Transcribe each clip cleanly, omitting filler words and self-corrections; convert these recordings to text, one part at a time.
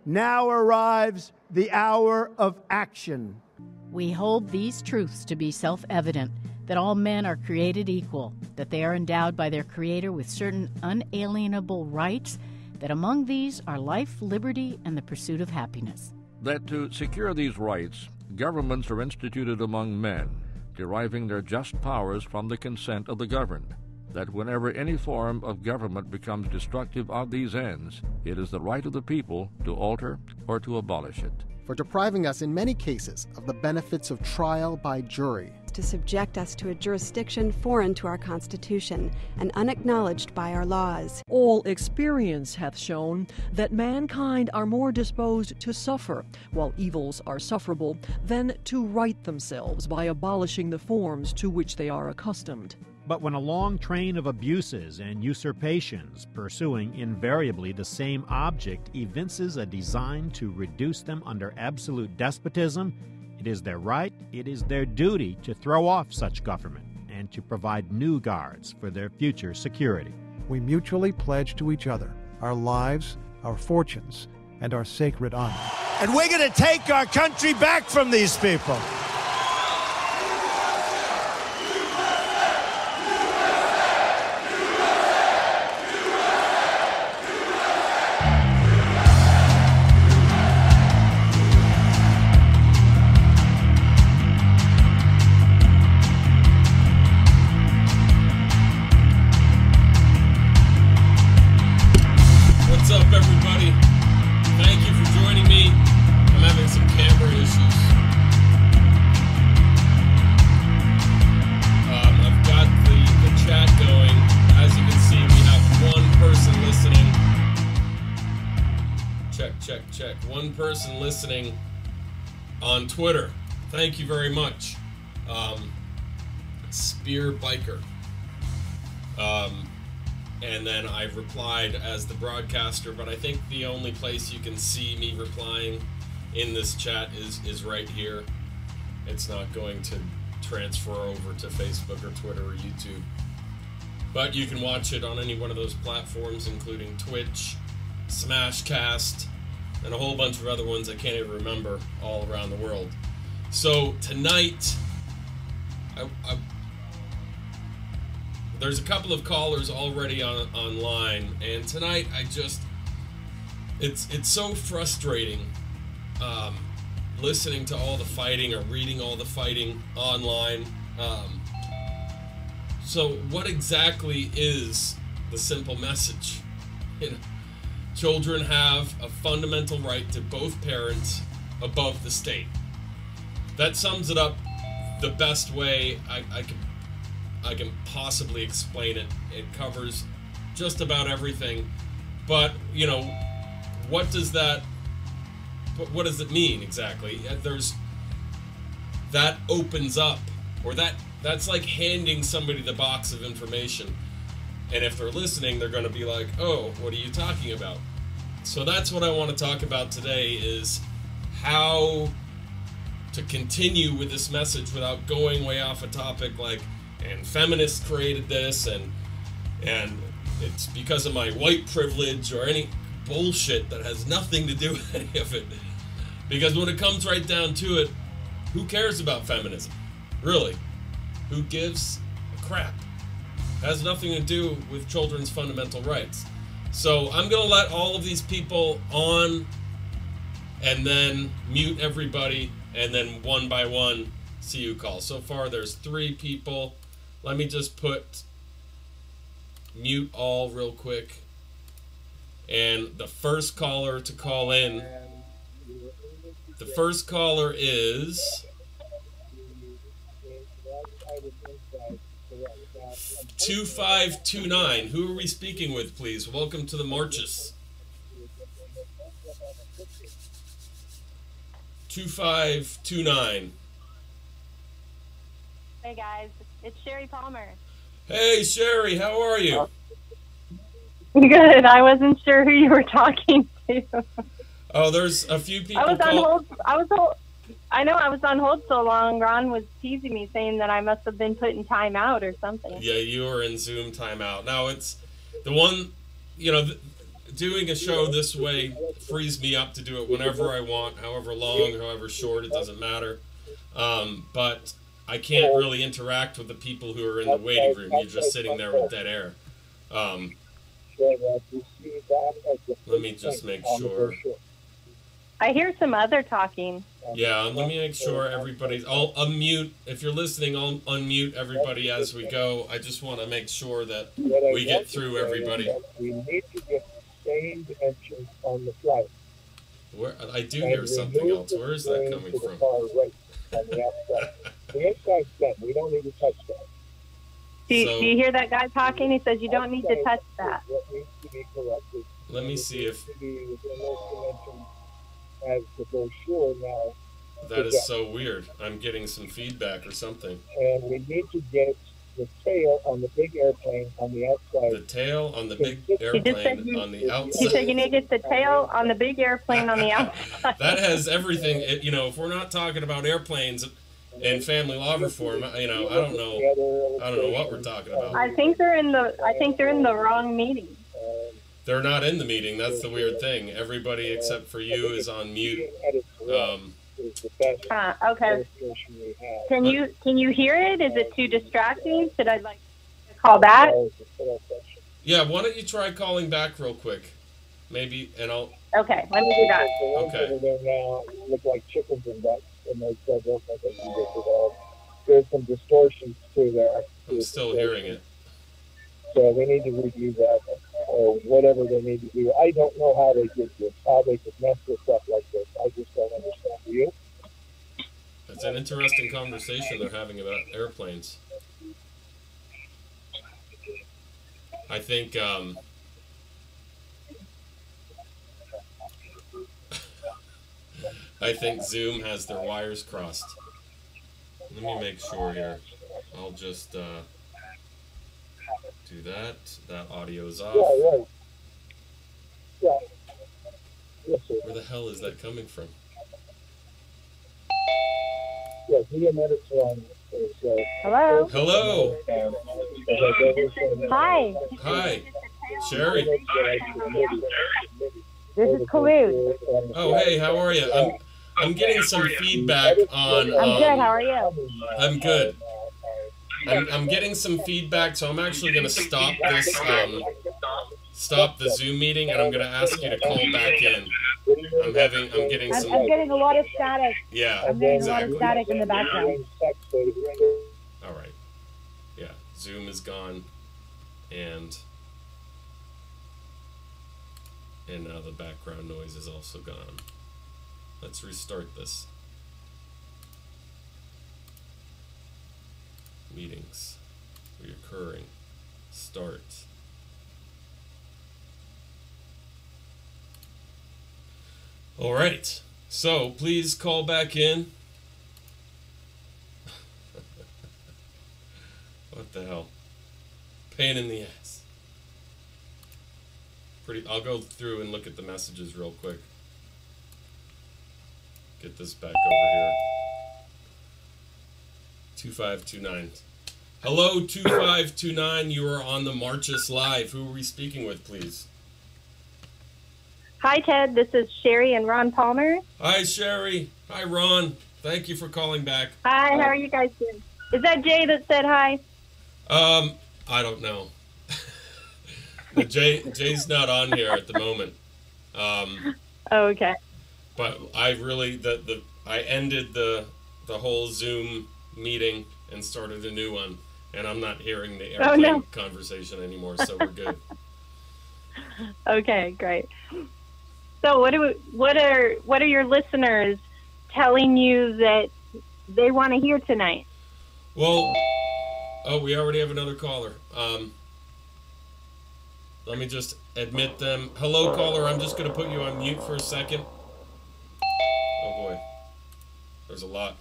Now arrives the hour of action. We hold these truths to be self-evident, that all men are created equal, that they are endowed by their Creator with certain unalienable rights, that among these are life, liberty, and the pursuit of happiness. That to secure these rights, governments are instituted among men, deriving their just powers from the consent of the governed. That whenever any form of government becomes destructive of these ends, it is the right of the people to alter or to abolish it. For depriving us in many cases of the benefits of trial by jury. To subject us to a jurisdiction foreign to our Constitution and unacknowledged by our laws. All experience hath shown that mankind are more disposed to suffer, while evils are sufferable, than to right themselves by abolishing the forms to which they are accustomed. But when a long train of abuses and usurpations, pursuing invariably the same object, evinces a design to reduce them under absolute despotism, it is their right, it is their duty to throw off such government and to provide new guards for their future security. We mutually pledge to each other our lives, our fortunes, and our sacred honor. And we're going to take our country back from these people. One person listening on Twitter. Thank you very much. Spear Biker. And then I've replied as the broadcaster, but I think the only place you can see me replying in this chat is right here. It's not going to transfer over to Facebook or Twitter or YouTube. But you can watch it on any one of those platforms, including Twitch, Smashcast, and a whole bunch of other ones I can't even remember all around the world. So tonight, there's a couple of callers already online, and tonight it's so frustrating listening to all the fighting or reading all the fighting online. So what exactly is the simple message? You know, children have a fundamental right to both parents above the state. That sums it up the best way I can possibly explain it. It covers just about everything. But, you know, what does it mean exactly? That opens up, or that's like handing somebody the box of information. And if they're listening, they're going to be like, oh, what are you talking about? So that's what I want to talk about today, is how to continue with this message without going way off a topic like, and feminists created this, and it's because of my white privilege, or any bullshit that has nothing to do with any of it. Because when it comes right down to it, who cares about feminism? Really? Who gives a crap? It has nothing to do with children's fundamental rights. So I'm going to let all of these people on and then mute everybody, and then one by one see who calls. So far there's 3 people. Let me just put mute all real quick. And the first caller to call in, the first caller is 2529. Who are we speaking with, please? Welcome to the Marches. 2529. Hey guys, it's Sherry Palmer. Hey Sherry, how are you? Good. I wasn't sure who you were talking to. Oh, there's a few people. I was on hold. I know I was on hold so long. Ron was teasing me, saying that I must have been put in timeout or something. Yeah, you were in Zoom timeout. Now it's the one, you know, doing a show this way frees me up to do it whenever I want, however long, however short, it doesn't matter. But I can't really interact with the people who are in the waiting room. You're just sitting there with dead air. Let me just make sure. I hear some other talking. Yeah, let me make sure everybody's... I'll unmute. If you're listening, I'll unmute everybody as we go. I just want to make sure that we get through everybody. We need to get sustained dimensions on the flight. Where, I do hear something else. Where is that coming from? On the outside. The inside's done. We don't need to touch that. Do you hear that guy talking? He says you don't need to touch that. What needs to be corrected. Let me see if... As the brochure now. That is so weird. I'm getting some feedback or something. And we need to get the tail on the big airplane on the outside. The tail on the big airplane on the outside. He said you need to get the tail on the big airplane on the outside. That has everything. You know, if we're not talking about airplanes and family law reform, you know, I don't know what we're talking about. I think they're in the wrong meeting. They're not in the meeting. That's the weird thing. Everybody except for you is on mute. Okay. Can you hear it? Is it too distracting? Should I call back? Yeah. Why don't you try calling back real quick? Maybe, and I'll. Okay. Let me do that. Okay. They now look like chickens and ducks, and there's some distortions too there. I'm still hearing it. So they need to review that, or whatever they need to do. I don't know how they did this, how they could mess this up like this. I just don't understand. Do you? It's an interesting conversation they're having about airplanes. I think, I think Zoom has their wires crossed. Let me make sure here. I'll just, do that. That audio's off. Yeah, right. Yeah. Yes, sir. Where the hell is that coming from? Yeah, Mia Mediterranean is, hello. Hello. Hi. Hi. Sherry. This is Khalid. Oh, hey, how are you? I'm getting some feedback on... I'm good. How are you? I'm good. I'm getting some feedback, so I'm actually going to stop this, stop the Zoom meeting, and I'm going to ask you to call back in. I'm getting some... I'm getting a lot of static. Yeah, I'm getting a lot of static in the background. All right. Yeah, Zoom is gone, and now the background noise is also gone. Let's restart this. Meetings, reoccurring, start. All right, so please call back in. What the hell? Pain in the ass. I'll go through and look at the messages real quick. Get this back over here. 2529. Hello, 2529. You are on the Marchus Live. Who are we speaking with, please? Hi, Ted. This is Sherry and Ron Palmer. Hi, Sherry. Hi, Ron. Thank you for calling back. Hi. How are you guys doing? Is that Jay that said hi? I don't know. Jay's not on here at the moment. Okay. But I really I ended the whole Zoom meeting and started a new one, and I'm not hearing the airplane conversation anymore, so we're good. Okay, great. So what are your listeners telling you that they want to hear tonight? Well, we already have another caller. Let me just admit them. Hello, caller. I'm just going to put you on mute for a second. Oh boy, there's a lot.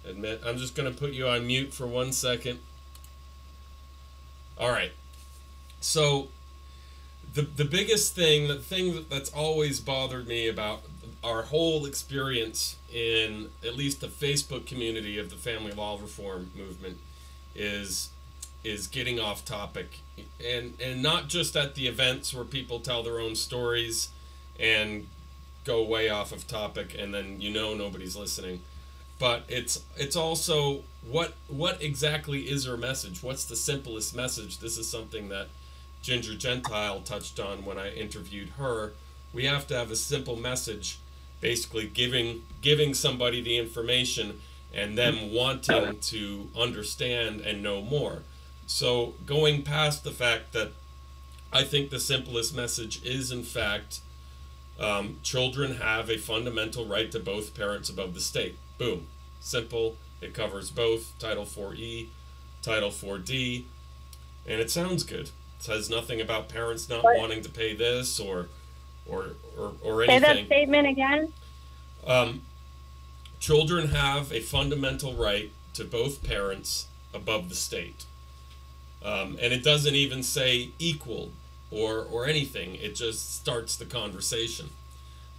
I'm just going to put you on mute for 1 second. All right. So the biggest thing, the thing that's always bothered me about our whole experience in at least the Facebook community of the family law reform movement is is getting off topic, and not just at the events where people tell their own stories and go way off of topic, and then nobody's listening. But it's also what exactly is her message? What's the simplest message? This is something that Ginger Gentile touched on when I interviewed her. We have to have a simple message, basically giving somebody the information and them wanting to understand and know more. So going past the fact that I think the simplest message is, in fact, children have a fundamental right to both parents above the state. Boom. Simple. It covers both Title 4E, Title 4D, and it sounds good. It says nothing about parents not wanting to pay this or anything. Say that statement again. Children have a fundamental right to both parents above the state. And it doesn't even say equal or anything. It just starts the conversation.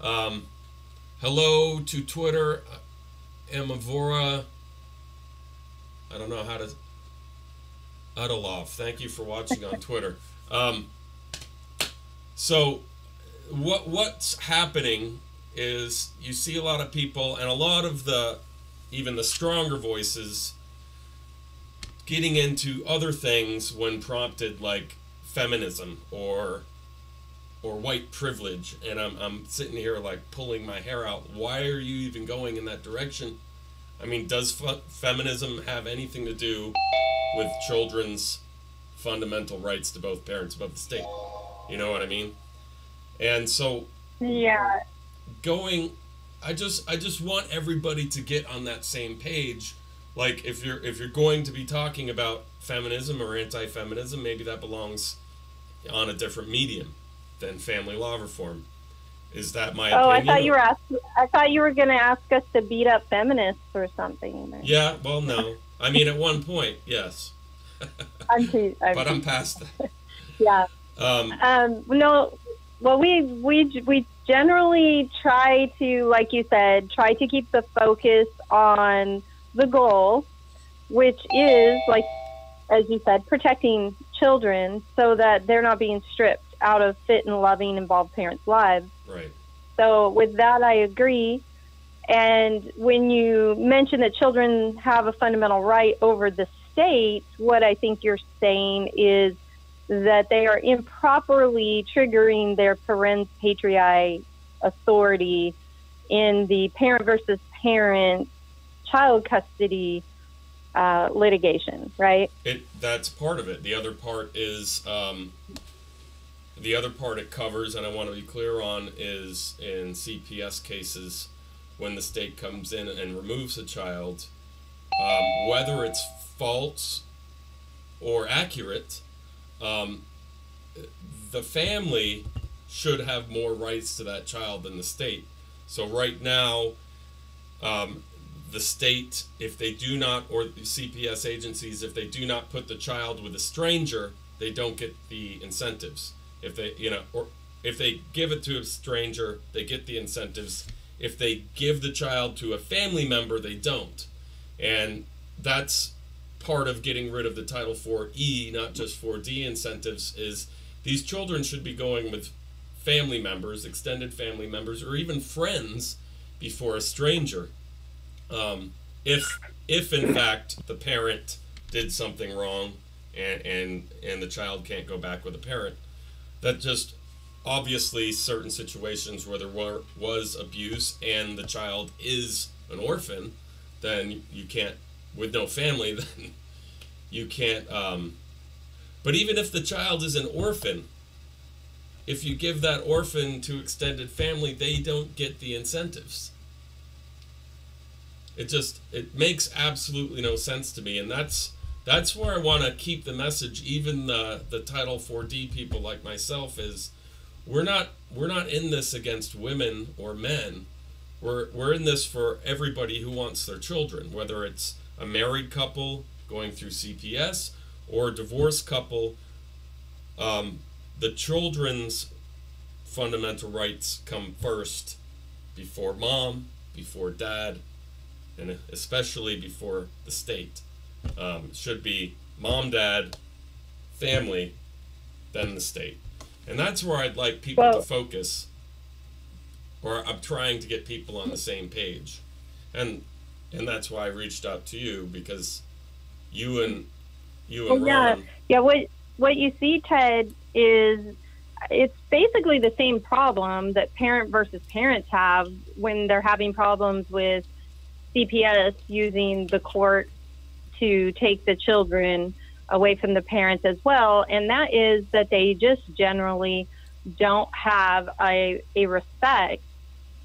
Hello to Twitter, Amavora. I don't know how to... Adolov, thank you for watching on Twitter. So what's happening is you see a lot of people, and a lot of even the stronger voices, getting into other things when prompted, like feminism or white privilege, and I'm sitting here like pulling my hair out. Why are you even going in that direction? I mean, does feminism have anything to do with children's fundamental rights to both parents above the state? You know what I mean? And so yeah, I just want everybody to get on that same page. Like, if you're going to be talking about feminism or anti-feminism, maybe that belongs on a different medium than family law reform. Is that my opinion? I thought you were going to ask us to beat up feminists or something. Yeah, well, no. I mean, at one point, yes. But I'm past that. Yeah. No. Well, we generally try to, like you said, try to keep the focus on the goal, which is, like, as you said, protecting children so that they're not being stripped out of fit and loving, involved parents' lives. Right. So with that, I agree. And when you mention that children have a fundamental right over the state, what I think you're saying is that they are improperly triggering their parens patriae authority in the parent versus parent child custody litigation, right? That's part of it. The other part is it covers, and I want to be clear on, is in CPS cases when the state comes in and removes a child, whether it's false or accurate, the family should have more rights to that child than the state. So right now, the state, if they do not, or the CPS agencies, if they do not put the child with a stranger, they don't get the incentives. If they, or if they give it to a stranger, they get the incentives. If they give the child to a family member, they don't. And that's part of getting rid of the Title 4E, not just 4D incentives, is these children should be going with family members, extended family members, or even friends before a stranger. If in fact the parent did something wrong and the child can't go back with a parent, that just obviously certain situations where there was abuse and the child is an orphan, then you can't, with no family, then you can't, but even if the child is an orphan, if you give that orphan to extended family, they don't get the incentives. It makes absolutely no sense to me, and that's where I want to keep the message. Even the Title 4D people like myself is, we're not in this against women or men. We're in this for everybody who wants their children, whether it's a married couple going through CPS or a divorced couple. The children's fundamental rights come first, before mom, before dad, and especially before the state. Should be mom, dad, family, then the state. And that's where I'd like people to focus, or I'm trying to get people on the same page. And that's why I reached out to you, because you and Ron. Yeah, what you see, Ted, is it's basically the same problem that parent versus parents have when they're having problems with CPS using the court to take the children away from the parents as well. And that is that they just generally don't have a respect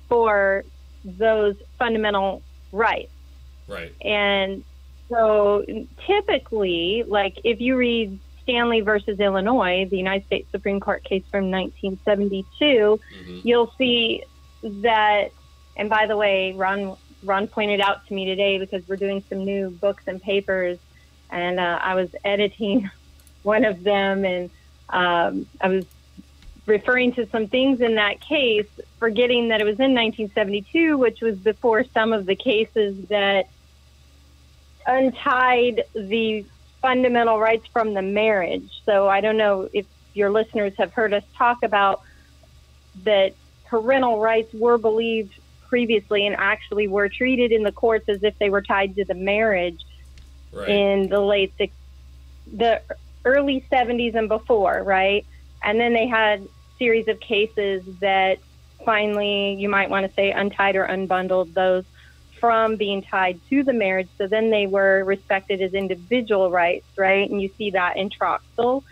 for those fundamental rights. Right. And so typically, like if you read Stanley versus Illinois, the United States Supreme Court case from 1972, you'll see that, and by the way, Ron pointed out to me today, because we're doing some new books and papers, and I was editing one of them, and I was referring to some things in that case, forgetting that it was in 1972, which was before some of the cases that untied the fundamental rights from the marriage. So I don't know if your listeners have heard us talk about that parental rights were believed previously and actually were treated in the courts as if they were tied to the marriage in the early 70s and before, right? And then they had series of cases that finally, you might want to say, untied or unbundled those from being tied to the marriage. So then they were respected as individual rights, right? And you see that in Troxel.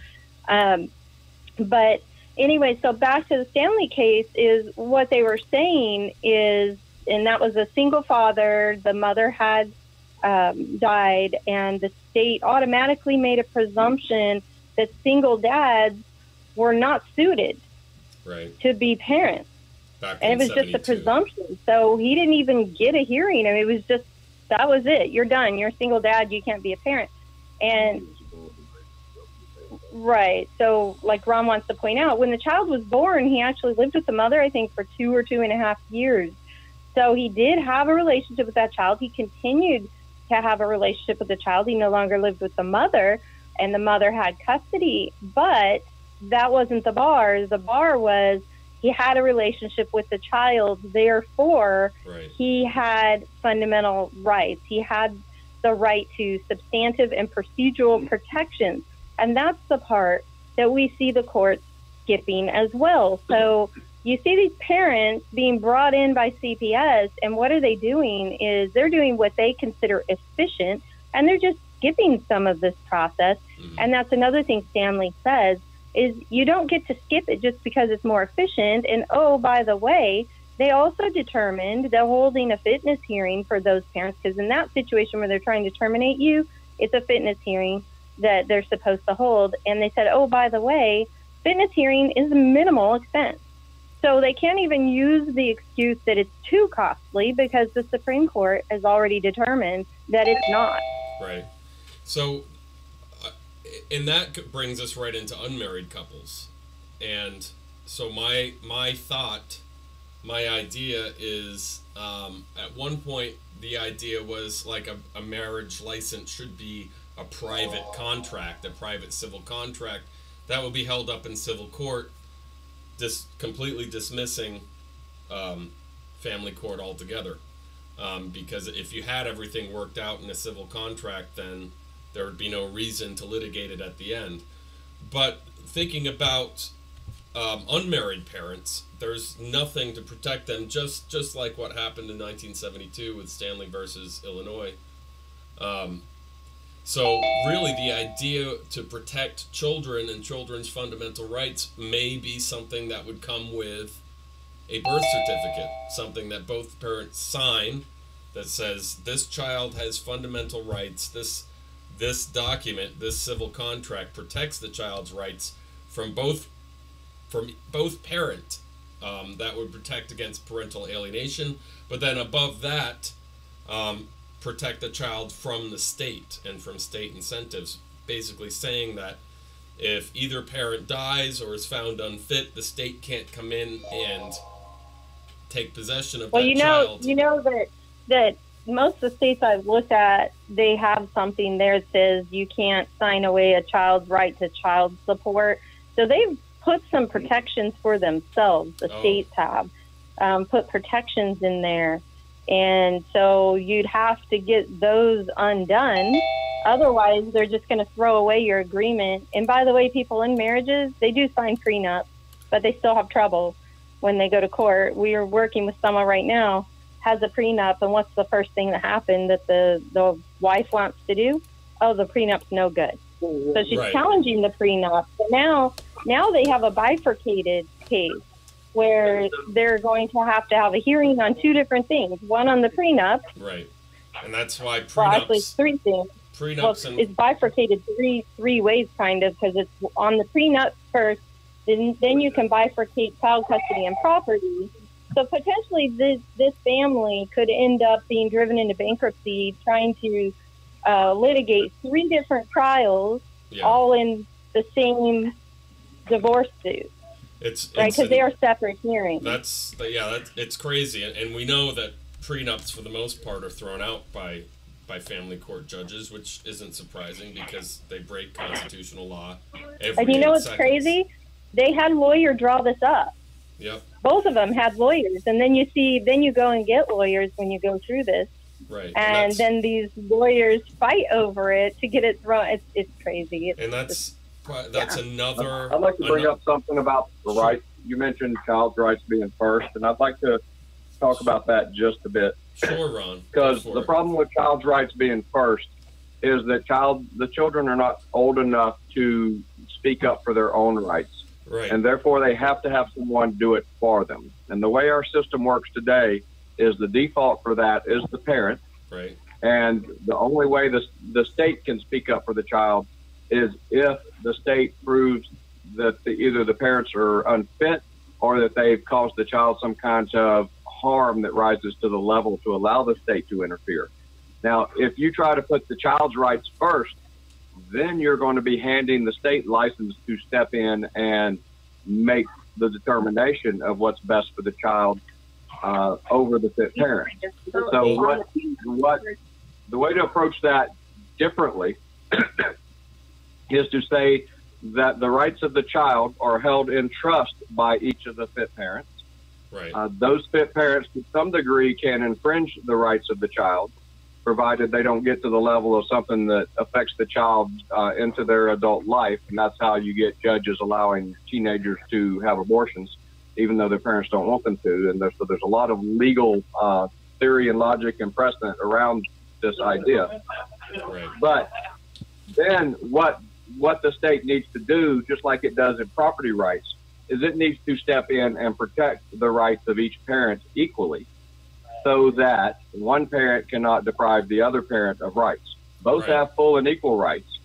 But anyway, so back to the Stanley case, is what they were saying is, and that was a single father, the mother had died, and the state automatically made a presumption that single dads were not suited to be parents. And it was just a presumption. So he didn't even get a hearing. I mean, it was just, that was it. You're done. You're a single dad. You can't be a parent. And right. So like Ron wants to point out, when the child was born, he actually lived with the mother, I think, for 2 or 2.5 years. So he did have a relationship with that child. He continued to have a relationship with the child. He no longer lived with the mother, and the mother had custody. But that wasn't the bar. The bar was, he had a relationship with the child, therefore he had fundamental rights. He had the right to substantive and procedural protections. And that's the part that we see the courts skipping as well. So you see these parents being brought in by CPS, and what are they doing is they're doing what they consider efficient, and they're just skipping some of this process. And that's another thing Stanley says, is you don't get to skip it just because it's more efficient. And oh, by the way, they also determined they're holding a fitness hearing for those parents, because in that situation where they're trying to terminate you, it's a fitness hearing that they're supposed to hold. And they said, oh, by the way, fitness hearing is minimal expense. So they can't even use the excuse that it's too costly, because the Supreme Court has already determined that it's not. Right. So, and that brings us right into unmarried couples. And so my thought, my idea is, at one point, the idea was like a marriage license should be a private contract, a private civil contract that will be held up in civil court, completely dismissing family court altogether. Because if you had everything worked out in a civil contract, then there would be no reason to litigate it at the end. But thinking about unmarried parents, there's nothing to protect them, just like what happened in 1972 with Stanley versus Illinois. So really the idea to protect children and children's fundamental rights may be something that would come with a birth certificate, something that both parents sign that says this child has fundamental rights. This document, this civil contract, protects the child's rights from both parent. That would protect against parental alienation, but then above that, protect the child from the state and from state incentives, basically saying that if either parent dies or is found unfit, the state can't come in and take possession of that child. You know that most of the states I've looked at, they have something there that says you can't sign away a child's right to child support. So they've put some protections for themselves. The states have put protections in there. And so you'd have to get those undone. Otherwise, they're just going to throw away your agreement. And by the way, people in marriages, they do sign prenups, but they still have trouble when they go to court. We are working with someone right now, has a prenup, and what's the first thing that happened that the wife wants to do? Oh, the prenup's no good. So she's challenging the prenup. But now they have a bifurcated case where they're going to have a hearing on two different things. One on the prenup. Right. And that's why prenups... Well, actually, three things. It's bifurcated three ways, kind of, because it's on the prenup first, then you can bifurcate child custody and property. So potentially this family could end up being driven into bankruptcy, trying to litigate three different trials, all in the same divorce suit. It's right, because they are separate hearings. It's crazy, and we know that prenups for the most part are thrown out by family court judges, which isn't surprising because they break constitutional law. And you know what's crazy? They had a lawyer draw this up. Yep. Both of them had lawyers, and then you go and get lawyers when you go through this. Right. And then these lawyers fight over it to get it thrown. It's crazy. That's another... I'd like to bring up something about the rights. You mentioned child's rights being first, and I'd like to talk about that just a bit. Sure, Ron. Because the problem with child's rights being first is that the children are not old enough to speak up for their own rights. Right. And therefore, they have to have someone do it for them. And the way our system works today is the default for that is the parent. Right. And the only way the state can speak up for the child is if the state proves that either the parents are unfit or that they've caused the child some kind of harm that rises to the level to allow the state to interfere. Now, if you try to put the child's rights first, then you're going to be handing the state license to step in and make the determination of what's best for the child over the fit parent. So what the way to approach that differently is to say that the rights of the child are held in trust by each of the fit parents. Right. Those fit parents, to some degree, can infringe the rights of the child, provided they don't get to the level of something that affects the child into their adult life. And that's how you get judges allowing teenagers to have abortions, even though their parents don't want them to. And there's a lot of legal theory and logic and precedent around this idea. Right. But then what the state needs to do, just like it does in property rights, is it needs to step in and protect the rights of each parent equally so that one parent cannot deprive the other parent of rights. Both have full and equal rights,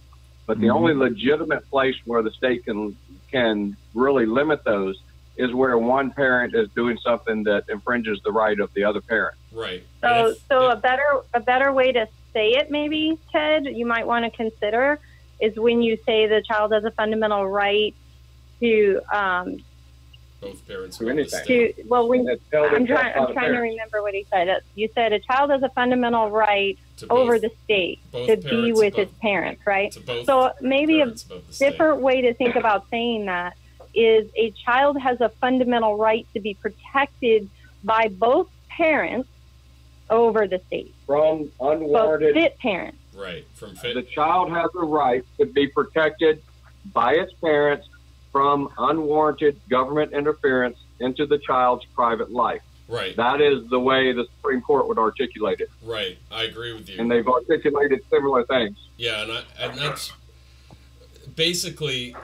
but the only legitimate place where the state can really limit those is where one parent is doing something that infringes the right of the other parent. Right. So a better way to say it, maybe, Ted, you might want to consider is when you say the child has a fundamental right to both parents to anything. I'm trying to remember what he said. You said a child has a fundamental right over the state to be with its parents, right? So maybe a different way to think about saying that is a child has a fundamental right to be protected by both parents over the state. From unwarranted... Both fit parents. Right. From fit. The child has a right to be protected by its parents from unwarranted government interference into the child's private life. Right. That is the way the Supreme Court would articulate it. Right. I agree with you. And they've articulated similar things. Yeah, and that's basically,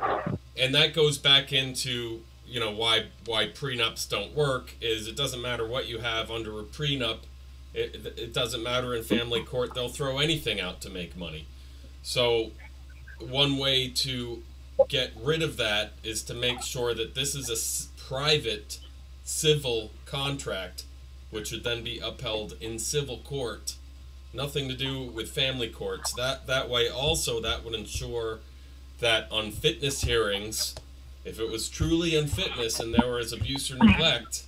and that goes back into, why prenups don't work, is it doesn't matter what you have under a prenup. It doesn't matter in family court. They'll throw anything out to make money. So one way to get rid of that is to make sure that this is a private civil contract, which would then be upheld in civil court. Nothing to do with family courts. That way also that would ensure that on fitness hearings, if it was truly unfitness and there was abuse or neglect,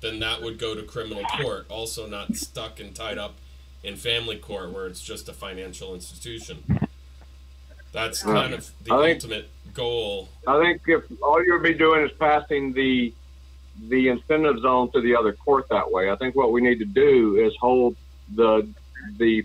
then that would go to criminal court. Also not stuck and tied up in family court where it's just a financial institution. That's kind of the ultimate goal. I think if all you'll be doing is passing the incentives on to the other court that way, I think what we need to do is hold the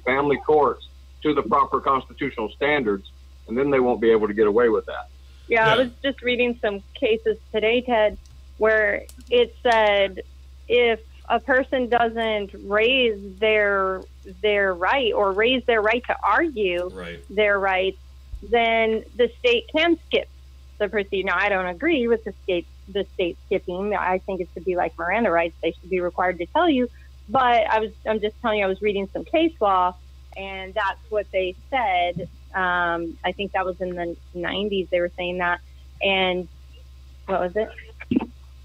family courts to the proper constitutional standards, and then they won't be able to get away with that. Yeah, I was just reading some cases today, Ted, where it said if a person doesn't raise their right or raise their right to argue their rights, then the state can skip the procedure. Now, I don't agree with the state skipping. I think it should be like Miranda rights; they should be required to tell you. But I'm just telling you, I was reading some case law, and that's what they said. I think that was in the 90s. They were saying that, and what was it?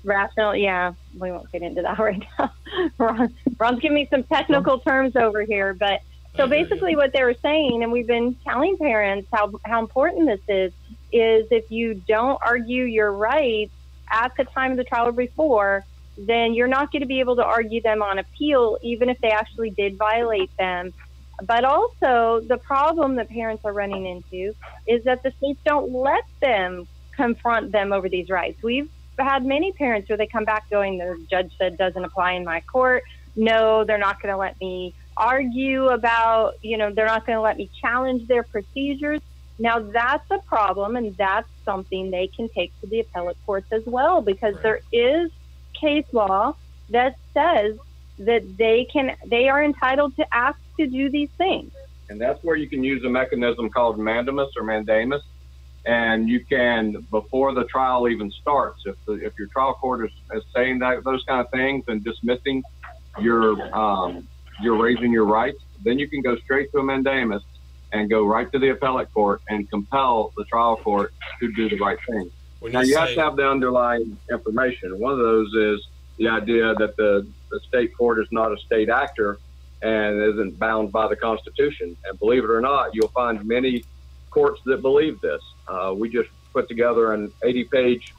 Rational, yeah. We won't get into that right now. Ron's giving me some technical terms over here, but. So basically what they were saying, and we've been telling parents how important this is if you don't argue your rights at the time of the trial or before, then you're not going to be able to argue them on appeal, even if they actually did violate them. But also the problem that parents are running into is that the states don't let them confront them over these rights. We've had many parents where they come back going, the judge said doesn't apply in my court. No, they're not going to let me argue about, they're not going to let me challenge their procedures. Now that's a problem, and that's something they can take to the appellate courts as well, because there is case law that says that they are entitled to ask to do these things. And that's where you can use a mechanism called mandamus or mandamus, and you can, before the trial even starts, if your trial court is saying those kind of things and dismissing you're raising your rights, then you can go straight to a mandamus and go right to the appellate court and compel the trial court to do the right thing. Now, you have to have the underlying information. One of those is the idea that the state court is not a state actor and isn't bound by the Constitution. And believe it or not, you'll find many courts that believe this. We just put together an 80-page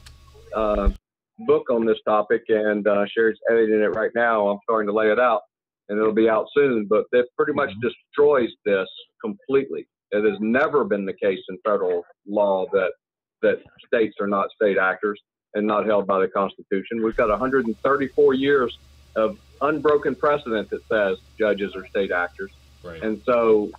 book on this topic, and Sherry's editing it right now. I'm starting to lay it out, and it'll be out soon. But that pretty much destroys this completely. It has never been the case in federal law that states are not state actors and not held by the Constitution. We've got 134 years of unbroken precedent that says judges are state actors. Right. And so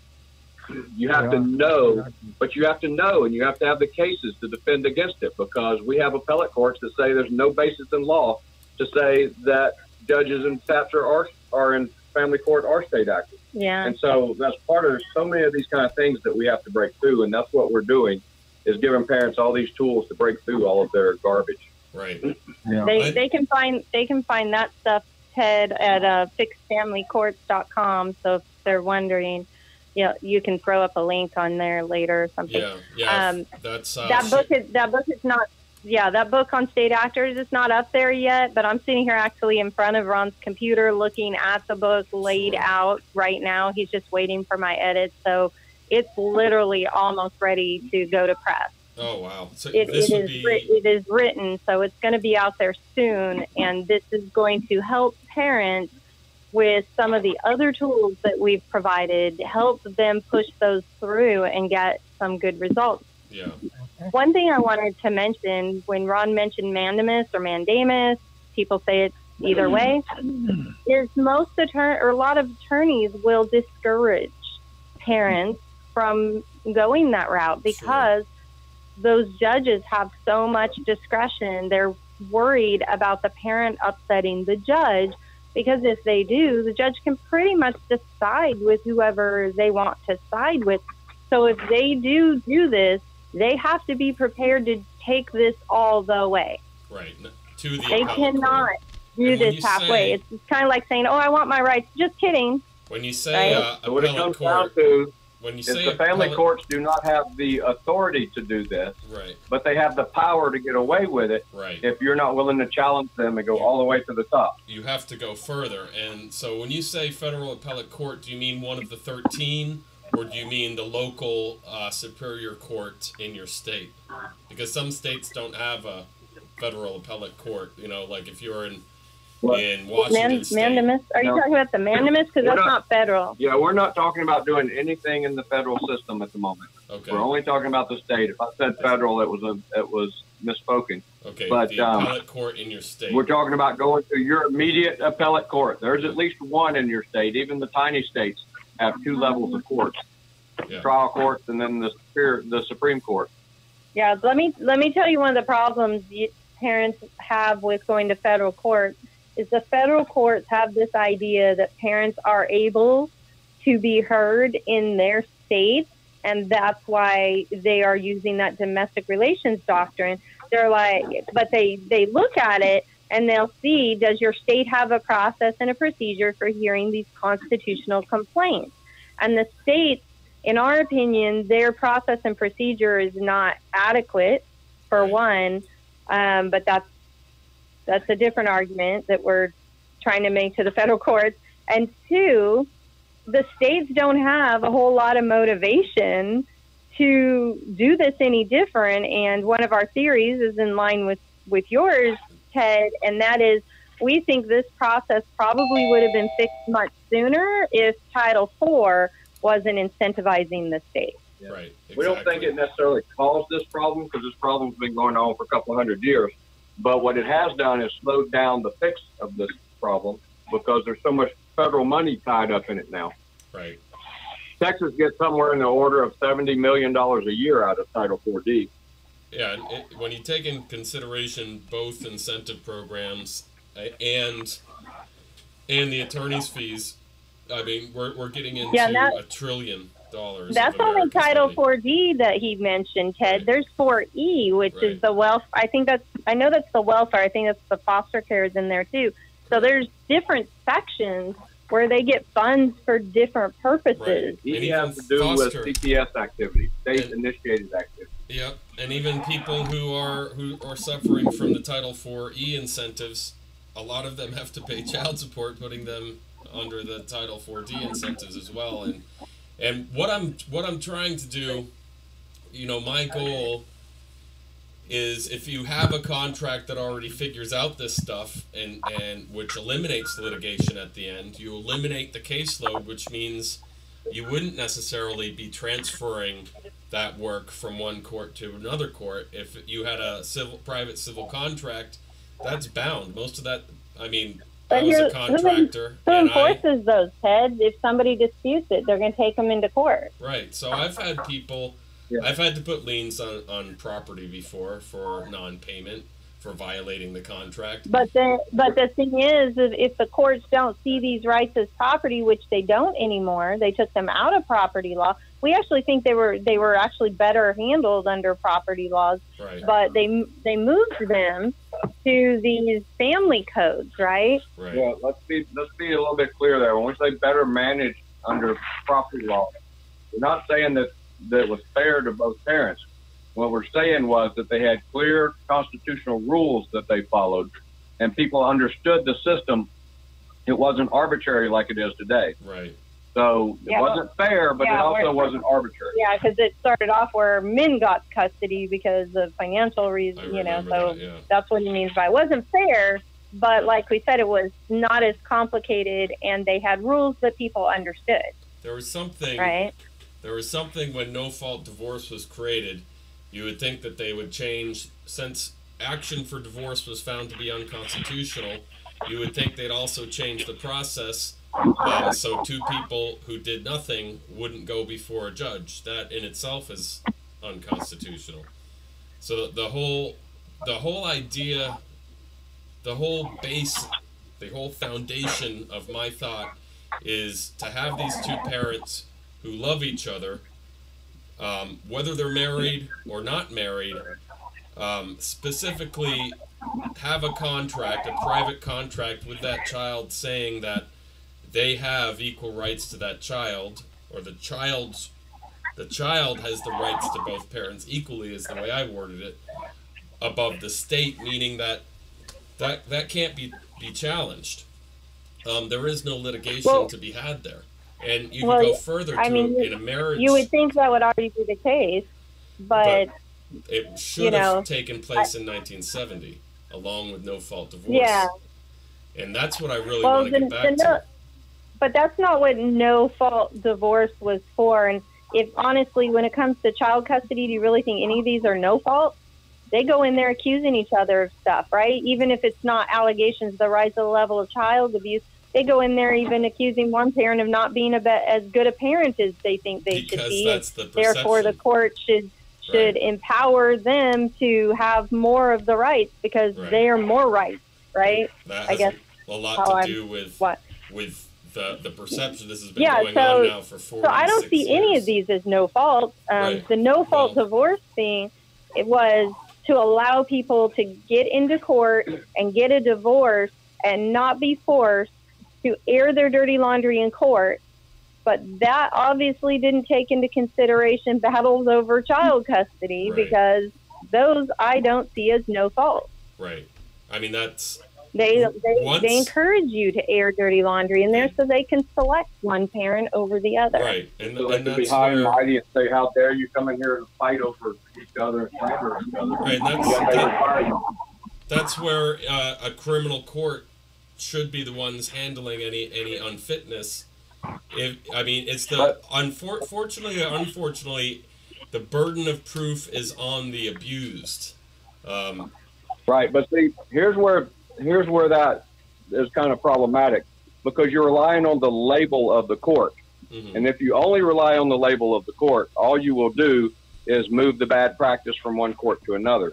you have to know, but you have to know, and you have to have the cases to defend against it, because we have appellate courts that say there's no basis in law to say that judges in SAPSR are in family court are state actors. Yeah. And so that's part of so many of these kind of things that we have to break through, and that's what we're doing, is giving parents all these tools to break through all of their garbage. Right. Yeah. They can find that stuff, Ted, at fixedfamilycourts.com. So if they're wondering, you can throw up a link on there later or something. Yeah. That's that book is not. Yeah, that book on state actors is not up there yet, but I'm sitting here actually in front of Ron's computer looking at the book laid out right now. He's just waiting for my edits, so it's literally almost ready to go to press. Oh, wow. So it is written, so it's going to be out there soon, and this is going to help parents with some of the other tools that we've provided, help them push those through and get some good results. Yeah. One thing I wanted to mention, when Ron mentioned mandamus or mandamus, people say it either way, is a lot of attorneys will discourage parents from going that route because those judges have so much discretion. They're worried about the parent upsetting the judge, because if they do, the judge can pretty much decide with whoever they want to side with. So if they do this, they have to be prepared to take this all the way. Right. They cannot do this halfway. It's kind of like saying, "Oh, I want my rights." Just kidding. When you say what it comes down to is the family courts do not have the authority to do this, right? But they have the power to get away with it, right? If you're not willing to challenge them and go all the way to the top. You have to go further. And so when you say federal appellate court, do you mean one of the 13? Or do you mean the local superior court in your state? Because some states don't have a federal appellate court. Like if you're in in Washington State. Mandamus? Are you talking about the mandamus? Because that's not federal. Yeah, we're not talking about doing anything in the federal system at the moment. Okay. We're only talking about the state. If I said federal, it was misspoken. Okay, but the appellate court in your state. We're talking about going to your immediate appellate court. There's at least one in your state. Even the tiny states have 2 levels of courts: trial courts and then the Supreme Court. Yeah, let me tell you one of the problems parents have with going to federal court is the federal courts have this idea that parents are able to be heard in their state, and that's why they are using that domestic relations doctrine. They're like, but they look at it and they'll see, does your state have a process and a procedure for hearing these constitutional complaints? And the states, in our opinion, their process and procedure is not adequate, for one, but that's a different argument that we're trying to make to the federal courts. And 2, the states don't have a whole lot of motivation to do this any different. And one of our theories is in line with yours, Ted, and that is we think this process probably would have been fixed much sooner if Title IV wasn't incentivizing the state. Yeah. Right. Exactly. We don't think it necessarily caused this problem because this problem's been going on for a couple of hundred years. But what it has done is slowed down the fix of this problem because there's so much federal money tied up in it now. Right. Texas gets somewhere in the order of $70 million a year out of Title 4D. Yeah, and when you take in consideration both incentive programs and the attorney's fees, I mean, we're getting into $1 trillion. That's only Title 4D that he mentioned, Ted. Right. There's 4E, which is the welfare. I know that's the welfare. I think that's the foster care is in there too. So there's different sections where they get funds for different purposes. Right. It has to do with CPS activity, state-initiated activity. Yep, and even people who are suffering from the Title 4E incentives, a lot of them have to pay child support, putting them under the Title 4D incentives as well. And what I'm trying to do, my goal is if you have a contract that already figures out this stuff and which eliminates litigation at the end, you eliminate the caseload, which means you wouldn't necessarily be transferring that work from one court to another court. If you had a private civil contract, that's bound. Most of that, I mean, I was a contractor. Who enforces those, Ted? If somebody disputes it, they're going to take them into court. Right. So I've had people, I've had to put liens on property before for non-payment, for violating the contract. But the thing is, if the courts don't see these rights as property, which they don't anymore, they took them out of property law. We actually think they were actually better handled under property laws, right. But they moved them to these family codes, right? Right. Yeah, let's be a little bit clear there. When we say better managed under property law, we're not saying that it was fair to both parents. What we're saying was that they had clear constitutional rules that they followed, and people understood the system. It wasn't arbitrary like it is today. Right. So it wasn't fair, but it also wasn't arbitrary. Yeah, because it started off where men got custody because of financial reasons, that's what he means by it wasn't fair, but like we said, it was not as complicated, and they had rules that people understood. There was something, right? There was something when no-fault divorce was created, you would think that they would change, since action for divorce was found to be unconstitutional, you would think they'd also change the process. So 2 people who did nothing wouldn't go before a judge. That in itself is unconstitutional. So the whole idea, the whole base, the whole foundation of my thought is to have these 2 parents who love each other, whether they're married or not married, specifically have a contract, a private contract with that child saying that they have equal rights to that child, or the child has the rights to both parents equally, is the way I worded it, above the state, meaning that can't be challenged. There is no litigation to be had there. And you can go further in a marriage. You would think that would already be the case, but it should have taken place in 1970, along with no-fault divorce. Yeah. And that's what I really want to get back to. But that's not what no-fault divorce was for. And if honestly, when it comes to child custody, do you really think any of these are no-fault? They go in there accusing each other of stuff, right? Even if it's not allegations that rise to the level of child abuse, they go in there even accusing one parent of not being as good a parent as they think they should be. That's the therefore, the court should empower them to have more of the rights because they are more rights, right? That I guess a lot to do with the perception. This has been going on now for 4 So I don't see any of these as no fault. The no fault divorce thing, it was to allow people to get into court and get a divorce and not be forced to air their dirty laundry in court. But that obviously didn't take into consideration battles over child custody because those I don't see as no fault. Right. I mean, that's... They encourage you to air dirty laundry in there so they can select one parent over the other. Right. So they can be high and mighty and say, how dare you come in here and fight over each other and slander each other. Right. That's where a criminal court should be the ones handling any unfitness. It's the unfortunately, the burden of proof is on the abused. Right, but see, here's where that is kind of problematic because you're relying on the label of the court, and if you only rely on the label of the court, all you will do is move the bad practice from one court to another.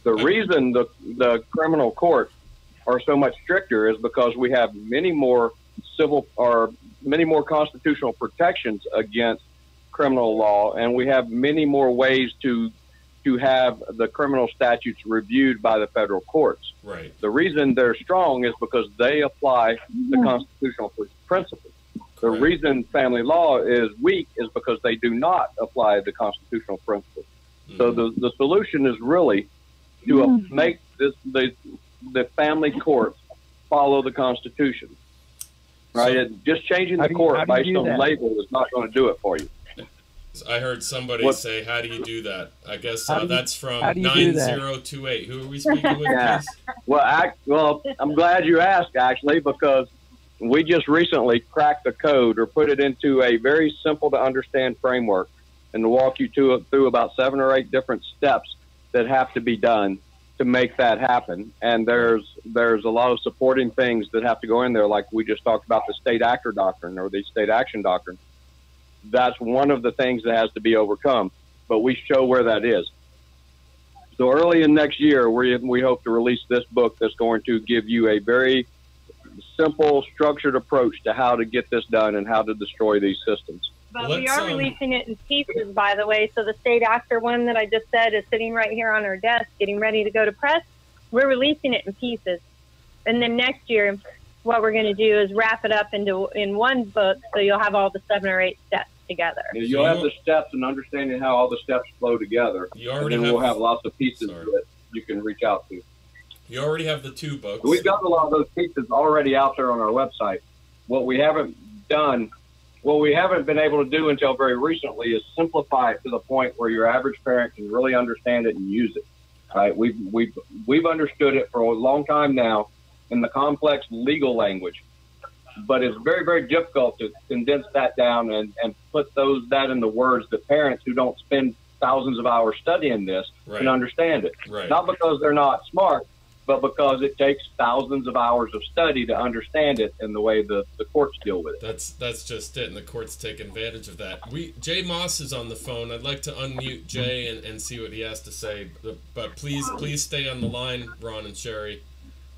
The reason the criminal courts are so much stricter is because we have many more constitutional protections against criminal law, and we have many more ways to have the criminal statutes reviewed by the federal courts. Right. The reason they're strong is because they apply the constitutional principles. The reason family law is weak is because they do not apply the constitutional principles. So the solution is really to make the family courts follow the Constitution. Right? Just changing the court based on label is not going to do it for you. I heard somebody say, how do you do that? I guess that's from 9028. Who are we speaking with, please? Well, I'm glad you asked, actually, because we just recently cracked the code or put it into a very simple to understand framework and to walk you through about 7 or 8 different steps that have to be done to make that happen. And there's a lot of supporting things that have to go in there, like we just talked about the state actor doctrine or the state action doctrine. That's one of the things that has to be overcome, but we show where that is. So early in next year, we hope to release this book that's going to give you a very simple, structured approach to how to get this done and how to destroy these systems. But we are releasing it in pieces, by the way. So the state actor one that I just said is sitting right here on our desk, getting ready to go to press. We're releasing it in pieces. And then next year, what we're going to do is wrap it up in one book, so you'll have all the 7 or 8 steps together. You'll have the steps and understanding how all the steps flow together. And then we'll have lots of pieces that you can reach out to. You already have the 2 books. We've got a lot of those pieces already out there on our website. What we haven't been able to do until very recently is simplify it to the point where your average parent can really understand it and use it. Right? We've understood it for a long time now in the complex legal language, but it's very, very difficult to condense that down and put that into words that parents who don't spend thousands of hours studying this can understand it. Right. Not because they're not smart, but because it takes thousands of hours of study to understand it in the way the courts deal with it. That's just it, and the courts take advantage of that. Jay Moss is on the phone. I'd like to unmute Jay and see what he has to say, but please stay on the line, Ron and Sherry.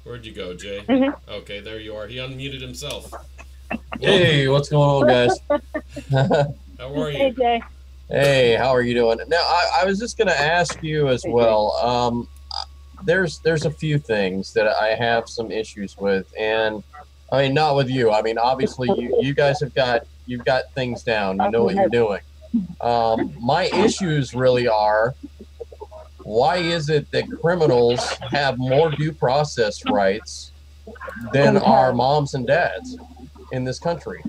Where'd you go, Jay? Okay, there you are. He unmuted himself. Hey, what's going on, guys? How are you? Hey, Jay. Hey, how are you doing? Now, I was just going to ask you as well. There's a few things that I have some issues with, and I mean, not with you. I mean, obviously, you guys you've got things down. You know what you're doing. My issues really are, why is it that criminals have more due process rights than our moms and dads in this country?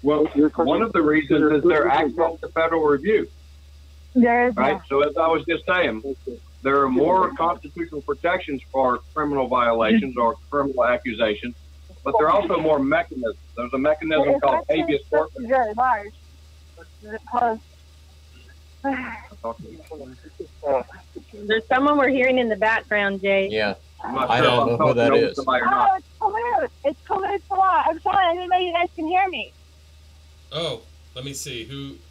Well, one of the reasons is their access to federal review. There is right. So as I was just saying, there are more constitutional protections for criminal violations or criminal accusations, but there are also more mechanisms. There's a mechanism called habeas corpus. Very large. Because there's someone we're hearing in the background, Jay. Yeah. I don't know who that is. Oh, it's Collude. It's Collude Salah. I'm sorry, I didn't know you guys can hear me. Oh, let me see. Who? This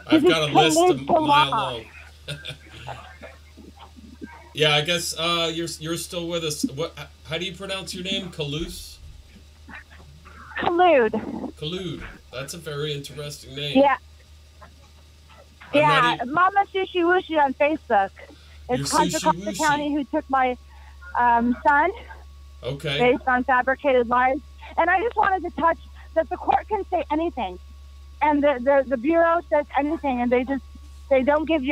I've got a is list a Collude mile Salah. long. Yeah, I guess you're still with us. What? How do you pronounce your name? Kalus? Collude. Kalud. That's a very interesting name. Yeah. I'm Yeah, not Mama Sushi Wushi on Facebook. You're It's Contra Sushi Costa Wushi. County who took my son Okay. based on fabricated lies. And I just wanted to touch that the court can say anything. And the Bureau says anything, and they don't give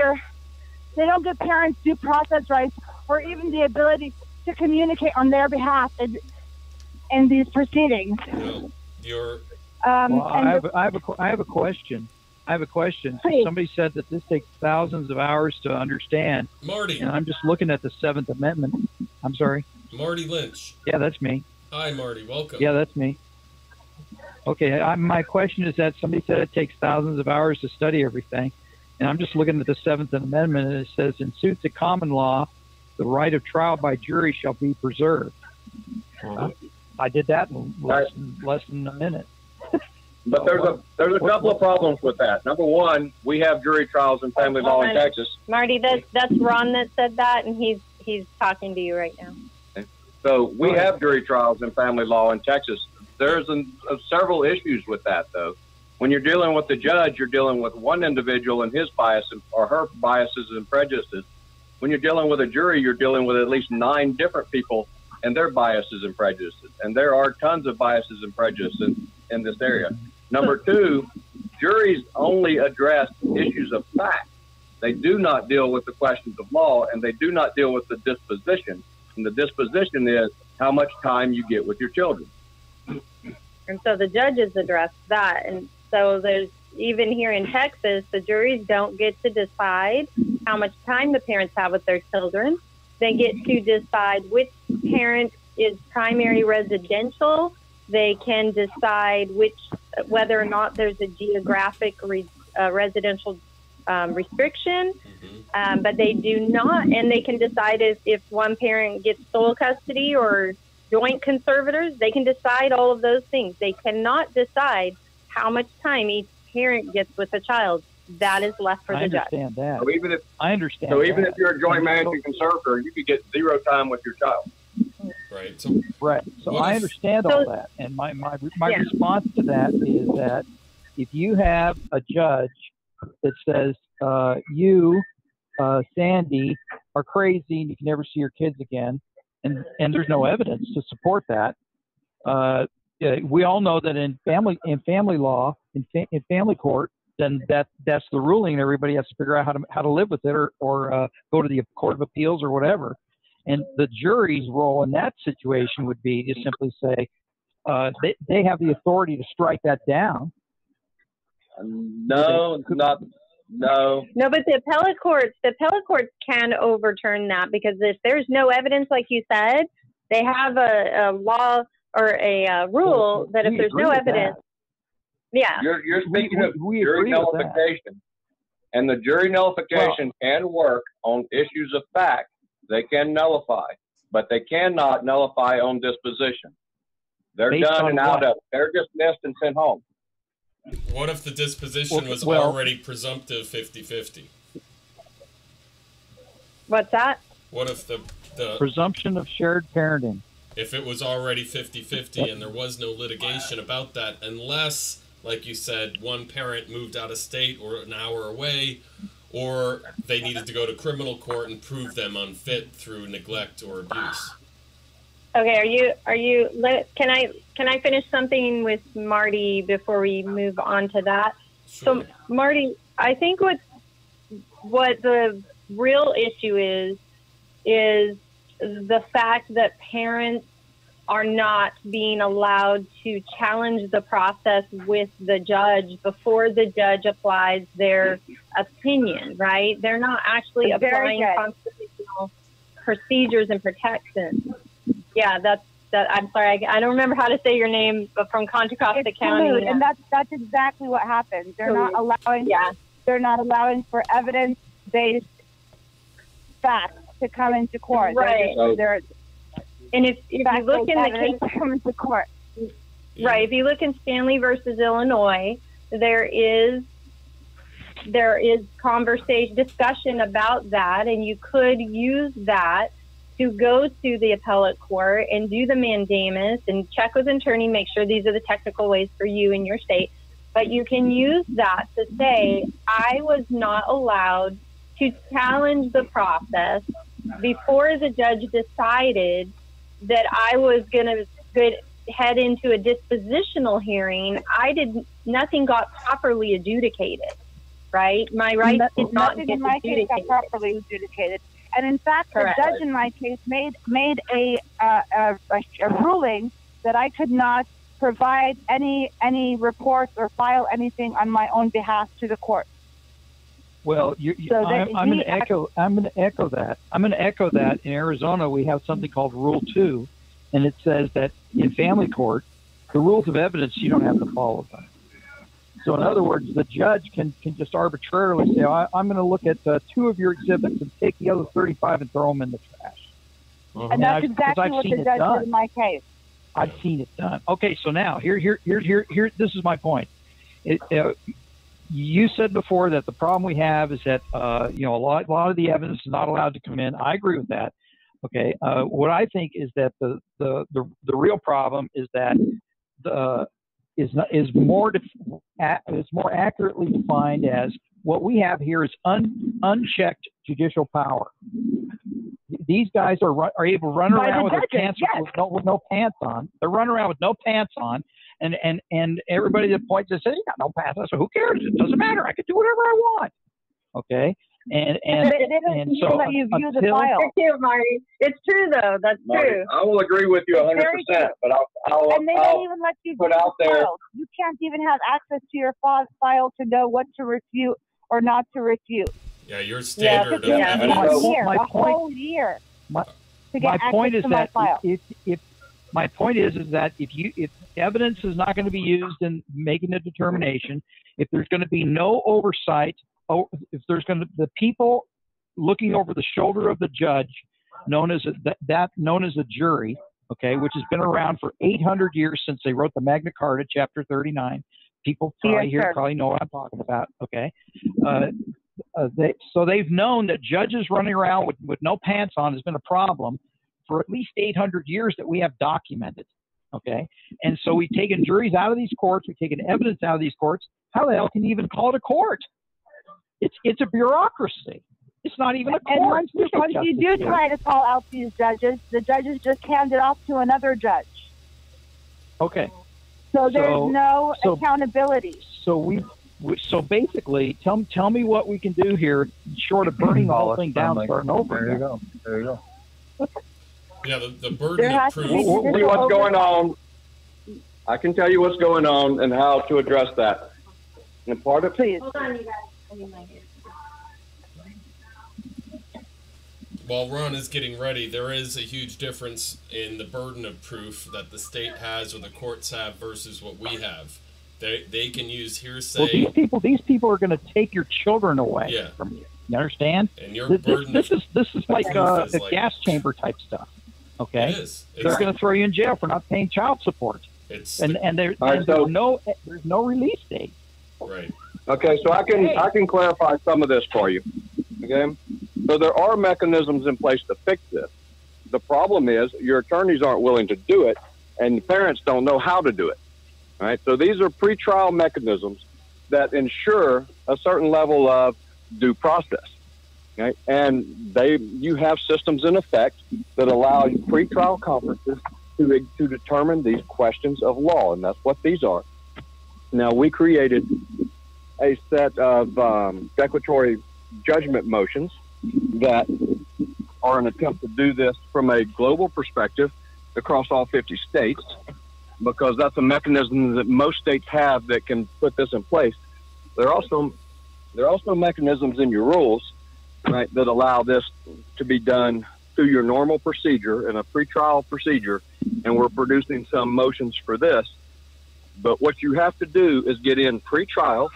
parents due process rights or even the ability to communicate on their behalf in these proceedings. No, you're. Well, and I have a question. Please. Somebody said that this takes thousands of hours to understand. Marty. And I'm just looking at the 7th Amendment. I'm sorry. Marty Lynch. Yeah, that's me. Hi, Marty. Welcome. Yeah, that's me. Okay, my question is that somebody said it takes thousands of hours to study everything. And I'm just looking at the 7th Amendment, and it says, in suits of common law, the right of trial by jury shall be preserved. I did that in less than a minute. But there's a couple of problems with that. Number one, we have jury trials in family law in Texas. Marty, that's Ron that said that, and he's talking to you right now. So we have jury trials in family law in Texas. There's several issues with that, though. When you're dealing with the judge, you're dealing with one individual and his bias or her biases and prejudices. When you're dealing with a jury, you're dealing with at least 9 different people and their biases and prejudices. And there are tons of biases and prejudices in this area. Number 2, juries only address issues of fact. They do not deal with the questions of law, and they do not deal with the disposition. And the disposition is how much time you get with your children. And so the judges address that. And so there's, even here in Texas, the juries don't get to decide how much time the parents have with their children. They get to decide which parent is primary residential. They can decide whether or not there's a geographic residential restriction. But they do not, and they can decide if one parent gets sole custody or joint conservators. They can decide all of those things. They cannot decide how much time each parent gets with a child. That is left for the judge. I understand that. So even if that. if you're a joint managing conservator, you could get 0 time with your child. Right. So I understand all that, and my response to that is that if you have a judge that says you, Sandy, are crazy and you can never see your kids again, and there's no evidence to support that. We all know that in family law, in family court, then that's the ruling, and everybody has to figure out how to live with it, or go to the Court of Appeals or whatever. And the jury's role in that situation would be to simply say they have the authority to strike that down. No, but the appellate courts can overturn that, because if there's no evidence, like you said, they have a law or a rule that if there's no evidence, you're speaking of jury nullification, and the jury nullification can work on issues of fact. They can nullify, but they cannot nullify on disposition. They're done and out of it. They're dismissed and sent home. What if the disposition was already presumptive 50-50? What's that? What if the presumption of shared parenting? If it was already 50-50 and there was no litigation about that, unless, like you said, one parent moved out of state or an hour away, or they needed to go to criminal court and prove them unfit through neglect or abuse. Okay, can I finish something with Marty before we move on to that? Sure. So Marty, I think what the real issue is the fact that parents are not being allowed to challenge the process with the judge before the judge applies their opinion, right? They're not actually applying constitutional procedures and protections. Yeah, that. I'm sorry, I don't remember how to say your name, but from Contra Costa County. And that's exactly what happens. They're not allowing. Yeah. They're not allowing for evidence-based facts to come into court. Right. And if you look in the case that come into court, right? If you look in Stanley versus Illinois, there is discussion about that, and you could use that to go to the appellate court and do the mandamus and check with an attorney, make sure these are the technical ways for you in your state. But you can use that to say, I was not allowed to challenge the process before the judge decided that I was going to head into a dispositional hearing. Nothing got properly adjudicated, right? My rights did not get in my case got properly adjudicated. And in fact, the judge in my case made a ruling that I could not provide any reports or file anything on my own behalf to the court. Well, I'm going to echo that. I'm going to echo that. In Arizona, we have something called Rule 2, and it says that in family court, the rules of evidence, you don't have to follow them. So in other words, the judge can just arbitrarily say, I'm going to look at 2 of your exhibits and take the other 35 and throw them in the trash. And that's exactly what the judge did in my case. I've seen it done. Okay, so now here. This is my point. You said before that the problem we have is that a lot of the evidence is not allowed to come in. I agree with that. Okay, what I think is that the real problem is that is more accurately defined as what we have here is unchecked judicial power. These guys are able to run around with their pants with no pants on. They're running around with no pants on, and everybody that points and says, "You got no pants on," so who cares? It doesn't matter. I can do whatever I want. Okay, and so it's true, Marty. It's true though. That's true. I will agree with you 100%. But I'll and they don't even let you put out there. You can't even have access to your file to know what to refute or not to refute. Yeah, your standard of evidence. A whole year. My point is that if evidence is not going to be used in making a determination, if there's going to be no oversight, if there's going to the people looking over the shoulder of the judge, known as a jury, okay, which has been around for 800 years since they wrote the Magna Carta, Chapter 39. People probably know what I'm talking about. Okay. So they've known that judges running around with no pants on has been a problem for at least 800 years that we have documented. Okay. And so we've taken juries out of these courts. We've taken evidence out of these courts. How the hell can you even call it a court? It's a bureaucracy. It's not even a court. And once you do try to call out these judges, the judges just hand it off to another judge. Okay. So there's no accountability. So basically, tell me what we can do here, short of burning the whole thing down, starting over. There you go. Yeah, the burden of proof. What's going on? I can tell you what's going on and how to address that. And part of Hold on, you guys. While Ron is getting ready, there is a huge difference in the burden of proof that the state has or the courts have versus what we have. They can use hearsay. Well, these people are going to take your children away from you. You understand? And your burden this is like a gas chamber type stuff. Okay, they're going to throw you in jail for not paying child support. There's no release date. Right. Okay, so I can clarify some of this for you. Okay, so there are mechanisms in place to fix this. The problem is your attorneys aren't willing to do it, and the parents don't know how to do it. All right, so these are pretrial mechanisms that ensure a certain level of due process. Okay, and you have systems in effect that allow pretrial conferences to determine these questions of law, and that's what these are. Now, we created a set of declaratory judgment motions that are an attempt to do this from a global perspective across all 50 states, because that's a mechanism that most states have that can put this in place. There are also mechanisms in your rules, right, that allow this to be done through your normal procedure and a pretrial procedure, and we're producing some motions for this. But what you have to do is get in pretrial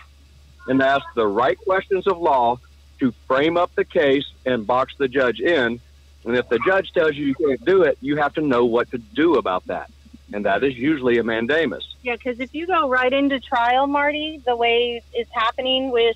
and ask the right questions of law to frame up the case and box the judge in. And if the judge tells you you can't do it, you have to know what to do about that. And that is usually a mandamus. Yeah, because if you go right into trial, Marty, the way it's happening with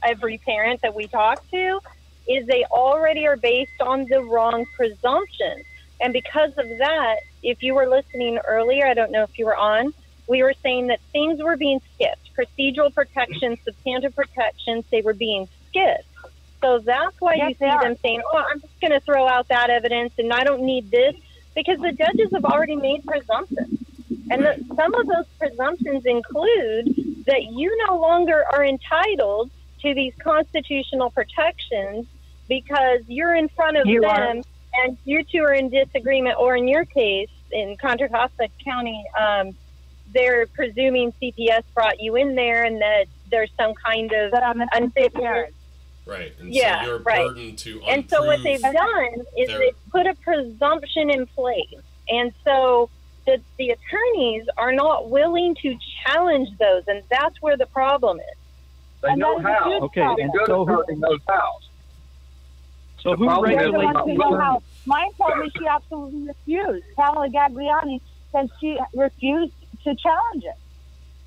every parent that we talk to, is they already are based on the wrong presumption. And because of that, if you were listening earlier, I don't know if you were on, we were saying that things were being skipped. Procedural protections, substantive protections, they were being skipped. So that's why you see them saying, oh, I'm just going to throw out that evidence and I don't need this, because the judges have already made presumptions. And some of those presumptions include that you no longer are entitled to these constitutional protections because you're in front of them and you two are in disagreement, or in your case, in Contra Costa County, they're presuming CPS brought you in there and that there's some kind of unsafe parent. Right. And yeah, so you're right. burdened to unprove. And so what they've done is they've put a presumption in place. And so the attorneys are not willing to challenge those, and that's where the problem is. They know how. Okay, and good attorney knows how. So who regulates how? Mine told me she absolutely refused. Pamela Gagliani said she refused to challenge it.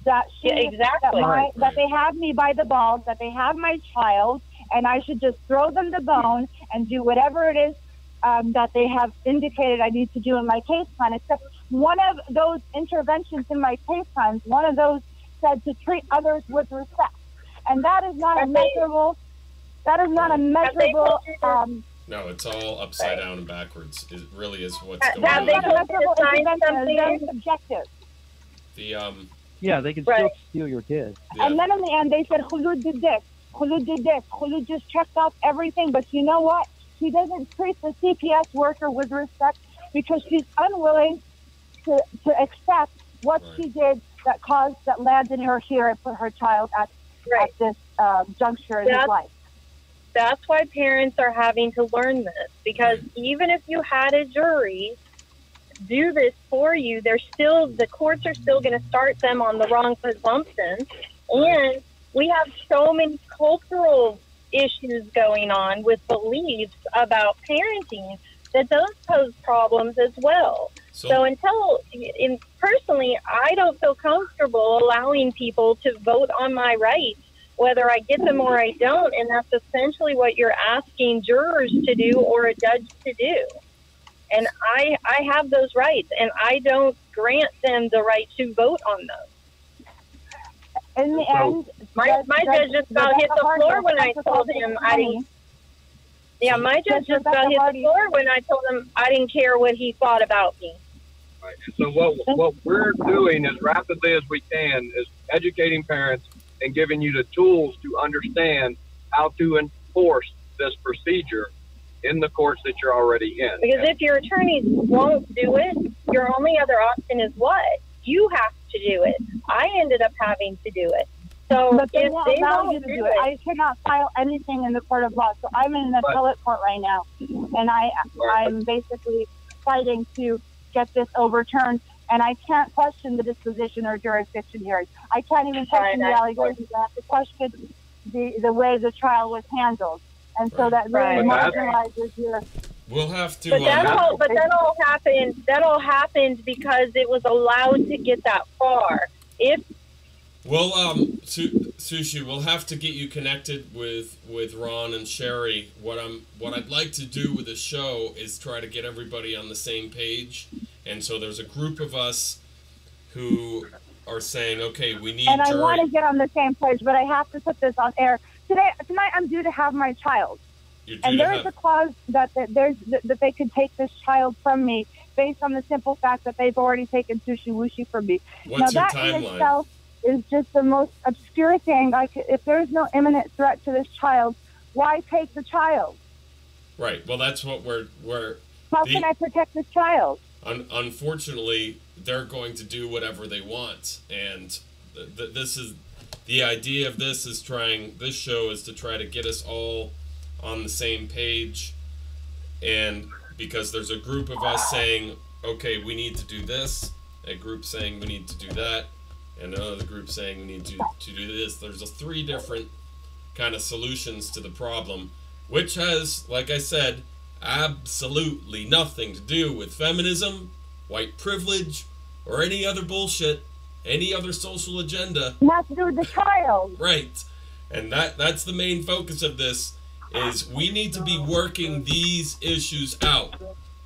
That she, exactly. That they have me by the balls, that they have my child, and I should just throw them the bone and do whatever it is that they have indicated I need to do in my case plan. Except one of those interventions in my case plans, one of those said to treat others with respect, and that is not a measurable. That is not a measurable. No, it's all upside down and backwards. It really is what's going that's on. not a measurable intervention. It's very subjective. The Yeah, they can still steal your kid. Yeah. And then in the end, they said, Hulu did this. Hulu did this. Hulu just checked off everything. But you know what? She doesn't treat the CPS worker with respect because she's unwilling to accept what she did that landed her here and put her child at this juncture in his life. That's why parents are having to learn this, because even if you had a jury do this for you, the courts are still going to start them on the wrong presumption. And we have so many cultural issues going on with beliefs about parenting that those pose problems as well. So personally, I don't feel comfortable allowing people to vote on my rights, whether I get them or I don't, and that's essentially what you're asking jurors to do or a judge to do. And I have those rights, and I don't grant them the right to vote on those. In the end, my judge just about hit the floor when I told him I didn't. Yeah, my judge just about hit the floor when I told him I didn't care what he thought about me. Right. So what we're doing as rapidly as we can is educating parents and giving you the tools to understand how to enforce this procedure in the courts that you're already in. Because if your attorneys won't do it, your only other option is what? You have to do it. I ended up having to do it. So but they if won't they allow won't you to do do it. I cannot file anything in the court of law. So I'm in an appellate court right now, and I'm basically fighting to get this overturned. And I can't question the disposition or jurisdiction hearing. I can't even question the allegations. I have to question the way the trial was handled. And so that really marginalizes your... We'll have to... But that all happened because it was allowed to get that far. Well, Sushi, we'll have to get you connected with Ron and Sherry. What I'd like to do with the show is try to get everybody on the same page. And so there's a group of us who are saying, okay, we need And I want to get on the same page, but I have to put this on air. Tonight I'm due to have my child. And there is a clause that they could take this child from me based on the simple fact that they've already taken Sushi Wushi from me. What's now, your that timeline? in itself is just the most obscure thing. If there's no imminent threat to this child, why take the child? Right. Well, that's what we're How can I protect this child? Unfortunately, they're going to do whatever they want, and this is the idea of this show is to try to get us all on the same page, and because there's a group of us saying, okay, we need to do this, a group saying we need to do that, and another group saying we need to do this. There's 3 different kind of solutions to the problem, which has, like I said, absolutely nothing to do with feminism, white privilege, or any other bullshit, any other social agenda. Not to do with the child. Right. And that's the main focus of this, is we need to be working these issues out.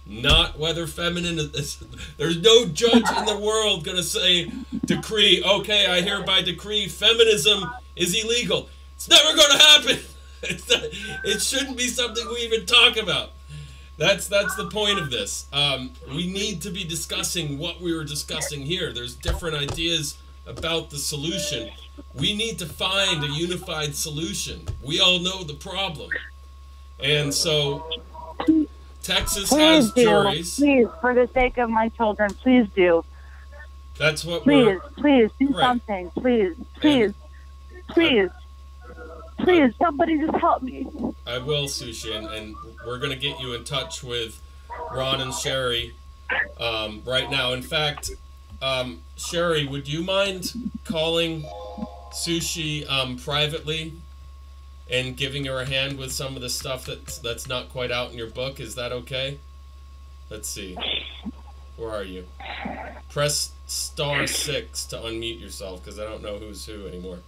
Not whether feminine is... There's no judge in the world going to decree, okay, I hereby decree feminism is illegal. It's never going to happen. It shouldn't be something we even talk about. That's the point of this. We need to be discussing what we were discussing here. There's different ideas about the solution. We need to find a unified solution. We all know the problem. And so Texas has juries. Please, for the sake of my children, please do. That's what please do something. Please, somebody just help me. I will, Sushi, and we're going to get you in touch with Ron and Sherry right now. In fact, Sherry, would you mind calling Sushi privately and giving her a hand with some of the stuff that's not quite out in your book? Is that okay? Let's see. Where are you? Press *6 to unmute yourself, because I don't know who's who anymore.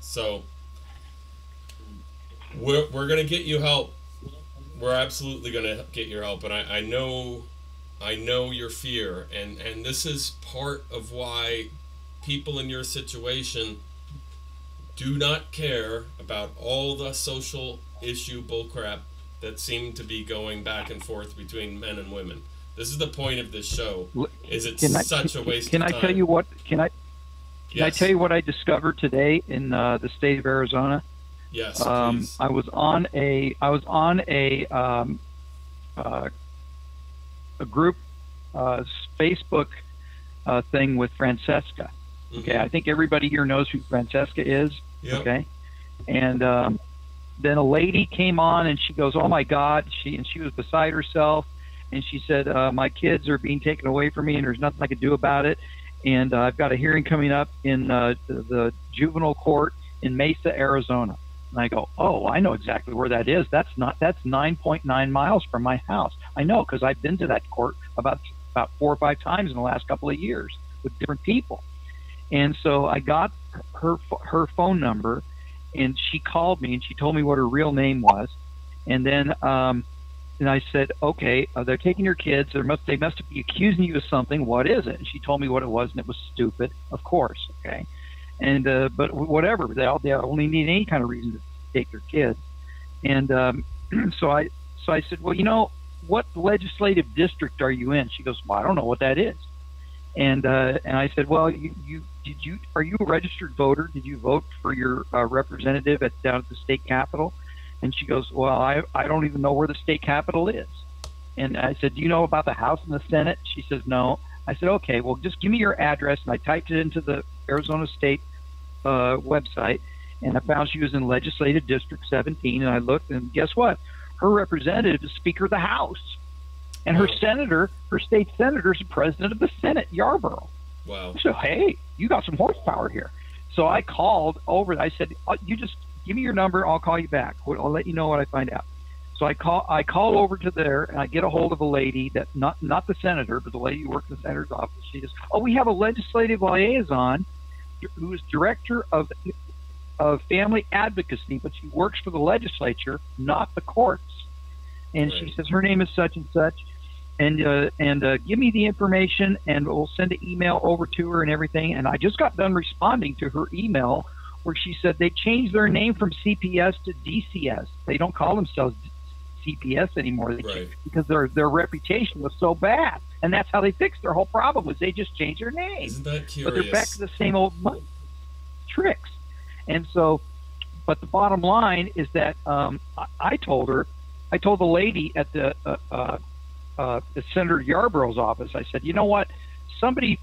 So we're gonna get you help. We're absolutely gonna get your help, and I know your fear, and this is part of why people in your situation do not care about all the social issue bullcrap that seem to be going back and forth between men and women. This is the point of this show. Is it's such a waste of time. Can I tell you what? Can I tell you what I discovered today in the state of Arizona? Yes, please. I was on a group Facebook thing with Francesca. Okay, I think everybody here knows who Francesca is. Yep. Okay, and then a lady came on and she goes, "Oh my God!" She was beside herself, and she said, "My kids are being taken away from me, and there's nothing I can do about it. And I've got a hearing coming up in the juvenile court in Mesa, Arizona." And I go, "Oh, I know exactly where that is. That's 9.9 miles from my house. I know, because I've been to that court about 4 or 5 times in the last couple of years with different people." And so I got her phone number, and she called me and she told me what her real name was. And then and I said, "Okay, they're taking your kids. They must be accusing you of something. What is it?" And she told me what it was, and it was stupid, of course. Okay, and but whatever, they only need any kind of reason to take their kids. And so I said, "Well, you know, what legislative district are you in?" She goes, "Well, I don't know what that is." And I said, "Well, are you a registered voter? Did you vote for your representative down at the state capitol?" And she goes, "Well, I don't even know where the state capitol is." And I said, "Do you know about the House and the Senate?" She says, "No." I said, "Okay, well, just give me your address." And I typed it into the Arizona State website, and I found she was in Legislative District 17. And I looked, and guess what? Her representative is Speaker of the House. And her senator, her state senator, is the president of the Senate, Yarborough. Wow. So, hey, you got some horsepower here. So I called over. I said, "You just give me your number. I'll call you back. I'll let you know what I find out." So I call over to there, and I get a hold of a lady that not the senator, but the lady who works in the senator's office. She says, "Oh, we have a legislative liaison who is director of family advocacy, but she works for the legislature, not the courts." And she says her name is such and such. And give me the information, and we'll send an email over to her and everything. And I just got done responding to her email where she said they changed their name from CPS to DCS. They don't call themselves CPS anymore because their reputation was so bad. And that's how they fixed their whole problem, was they just changed their name. Isn't that curious? But they're back to the same old tricks. And so But the bottom line is that I told the lady at the Senator Yarborough's office, I said, you know what? Somebody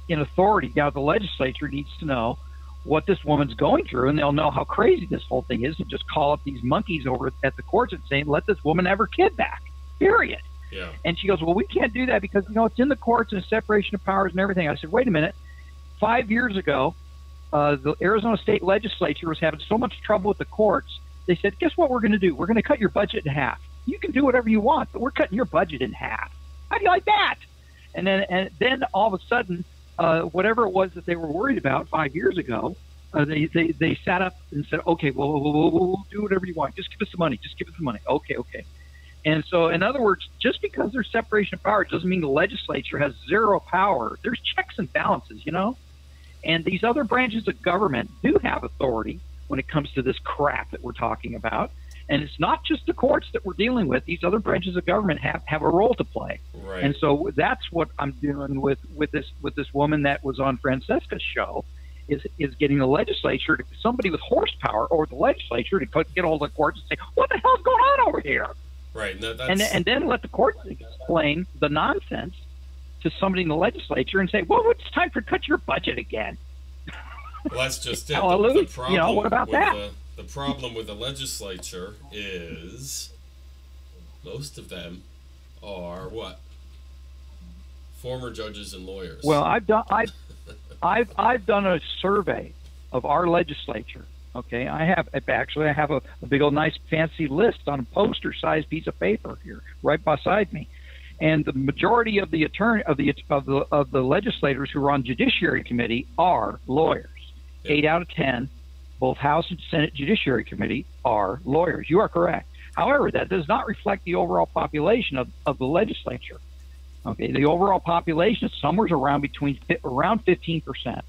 in authority down at the legislature needs to know what this woman's going through, and they'll know how crazy this whole thing is, and just call up these monkeys over at the courts and saying, let this woman have her kid back, period. Yeah. And she goes, well, we can't do that because, it's in the courts and separation of powers and everything. I said, wait a minute. 5 years ago, the Arizona State Legislature was having so much trouble with the courts. They said, guess what we're going to do? We're going to cut your budget in half. You can do whatever you want, but we're cutting your budget in half. How do you like that? And then all of a sudden, whatever it was that they were worried about 5 years ago, they sat up and said, okay, well, we'll do whatever you want. Just give us the money. Just give us the money. Okay. And so, in other words, just because there's separation of power doesn't mean the legislature has zero power. There's checks and balances, And these other branches of government do have authority when it comes to this crap that we're talking about. And it's not just the courts that we're dealing with. These other branches of government have a role to play. Right. And so that's what I'm doing with this woman that was on Francesca's show, is getting the legislature, somebody with horsepower over the legislature, to get hold of the courts and say, what the hell's going on over here? Right. No, and then let the courts explain the nonsense to somebody in the legislature and say, well, it's time to cut your budget again. Well, that's just it. Hallelujah. The problem what about that? The problem with the legislature is most of them are what? Former judges and lawyers. Well, I've done a survey of our legislature. Okay, I have a big old nice fancy list on a poster-sized piece of paper here, right beside me, and the majority of the legislators who are on Judiciary Committee are lawyers. 8 out of 10, both House and Senate Judiciary Committee are lawyers. You are correct. However, that does not reflect the overall population of the legislature. Okay, the overall population is somewhere around 15%.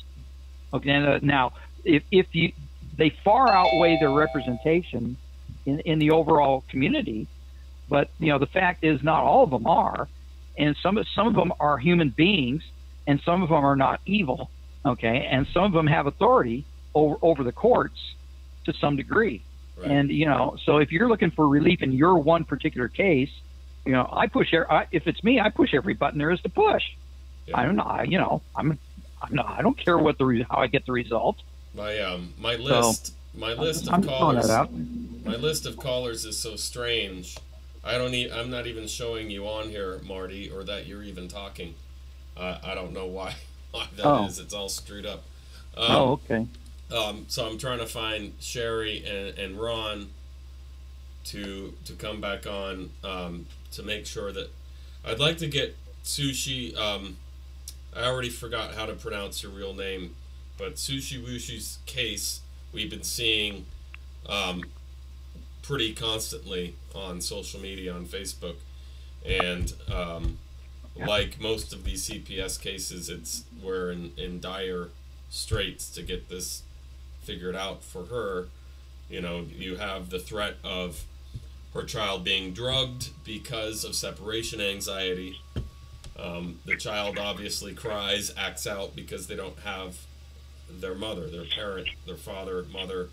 Okay, and, now if they far outweigh their representation in the overall community, but the fact is not all of them are, and some of them are human beings, and some of them are not evil. Okay, and some of them have authority over the courts to some degree. Right. And so if you're looking for relief in your one particular case, if it's me, I push every button there is to push. Yeah. I don't know. I don't care how I get the result. My list of callers is so strange. I'm not even showing you on here, Marty, or that you're even talking. I don't know why that is. It's all screwed up. Okay. So I'm trying to find Sherry and Ron to come back on to make sure that I'd like to get Sushi. I already forgot how to pronounce your real name, but Sushi Wushi's case we've been seeing pretty constantly on social media, on Facebook, and like most of these CPS cases, we're in dire straits to get this figured out for her. You have the threat of her child being drugged because of separation anxiety. The child obviously cries, acts out because they don't have their mother, their parent, their father, mother.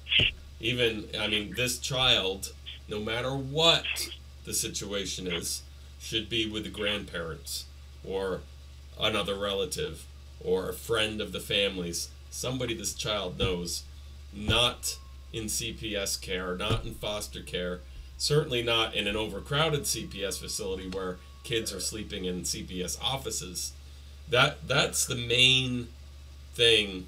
This child, no matter what the situation is, should be with the grandparents or another relative or a friend of the family's, somebody this child knows, not in CPS care, not in foster care, certainly not in an overcrowded CPS facility where kids are sleeping in CPS offices. That's the main thing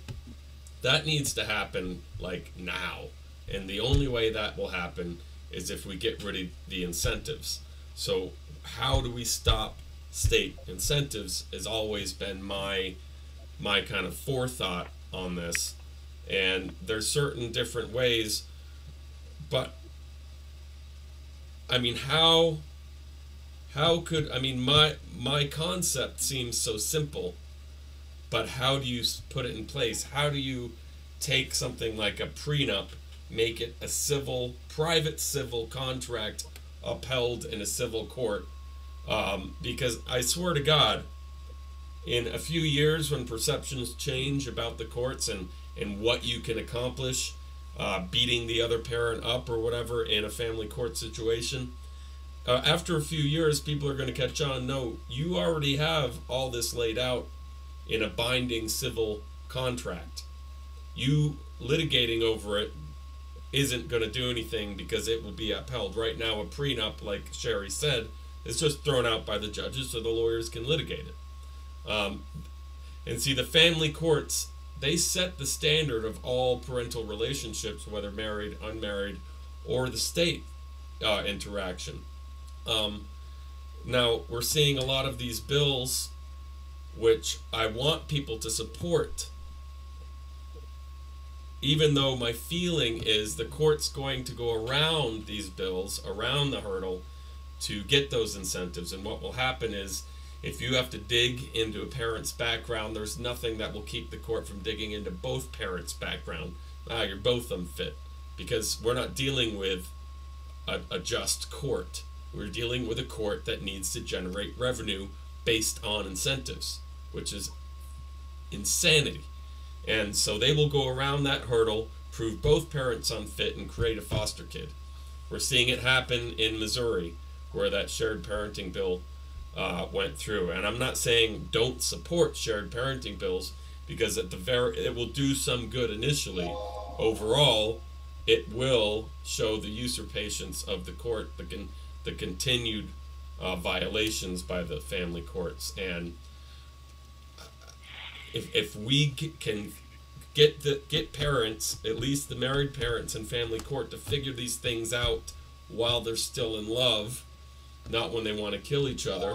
that needs to happen, like, now. And the only way that will happen is if we get rid of the incentives. So how do we stop state incentives has always been my kind of forethought on this. And there's certain different ways, but how could my concept seems so simple, but how do you put it in place? How do you take something like a prenup, make it a private civil contract upheld in a civil court? Because I swear to God, in a few years when perceptions change about the courts and what you can accomplish, beating the other parent up or whatever in a family court situation. After a few years, people are going to catch on. No, you already have all this laid out in a binding civil contract. You litigating over it isn't going to do anything because it will be upheld. Right now, a prenup, like Sherry said, is just thrown out by the judges so the lawyers can litigate it. And see, the family courts, they set the standard of all parental relationships, whether married, unmarried, or the state interaction. Now, we're seeing a lot of these bills, which I want people to support, even though my feeling is the court's going to go around these bills, around the hurdle, to get those incentives. And what will happen is, if you have to dig into a parent's background, there's nothing that will keep the court from digging into both parents' background. You're both unfit, because we're not dealing with a just court. We're dealing with a court that needs to generate revenue based on incentives, which is insanity. And so they will go around that hurdle, prove both parents unfit, and create a foster kid. We're seeing it happen in Missouri, where that shared parenting bill went through. And I'm not saying don't support shared parenting bills, because at it will do some good initially. Overall, it will show the usurpations of the court, the continued violations by the family courts. And if we can get parents, at least the married parents in family court, to figure these things out while they're still in love, not when they want to kill each other,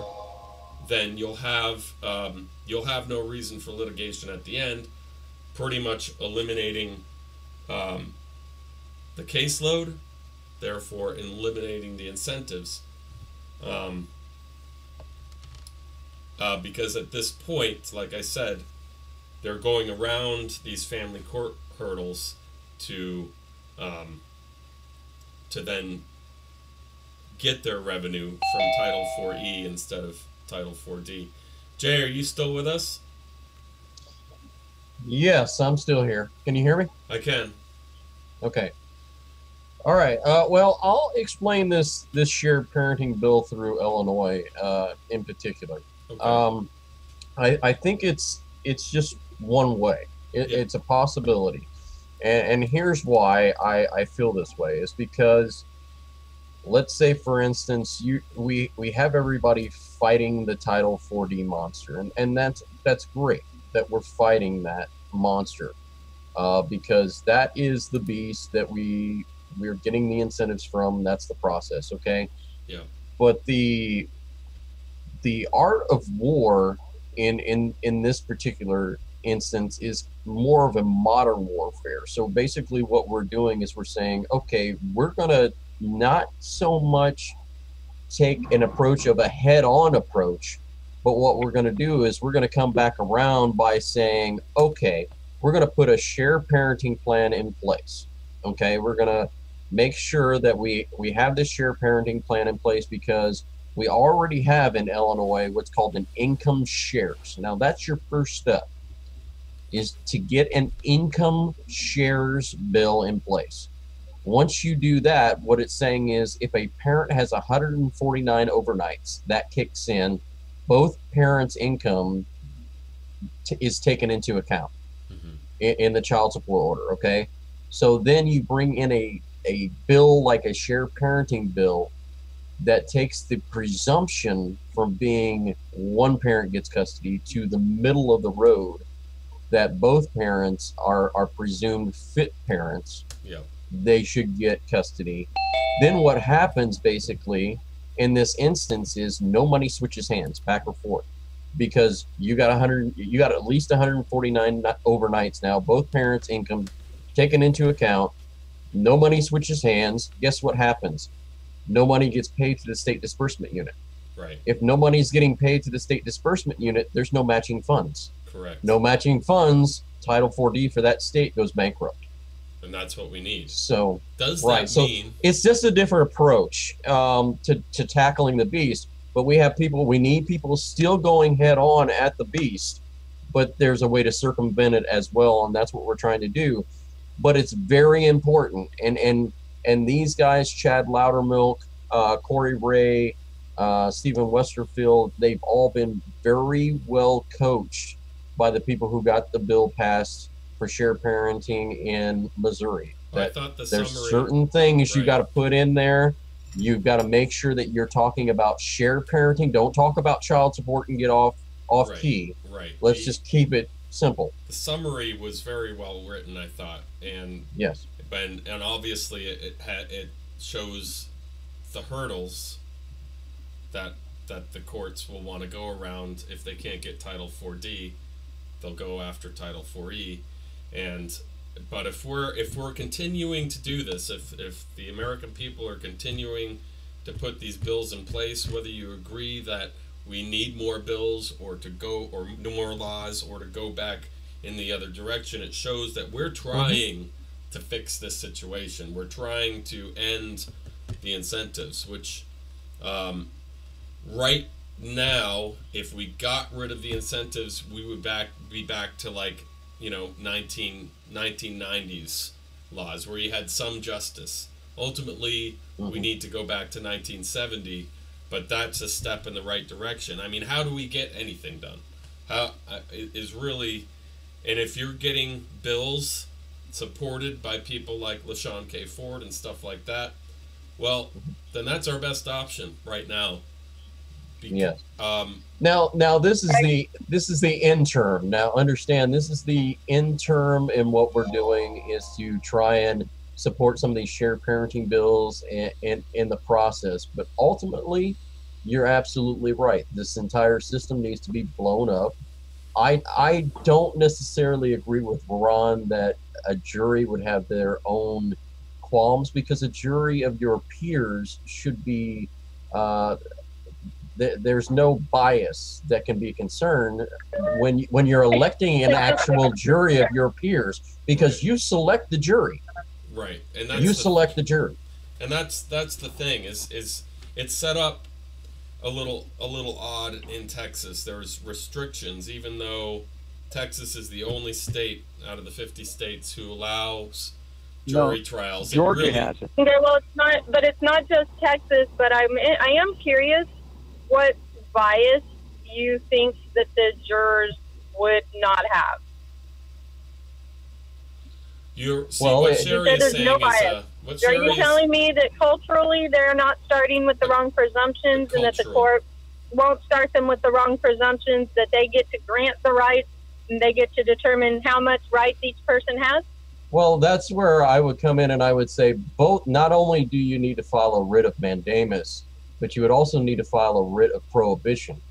then you'll have no reason for litigation at the end, pretty much eliminating the caseload, therefore eliminating the incentives. Because at this point, like I said, they're going around these family court hurdles to then get their revenue from Title 4E instead of Title 4D. Jay, are you still with us? Yes, I'm still here. Can you hear me? I can. Okay. All right. Well, I'll explain this shared parenting bill through Illinois in particular. Okay. I think it's just one way. It's a possibility, and here's why I feel this way is because, let's say for instance, we have everybody fighting the Title 4D monster, and that's great that we're fighting that monster, because that is the beast that we're getting the incentives from. That's the process, okay? Yeah. But the art of war in this particular instance is more of a modern warfare. So basically what we're doing is we're saying, okay, we're gonna not so much take an approach of a head-on approach, but what we're going to do is we're going to come back around by saying, okay, we're going to put a shared parenting plan in place. Okay, we're going to make sure that we have this shared parenting plan in place because we already have in Illinois what's called an income shares. Now that's your first step, is to get an income shares bill in place. Once you do that, what it's saying is if a parent has 149 overnights, that kicks in, both parents' income is taken into account in the child support order, okay? So then you bring in a bill like a shared parenting bill that takes the presumption from being one parent gets custody to the middle of the road, that both parents are presumed fit parents. Yeah. They should get custody. Then what happens basically in this instance is no money switches hands back or forth, because you got at least 149 overnights now, both parents' income taken into account. No money switches hands. Guess what happens? No money gets paid to the state disbursement unit. Right. If no money is getting paid to the state disbursement unit, there's no matching funds. Correct. No matching funds, Title 4D for that state goes bankrupt. And that's what we need. So does that mean it's just a different approach to tackling the beast? But we need people still going head on at the beast, but there's a way to circumvent it as well, and that's what we're trying to do. but it's very important. And these guys, Chad Loudermilk, Corey Ray, Stephen Westerfield, they've all been very well coached by the people who got the bill passed for shared parenting in Missouri. I thought the there's summary, certain things you right. got to put in there. You've got to make sure that you're talking about shared parenting. Don't talk about child support and get off Right, key. right. Let's just keep it simple. The summary was very well written, I thought, and Yes. and obviously it shows the hurdles that the courts will want to go around. If they can't get Title 4D, they'll go after Title 4E, but if we're continuing to do this, if the American people are continuing to put these bills in place, whether you agree that we need more bills or more laws or to go back in the other direction, it shows that we're trying to fix this situation. We're trying to end the incentives, which right now, if we got rid of the incentives, we would be back to 1990s laws where you had some justice. Ultimately, we need to go back to 1970, but that's a step in the right direction. I mean, how do we get anything done? And if you're getting bills supported by people like LaShawn K. Ford and stuff like that, well, then that's our best option right now. Yes. Now this is the interim. Now understand, this is the interim, and what we're doing is to try and support some of these shared parenting bills and in the process. But ultimately, you're absolutely right. This entire system needs to be blown up. I don't necessarily agree with Ron that a jury would have their own qualms, because a jury of your peers should be there's no bias that can be concerned when you're electing an actual jury of your peers, because you select the jury. Right, and that's you select the jury. And that's the thing is it's set up a little odd in Texas. There's restrictions, even though Texas is the only state out of the 50 states who allows jury trials. Georgia has it. Okay, well, it's not just Texas, but I am curious what bias you think that the jurors would not have. What Sherry is saying no is, bias. Are you telling me that culturally they're not starting with the wrong presumptions, and that the court won't start them with the wrong presumptions, that they get to grant the rights and they get to determine how much rights each person has? Well, that's where I would come in, and I would say both. Not only do you need to file a writ of mandamus, but you would also need to file a writ of prohibition.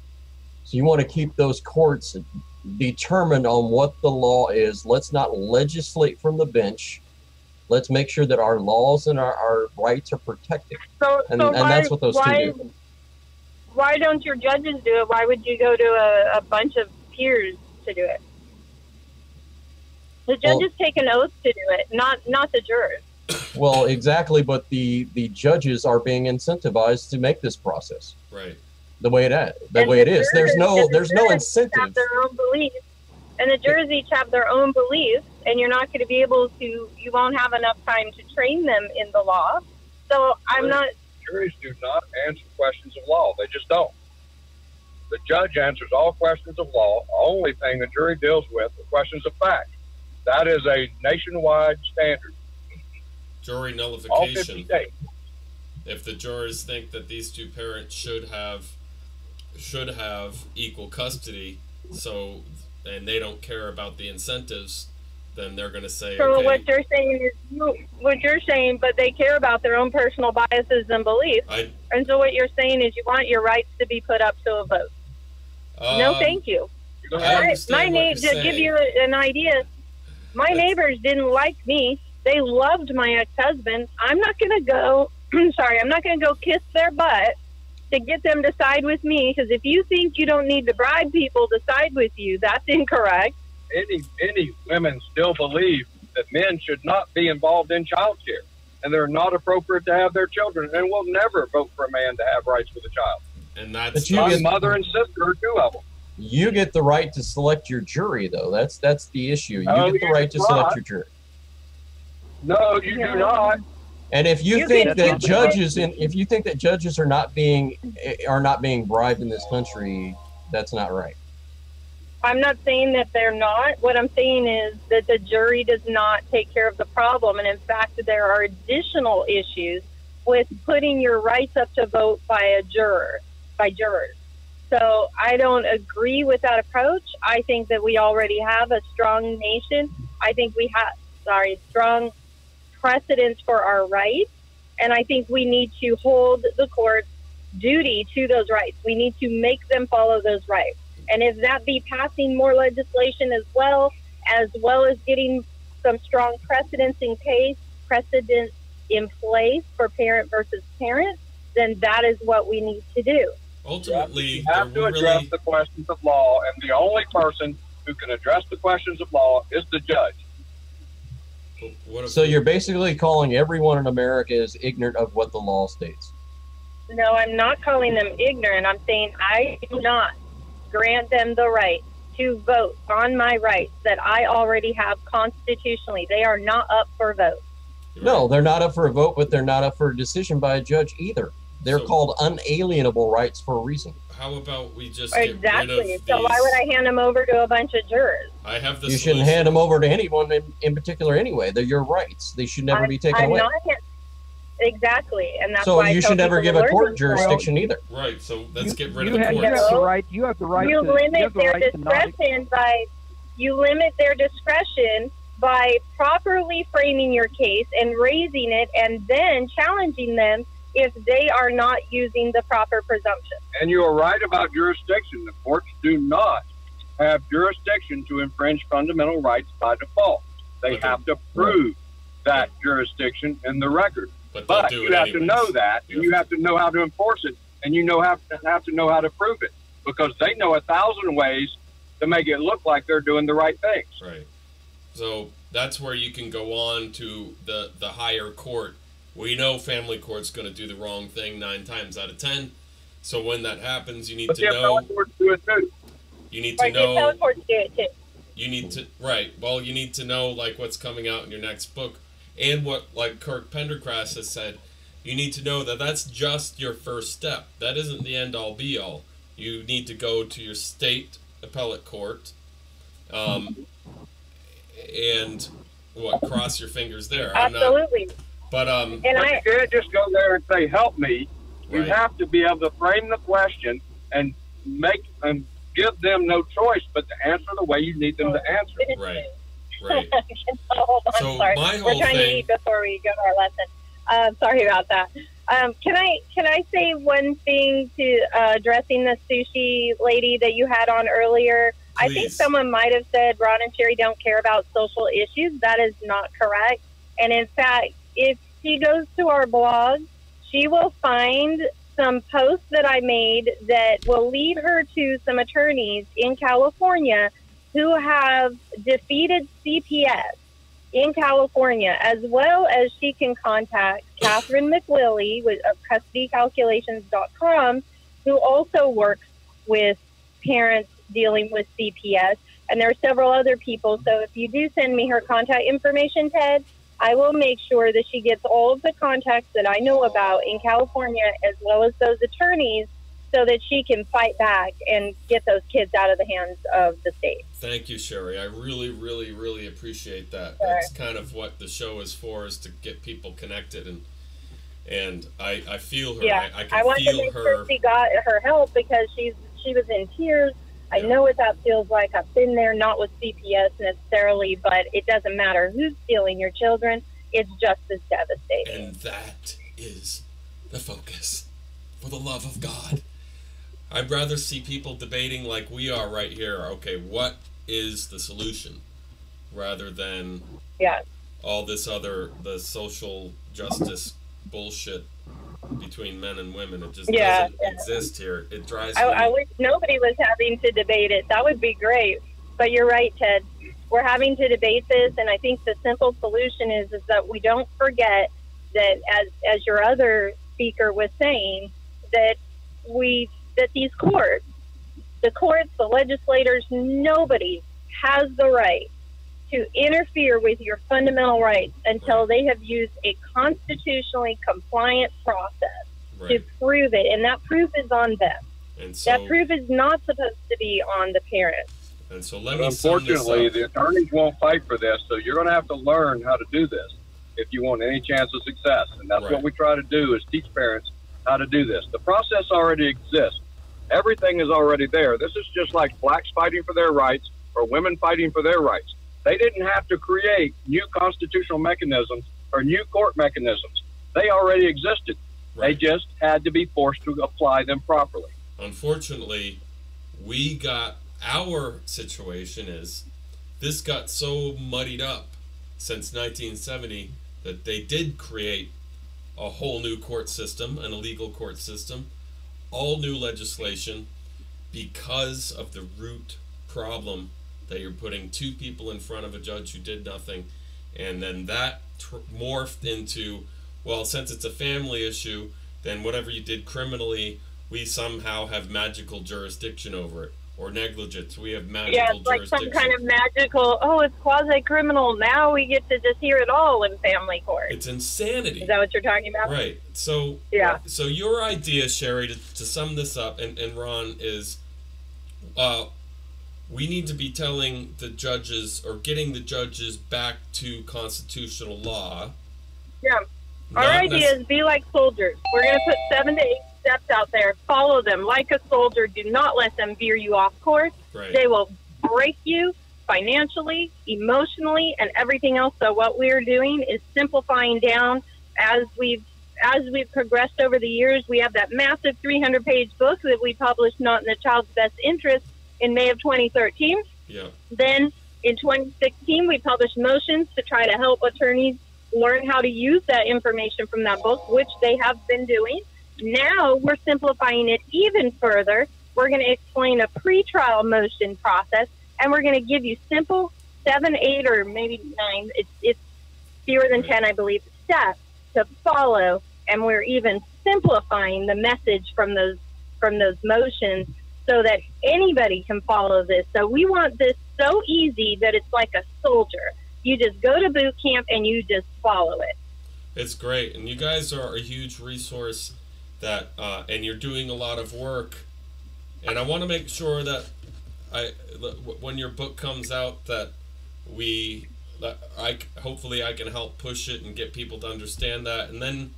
So you want to keep those courts determined on what the law is. Let's not legislate from the bench. Let's make sure that our laws and our rights are protected. And that's what those two do. Why don't your judges do it? Why would you go to a bunch of peers to do it? The judges take an oath to do it, not the jurors. Well, exactly, but the judges are being incentivized to make this process right the way it is. There's no incentive. Have their own beliefs, and the jurors each have their own beliefs, and you're not going to be able to. You won't have enough time to train them in the law. So I'm not. Juries do not answer questions of law. They just don't. The judge answers all questions of law. The only thing the jury deals with are questions of fact. That is a nationwide standard. Jury nullification. If the jurors think that these two parents should have equal custody, and they don't care about the incentives, then they're going to say, so okay. What you're saying is, but they care about their own personal biases and beliefs. And so what you're saying is you want your rights to be put up to a vote. No, thank you. To give you an idea, my neighbors didn't like me. They loved my ex-husband. I'm not going to go, I'm not going to go kiss their butt to get them to side with me, because if you think you don't need to bribe people to side with you, that's incorrect. Any women still believe that men should not be involved in child care, and they're not appropriate to have their children, and will never vote for a man to have rights with a child. And that's my mother and sister are two of them. You get the right to select your jury, though. That's the issue. You get the right to select your jury. No, you do not. And if you think that judges are not being bribed in this country, that's not right. I'm not saying that they're not. What I'm saying is that the jury does not take care of the problem. And in fact, there are additional issues with putting your rights up to vote by jurors. So I don't agree with that approach. I think that we already have a strong nation. I think we have, strong precedents for our rights. And I think we need to hold the court's duty to those rights. We need to make them follow those rights. And if that be passing more legislation as well as getting some strong precedents in place for parent versus parent, then that is what we need to do. Ultimately, you have to address the questions of law, and the only person who can address the questions of law is the judge. So you're basically calling everyone in America is ignorant of what the law states. No, I'm not calling them ignorant. I'm saying I do not grant them the right to vote on my rights that I already have constitutionally. They are not up for vote. No, they're not up for a vote, but they're not up for a decision by a judge either. They're called unalienable rights for a reason. How about we just exactly. get rid of So why would I hand them over to a bunch of jurors? I have the You shouldn't hand them over to anyone in particular anyway. They're your rights. They should never be taken away. Exactly, and that's so why you should never give a court jurisdiction either. Right. So let's get rid of the courts. You have the right. You have the right. You limit their discretion by properly framing your case and raising it, and then challenging them if they are not using the proper presumption. And you are right about jurisdiction. The courts do not have jurisdiction to infringe fundamental rights by default. They have to prove that jurisdiction in the record. But you have to know that, and you have to know how to enforce it, and you have to know how to prove it, because they know 1,000 ways to make it look like they're doing the right things. Right. So that's where you can go on to the higher court. We know family court's going to do the wrong thing 9 times out of 10. So when that happens, you need to know. You need to know. You need to Well, you need to know like what's coming out in your next book, and what like Kirk Pendergrass has said. You need to know that that's just your first step. That isn't the end all be all. You need to go to your state appellate court, and cross your fingers there. Absolutely. But you can't just go there and say, "Help me." You have to be able to frame the question and give them no choice but to answer the way you need them to answer. Right. Hold on, So sorry. my We're whole trying to thing. eat before we go to our lesson. Sorry about that. Can I say one thing to addressing the sushi lady that you had on earlier? Please. I think someone might have said Ron and Sherry don't care about social issues. That is not correct. And in fact, if she goes to our blog, she will find some posts that I made that will lead her to some attorneys in California who have defeated CPS in California, as well as she can contact Catherine McWillie of CustodyCalculations.com, who also works with parents dealing with CPS. And there are several other people. So if you do send me her contact information, Ted, I will make sure that she gets all of the contacts that I know about in California, as well as those attorneys, so that she can fight back and get those kids out of the hands of the state. Thank you, Sherry. I really, really, really appreciate that. Sure. That's kind of what the show is for, is to get people connected, and I feel her. Yeah, I can want to feel make her. sure she got her help, because she was in tears. I know what that feels like. I've been there, not with CPS necessarily, but it doesn't matter who's stealing your children. It's just as devastating. And that is the focus. For the love of God. I'd rather see people debating like we are right here. Okay, what is the solution? Rather than all this the social justice bullshit between men and women. It just doesn't exist here. It drives me. I wish nobody was having to debate it. That would be great. But you're right, Ted. We're having to debate this, and I think the simple solution is that we don't forget that, as your other speaker was saying, that these courts, the legislators, nobody has the right to interfere with your fundamental rights until they have used a constitutionally compliant process to prove it, and that proof is on them. And so, that proof is not supposed to be on the parents. And so let me unfortunately, the attorneys won't fight for this, so you're going to have to learn how to do this if you want any chance of success. And that's what we try to do, is teach parents how to do this. The process already exists. Everything is already there. This is just like blacks fighting for their rights or women fighting for their rights. They didn't have to create new constitutional mechanisms or new court mechanisms. They already existed. They just had to be forced to apply them properly. Unfortunately, our situation is this got so muddied up since 1970 that they did create a whole new court system, an illegal court system, all new legislation, because of the root problem that you're putting two people in front of a judge who did nothing, and then that morphed into, well, since it's a family issue, then whatever you did criminally, we somehow have magical jurisdiction over it. Or negligence, we have magical it's like jurisdiction. some kind of magical, it's quasi-criminal, now we get to just hear it all in family court. It's insanity. Is that what you're talking about? Right. So so your idea, Sherry, to sum this up, and Ron, is we need to be telling the judges, or getting the judges back to constitutional law. Yeah. Our idea is be like soldiers. We're going to put 7 to 8 steps out there. Follow them like a soldier. Do not let them veer you off course. Right. They will break you financially, emotionally, and everything else. So what we're doing is simplifying down as we've progressed over the years. We have that massive 300-page book that we published, Not in the Child's Best Interest, in May of 2013. Yeah. Then in 2016, we published motions to try to help attorneys learn how to use that information from that book, which they have been doing. Now we're simplifying it even further. We're going to explain a pretrial motion process, and we're going to give you simple 7, 8, or maybe 9. It's fewer than 10, I believe, steps to follow, and we're even simplifying the message from those motions so that anybody can follow this. So we want this so easy that it's like a soldier. You just go to boot camp and you just follow it. It's great, and you guys are a huge resource. That and you're doing a lot of work, and I want to make sure that when your book comes out, that hopefully I can help push it and get people to understand that, and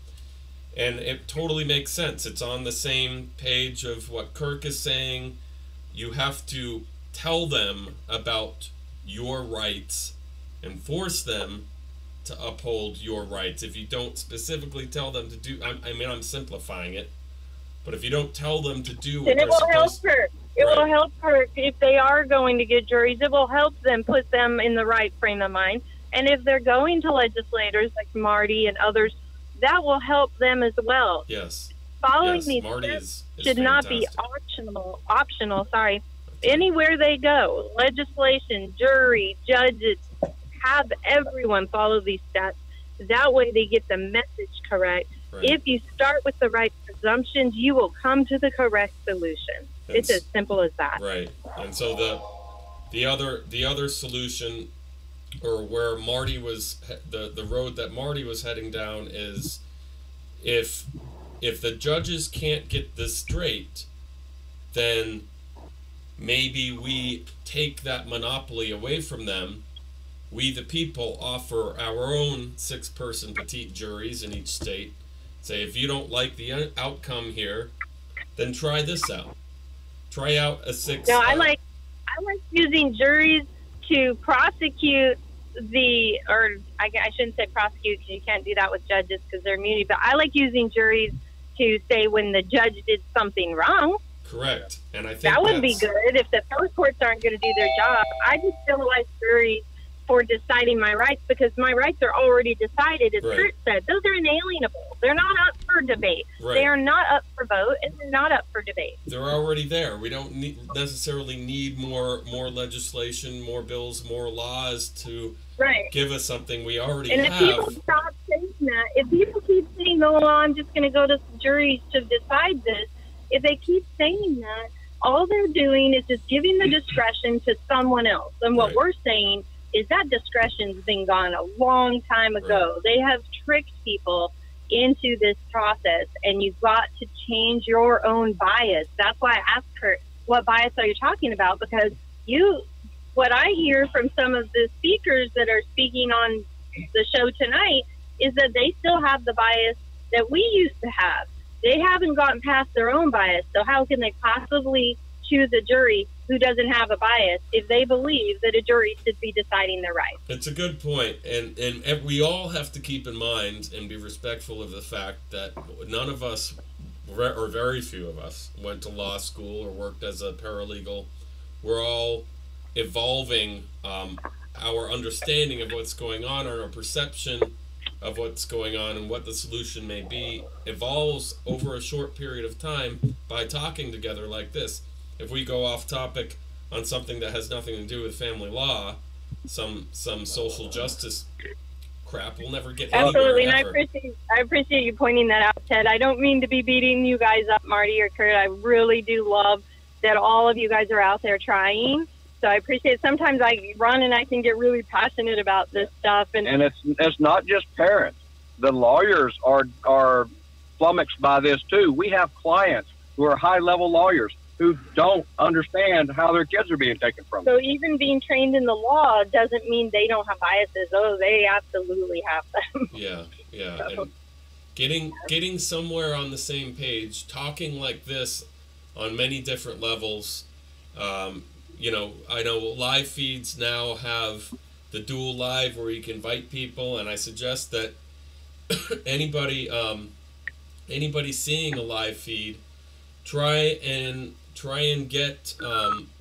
it totally makes sense. It's on the same page of what Kirk is saying. You have to tell them about your rights and force them to uphold your rights. If you don't specifically tell them to do, I'm simplifying it, but if you don't tell them to do what then it will help her. It will help her if they are going to get juries. It will help them, put them in the right frame of mind. And if they're going to legislators like Marty and others, that will help them as well. Yes. Following these steps should not be optional. Sorry. Anywhere they go, legislation, jury, judges, have everyone follow these steps. That way they get the message correct. Right. If you start with the right presumptions, you will come to the correct solution. It's as simple as that. Right. And so the other solution, or where Marty was, the road that Marty was heading down, is if the judges can't get this straight, then maybe we take that monopoly away from them. We, the people, offer our own 6-person petite juries in each state. Say, if you don't like the outcome here, then try this out. Try out a 6. No, I like using juries to prosecute I shouldn't say prosecute, because you can't do that with judges because they're immunity. But I like using juries to say when the judge did something wrong. Correct, and I think that would be good if the appellate courts aren't going to do their job. I just still like juries for deciding my rights, because my rights are already decided. As Kurt said, those are inalienable. They're not up for debate. Right. They are not up for vote, and they're not up for debate. They're already there. We don't necessarily need more legislation, more bills, more laws to give us something we already have. And if people stop saying that, if people keep saying, "Oh, I'm just going to go to juries to decide this," if they keep saying that, all they're doing is just giving the discretion to someone else. And what we're saying is that discretion's been gone a long time ago. They have tricked people into this process, and you've got to change your own bias. That's why I asked her, what bias are you talking about? Because what I hear from some of the speakers that are speaking on the show tonight is that they still have the bias that we used to have. They haven't gotten past their own bias. So how can they possibly choose a jury who doesn't have a bias if they believe that a jury should be deciding their rights? It's a good point. And we all have to keep in mind and be respectful of the fact that none of us, or very few of us, went to law school or worked as a paralegal. We're all evolving our understanding of what's going on, or our perception of what's going on and what the solution may be evolves over a short period of time by talking together like this. If we go off topic on something that has nothing to do with family law, some social justice crap, we'll never get Absolutely, and anywhere, I appreciate you pointing that out, Ted. I don't mean to be beating you guys up, Marty or Kurt. I really do love that all of you guys are out there trying. So I appreciate it. Sometimes Ron and I can get really passionate about this stuff. And it's not just parents. The lawyers are flummoxed by this too. We have clients who are high-level lawyers who don't understand how their kids are being taken from them. So even being trained in the law doesn't mean they don't have biases. Oh, they absolutely have them. Yeah. And getting somewhere on the same page, talking like this on many different levels. I know live feeds now have the dual live where you can invite people, and I suggest that anybody seeing a live feed try and get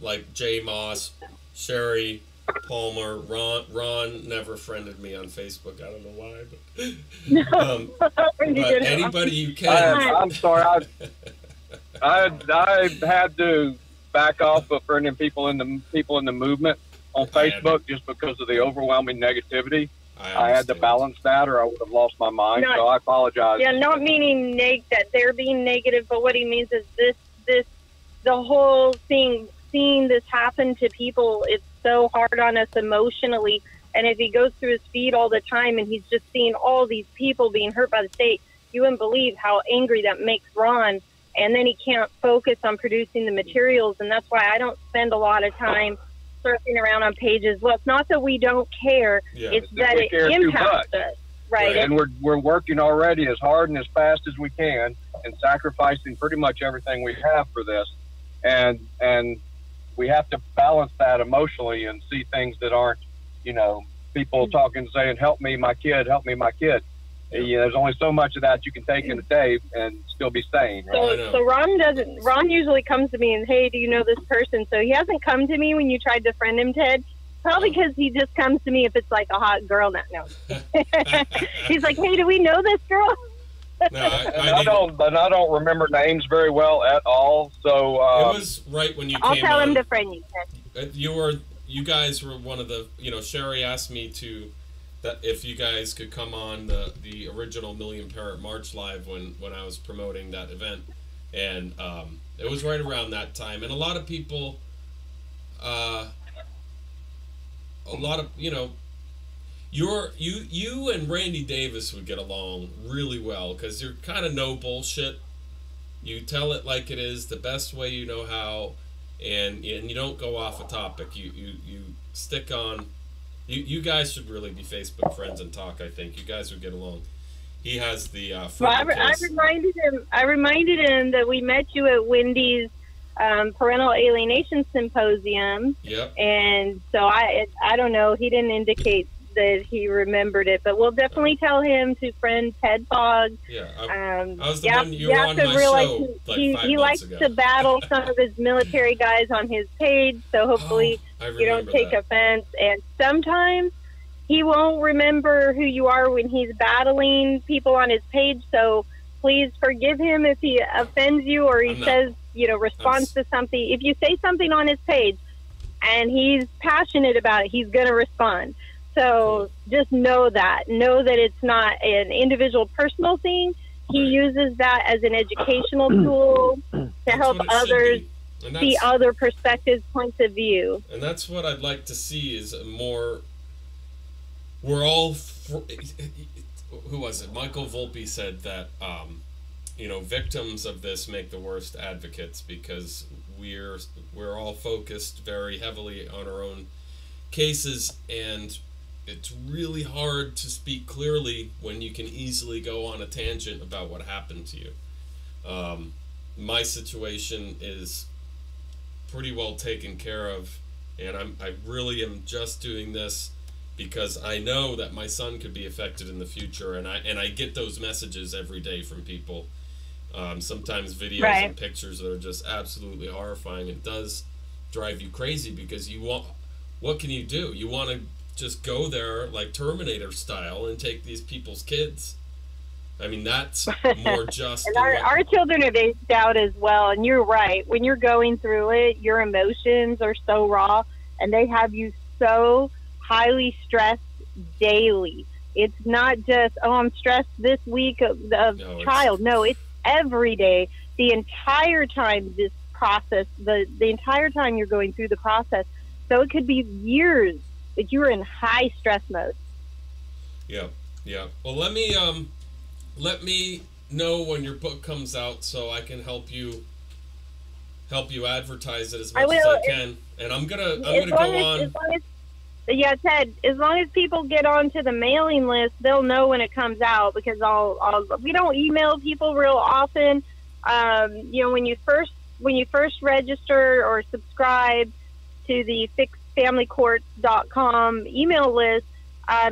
like Jay Moss, Sherry Palmer, Ron never friended me on Facebook. I don't know why, but anybody you can. I'm sorry, I had to back off of friending people in the movement on Facebook just because of the overwhelming negativity. I had to balance that, or I would have lost my mind. So I apologize. Yeah, not meaning that they're being negative, but what he means is the whole thing, seeing this happen to people, it's so hard on us emotionally. And if he goes through his feed all the time and he's just seeing all these people being hurt by the state, you wouldn't believe how angry that makes Ron. And then he can't focus on producing the materials. And that's why I don't spend a lot of time surfing around on pages. Well, it's not that we don't care. It's that it impacts us. Right. And we're working already as hard and as fast as we can and sacrificing pretty much everything we have for this. And we have to balance that emotionally and see things that aren't, people talking, saying, help me, my kid, help me, my kid. There's only so much of that you can take in a day and still be sane. Right? So Ron usually comes to me and, hey, do you know this person? So he hasn't come to me when you tried to friend him, Ted. Probably because he just comes to me if it's like a hot girl. No. He's like, hey, do we know this girl? I don't remember names very well at all. So it was right when you came on. I'll tell him to friend you, Ted. You guys were one of the, Sherry asked me that if you guys could come on the original Million Parent March Live when I was promoting that event, and it was right around that time, and a lot of people, you and Randy Davis would get along really well because you're kind of no bullshit. You tell it like it is, the best way you know how, and you don't go off a topic. You stick on. You guys should really be Facebook friends and talk. I think you guys would get along. He has the. I reminded him that we met you at Wendy's parental alienation symposium. Yep. And so I don't know. He didn't indicate that he remembered it, but we'll definitely tell him to friend Ted Fogg. Yeah, I was the one you were on my show he likes to battle some of his military guys on his page, so hopefully you don't take offense. And sometimes he won't remember who you are when he's battling people on his page, so please forgive him if he offends you or he says, responds to something. If you say something on his page and he's passionate about it, he's going to respond. So just know that it's not an individual personal thing. He uses that as an educational tool to help others see other perspectives, points of view. And that's what I'd like to see is a more we're all, who was it? Michael Volpe said that, victims of this make the worst advocates because we're all focused very heavily on our own cases, and it's really hard to speak clearly when you can easily go on a tangent about what happened to you. My situation is pretty well taken care of, and I really am just doing this because I know that my son could be affected in the future, and I get those messages every day from people. Sometimes videos and pictures that are just absolutely horrifying. It does drive you crazy because what can you do? You want to just go there like Terminator style and take these people's kids. I mean, that's more just. And our children are aged out as well. And you're right. When you're going through it, your emotions are so raw, and they have you so highly stressed daily. It's not just, I'm stressed this week of child. No, it's every day, the entire time this process, the entire time you're going through the process. So it could be years that you're in high stress mode. Yeah. Well, let me know when your book comes out so I can help you advertise it as much as I can. And I'm gonna go on. Yeah, Ted, as long as people get onto the mailing list, they'll know when it comes out, because we don't email people real often. When you first register or subscribe to the fixedfamilycourts.com email list,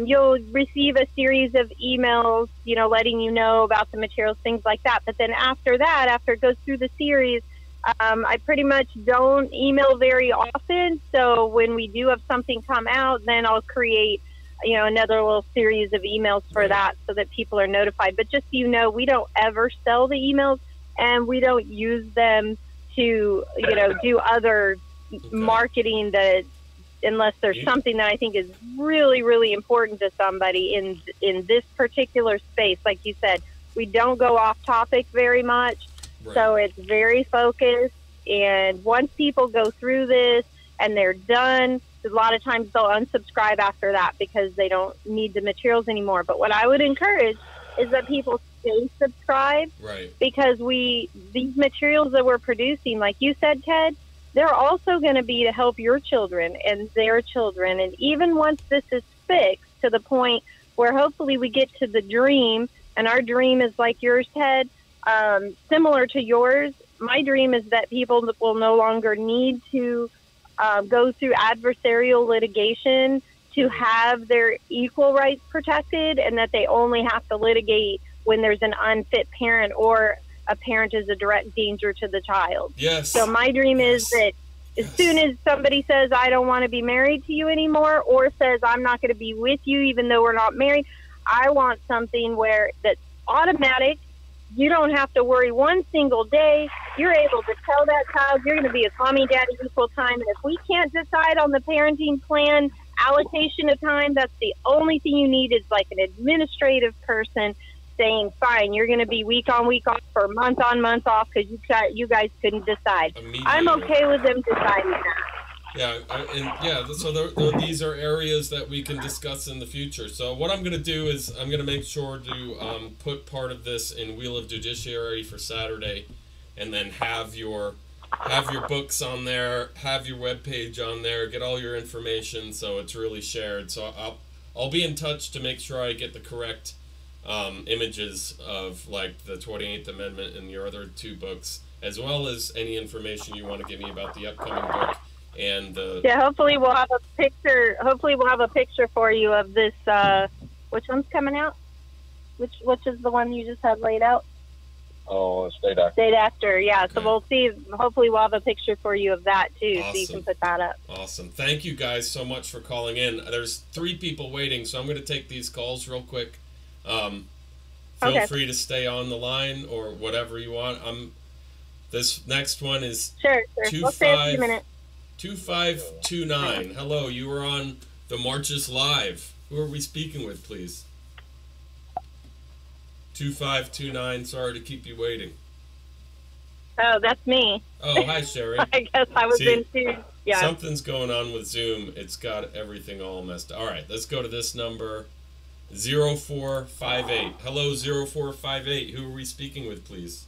you'll receive a series of emails, letting you know about the materials, things like that. But then after it goes through the series, I pretty much don't email very often. So when we do have something come out, then I'll create, another little series of emails for that so that people are notified. But just so we don't ever sell the emails, and we don't use them to, do other marketing that, unless there's something that I think is really, really important to somebody in this particular space. Like you said, we don't go off topic very much. Right. So it's very focused, and once people go through this and they're done, a lot of times they'll unsubscribe after that because they don't need the materials anymore. But what I would encourage is that people stay subscribed, right? Because these materials that we're producing, like you said, Ted, they're also going to be to help your children and their children. And even once this is fixed to the point where hopefully we get to the dream, and our dream is like yours, Ted, similar to yours. My dream is that people will no longer need to go through adversarial litigation to have their equal rights protected, and that they only have to litigate when there's an unfit parent or a parent is a direct danger to the child. Yes. So my dream is that as soon as somebody says, I don't want to be married to you anymore, or says, I'm not going to be with you even though we're not married, I want something where that's automatic. You don't have to worry one single day. You're able to tell that child you're going to be with mommy, daddy equal time. And if we can't decide on the parenting plan allocation of time, that's the only thing you need is like an administrative person saying, fine, you're going to be week on, week off, or month on, month off, because you guys couldn't decide. I'm okay with them deciding that. So these are areas that we can discuss in the future. So what I'm going to do is I'm going to make sure to put part of this in Wheel of Judiciary for Saturday, and then have your books on there, have your webpage on there, get all your information so it's really shared. So I'll be in touch to make sure I get the correct images of like the 28th Amendment and your other two books, as well as any information you want to give me about the upcoming book. And hopefully we'll have a picture. Hopefully we'll have a picture for you of this. Which one's coming out? Which is the one you just had laid out? Oh, State Actor. State Actor, yeah. Okay. So we'll see. Hopefully we'll have a picture for you of that too, awesome. So you can put that up. Awesome. Thank you guys so much for calling in. There's 3 people waiting, so I'm going to take these calls real quick. Feel free to stay on the line or whatever you want. This next one is sure. We'll stay a few minutes. 2529. Hello, you are on the Marches Live. Who are we speaking with, please? 2529. Sorry to keep you waiting. Oh, that's me. Oh, hi, Sherry. I guess I was in too. Yeah. Something's going on with Zoom. It's got everything all messed up. All right, let's go to this number, 0458. Hello, 0458. Who are we speaking with, please?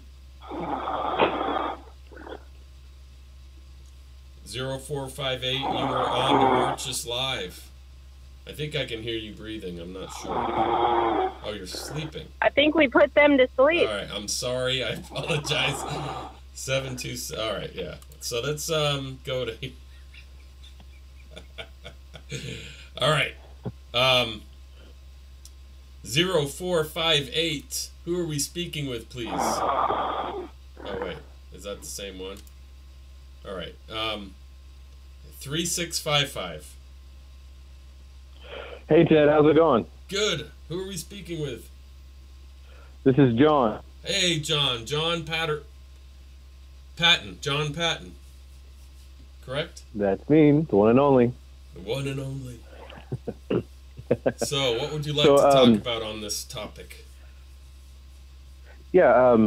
0458, you are on the Marches Live. I think I can hear you breathing. I'm not sure. Oh, you're sleeping. I think we put them to sleep. All right, I'm sorry. I apologize. 727. All right, yeah. So let's go to. All right. 0458. Who are we speaking with, please? Oh wait, is that the same one? All right. 3655. Hey Ted, how's it going? Good. Who are we speaking with? This is John. Hey, John. John Patton. John Patton. Correct? That's me, the one and only. The one and only. So, what would you like to talk about on this topic? Yeah,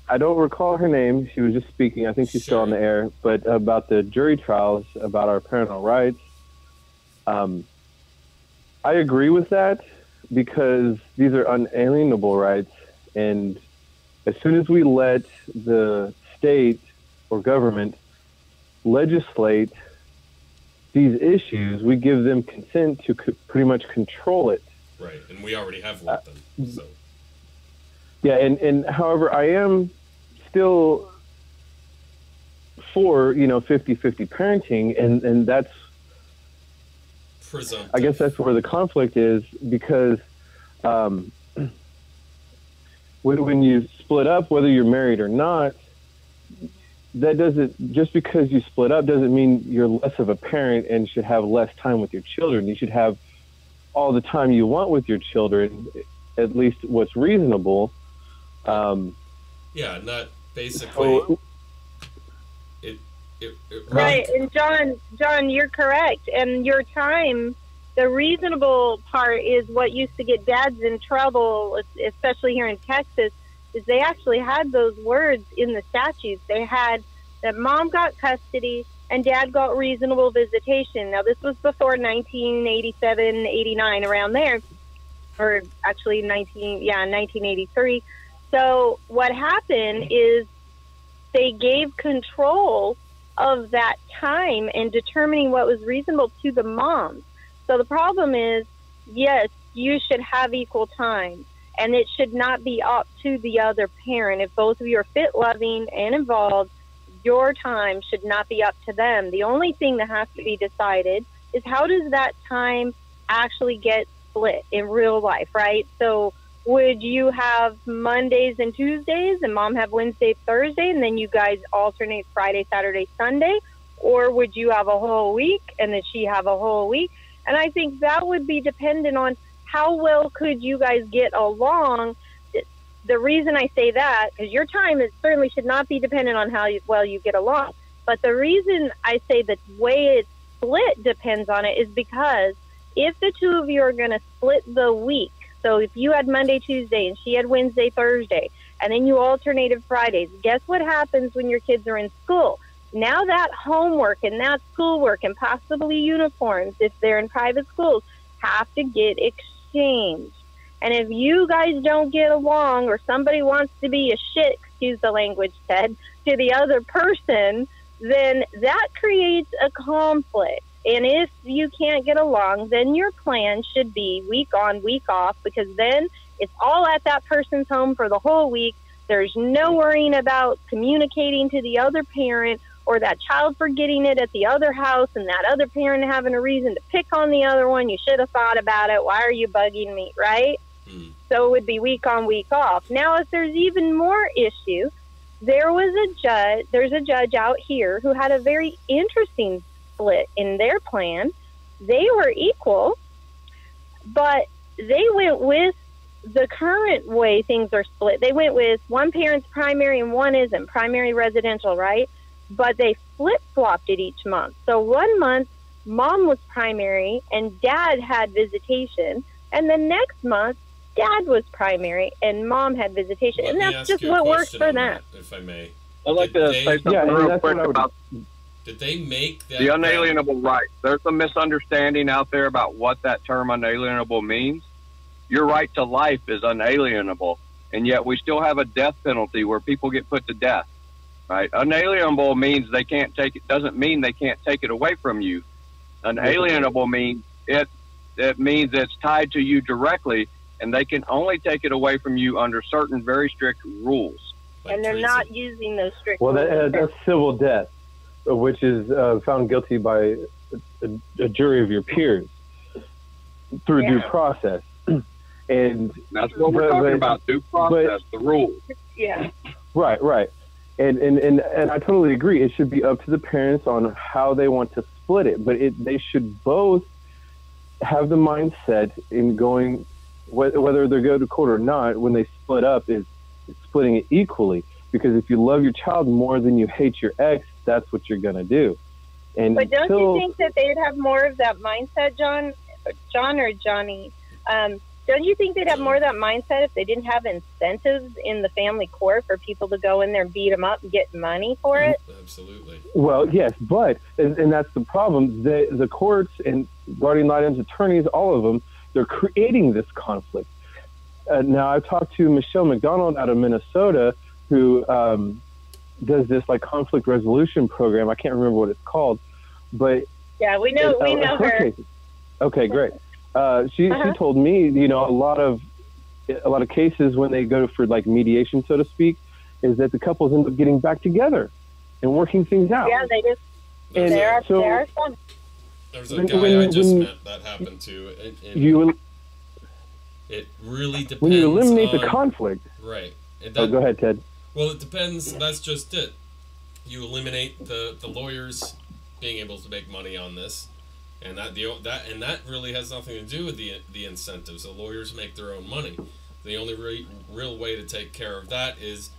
I don't recall her name. She was just speaking. I think she's still on the air. But about the jury trials, about our parental rights, I agree with that because these are unalienable rights. And as soon as we let the state or government legislate these issues, we give them consent to pretty much control it. Right, and we already have let them. So. Yeah, and however, I am still for, 50-50 parenting, and that's, presumptive. I guess that's where the conflict is, because when you split up, whether you're married or not, that doesn't, just because you split up doesn't mean you're less of a parent and should have less time with your children. You should have all the time you want with your children, at least what's reasonable. Yeah, not basically. Right, and John, you're correct. And your time, the reasonable part is what used to get dads in trouble, especially here in Texas, is they actually had those words in the statutes. They had that mom got custody and dad got reasonable visitation. Now, this was before 1987, 89, around there, or actually 1983. So what happened is they gave control of that time and determining what was reasonable to the moms. So the problem is, yes, you should have equal time, and it should not be up to the other parent. If both of you are fit, loving, and involved, your time should not be up to them. The only thing that has to be decided is how does that time actually get split in real life, right? So would you have Mondays and Tuesdays and mom have Wednesday, Thursday, and then you guys alternate Friday, Saturday, Sunday? Or would you have a whole week and then she have a whole week? And I think that would be dependent on how well could you guys get along. The reason I say that, because your time certainly should not be dependent on how well you get along. But the reason I say the way it's split depends on it is because if the two of you are going to split the week, so if you had Monday, Tuesday, and she had Wednesday, Thursday, and then you alternated Fridays, guess what happens when your kids are in school? Now that homework and that schoolwork and possibly uniforms, if they're in private schools, have to get exchanged. And if you guys don't get along or somebody wants to be a shit, excuse the language, Ted, to the other person, then that creates a conflict. And if you can't get along, then your plan should be week on, week off, because then it's all at that person's home for the whole week. There's no worrying about communicating to the other parent or that child forgetting it at the other house and that other parent having a reason to pick on the other one. You should have thought about it. Why are you bugging me, right? So it would be week on, week off. Now, if there's even more issue, there's a judge out here who had a very interesting split in their plan. They were equal, but they went with the current way things are split. They went with one parent's primary and one isn't, primary residential, right? But they flip-flopped it each month. So 1 month, mom was primary and dad had visitation, and the next month, dad was primary and mom had visitation. And that's just what works for them. If I may. I'd like to say something real quick about. Did they make that The unalienable right. There's a misunderstanding out there about what that term unalienable means. Your right to life is unalienable, and yet we still have a death penalty where people get put to death. Right? Unalienable means they can't take it. Doesn't mean they can't take it away from you. Unalienable means it means it's tied to you directly, and they can only take it away from you under certain very strict rules. And they're not using those strict Well, rules. that's civil death, which is found guilty by a jury of your peers through due process. And that's what we're talking about, due process, the rules. Yeah. Right. And I totally agree. It should be up to the parents on how they want to split it, but they should both have the mindset in going, whether they go to court or not, when they split up, is splitting it equally. Because if you love your child more than you hate your ex, that's what you're going to do. And But don't you think that they'd have more of that mindset, John or Johnny? Don't you think they'd have more of that mindset if they didn't have incentives in the family court for people to go in there and beat them up and get money for it? Absolutely. Well, yes, but, and that's the problem, the courts and guardian ad litem's attorneys, all of them, they're creating this conflict. Now, I've talked to Michelle McDonald out of Minnesota, who does this like conflict resolution program. I can't remember what it's called, but yeah, we know her. Cases. Okay, great. She told me, you know, a lot of cases when they go for like mediation, so to speak, is that the couples end up getting back together and working things out. Yeah, they just. And there are so, some. There's a guy I just met that happened to. It really depends. When you eliminate on, the conflict. Right. Go ahead, Ted. Well, it depends. That's just it. You eliminate the lawyers being able to make money on this, and that really has nothing to do with the incentives. The lawyers make their own money. The only real way to take care of that is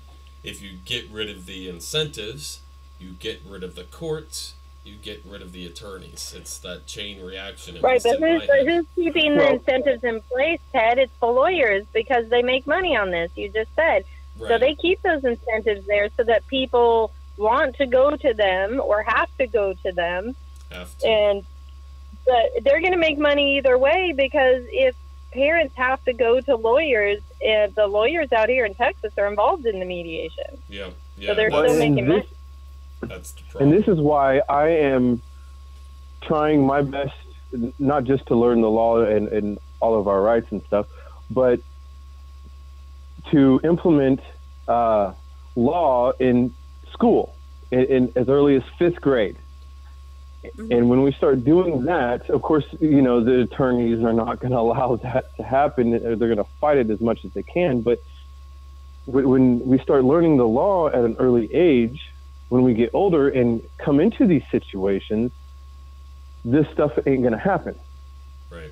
if you get rid of the incentives, you get rid of the courts, you get rid of the attorneys. It's that chain reaction. Right, but who's keeping the incentives in place, Ted? It's the lawyers, because they make money on this, you just said. Right. So they keep those incentives there so that people want to go to them or have to go to them. But they're going to make money either way, because if parents have to go to lawyers, the lawyers out here in Texas are involved in the mediation. Yeah. So they're still making money. That's the problem. And this is why I am trying my best, not just to learn the law and all of our rights and stuff, but to implement law in school in as early as 5th grade. Mm-hmm. And when we start doing that, of course, you know, the attorneys are not going to allow that to happen. They're going to fight it as much as they can. But when we start learning the law at an early age, when we get older and come into these situations, this stuff ain't going to happen. Right.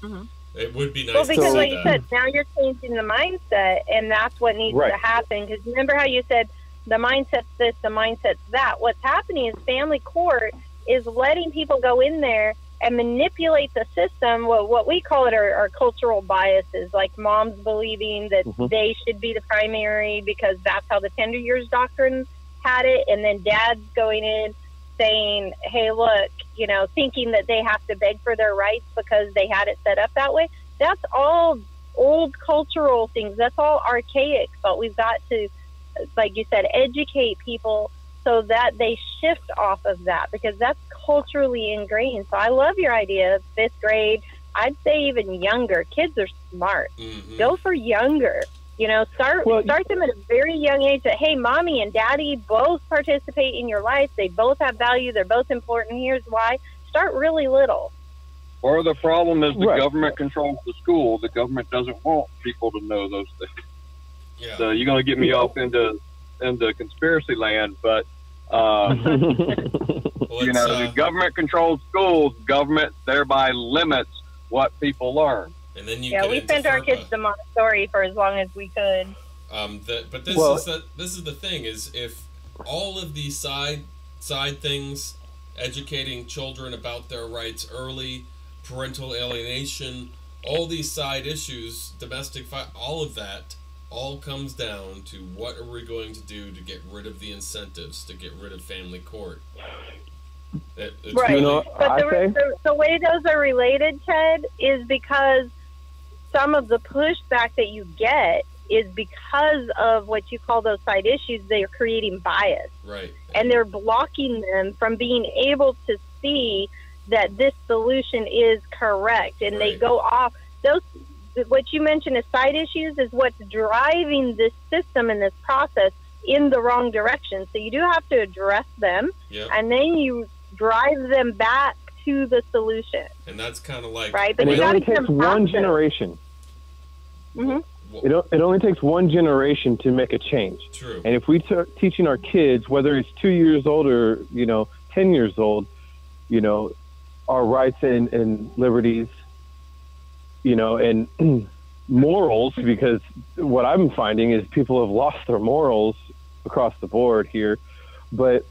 Mm-hmm. It would be nice. Well, because to like see you that. said, now you're changing the mindset, and that's what needs to happen. Because remember how you said the mindset's this, the mindset's that. What's happening is family court is letting people go in there and manipulate the system. What we call it are cultural biases, like moms believing that they should be the primary because that's how the tender years doctrine had it, and then dads going in saying, hey, look, you know, thinking that they have to beg for their rights because they had it set up that way. That's all old cultural things. That's all archaic, but we've got to, like you said, educate people so that they shift off of that, because that's culturally ingrained. So I love your idea of 5th grade. I'd say even younger. Kids are smart. Mm-hmm. Go for younger. You know, start them at a very young age that, hey, mommy and daddy both participate in your life. They both have value. They're both important. Here's why. Start really little. Or the problem is the government controls the school. The government doesn't want people to know those things. Yeah. So you're going to get me off into conspiracy land, but you know, the government controls schools. Government thereby limits what people learn. And then we sent our kids to Montessori for as long as we could. But this is the thing, is if all of these side things, educating children about their rights early, parental alienation, all these side issues, domestic fight, all of that all comes down to what are we going to do to get rid of the incentives, to get rid of family court. Right. You know, but the way those are related, Ted, is because some of the pushback that you get is because of what you call those side issues. They are creating bias. Right. And they're blocking them from being able to see that this solution is correct. And they go off. What you mentioned as side issues is what's driving this system and this process in the wrong direction. So you do have to address them, and then you drive them back to the solution. And that's kind of like... Right, but and it only takes one generation. Mm-hmm. It only takes one generation to make a change. True. And if we teaching our kids, whether it's 2 years old or 10 years old, our rights and liberties, and morals, because what I'm finding is people have lost their morals across the board here. But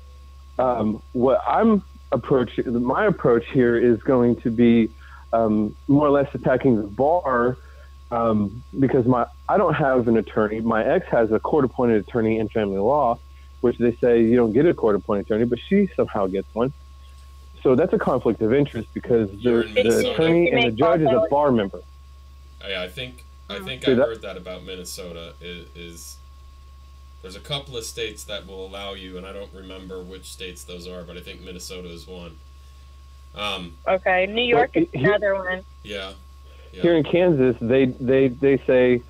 what my approach here is going to be more or less attacking the bar. Because I don't have an attorney. My ex has a court-appointed attorney in family law, which they say you don't get a court-appointed attorney, but she somehow gets one. So that's a conflict of interest because the attorney and the judge is a bar member. I think I heard that about Minnesota. Is there's a couple of states that will allow you, and I don't remember which states those are, but I think Minnesota is one. Okay, New York is another one. Yeah. Here in Kansas, they say,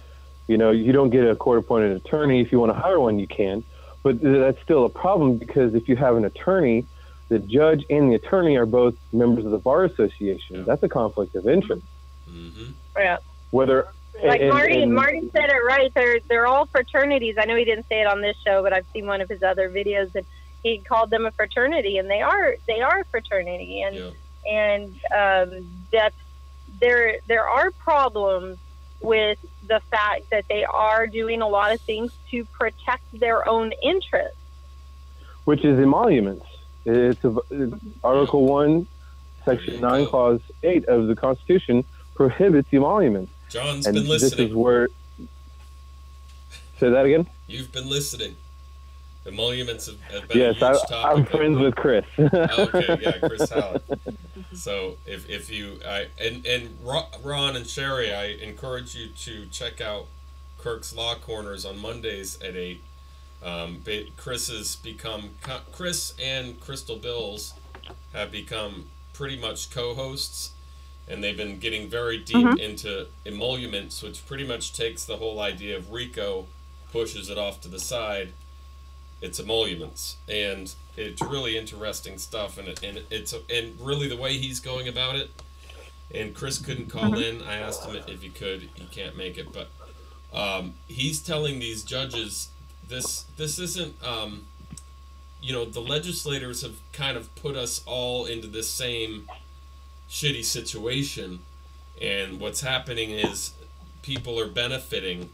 you don't get a court-appointed attorney. If you want to hire one, you can. But that's still a problem because if you have an attorney, the judge and the attorney are both members of the Bar Association. That's a conflict of interest. Mm-hmm. Yeah. Whether Marty said it right. They're all fraternities. I know he didn't say it on this show, but I've seen one of his other videos, and he called them a fraternity, and they are a fraternity, and that's. There are problems with the fact that they are doing a lot of things to protect their own interests. Which is emoluments. It's Article 1, Section 9, Clause 8 of the Constitution prohibits emoluments. John's been listening. This is where... Say that again? You've been listening. Emoluments have been yes, a huge topic. I'm friends with Chris. Okay, yeah, Chris Howard. So if you and Ron and Sherry, I encourage you to check out Kirk's Law Corners on Mondays at 8. Chris and Crystal Bills have become pretty much co-hosts, and they've been getting very deep into emoluments, which pretty much takes the whole idea of RICO, pushes it off to the side. It's emoluments, and it's really interesting stuff, and really the way he's going about it. And Chris couldn't call in. I asked him if he could. He can't make it, but he's telling these judges this isn't. The legislators have kind of put us all into this same shitty situation, and what's happening is people are benefiting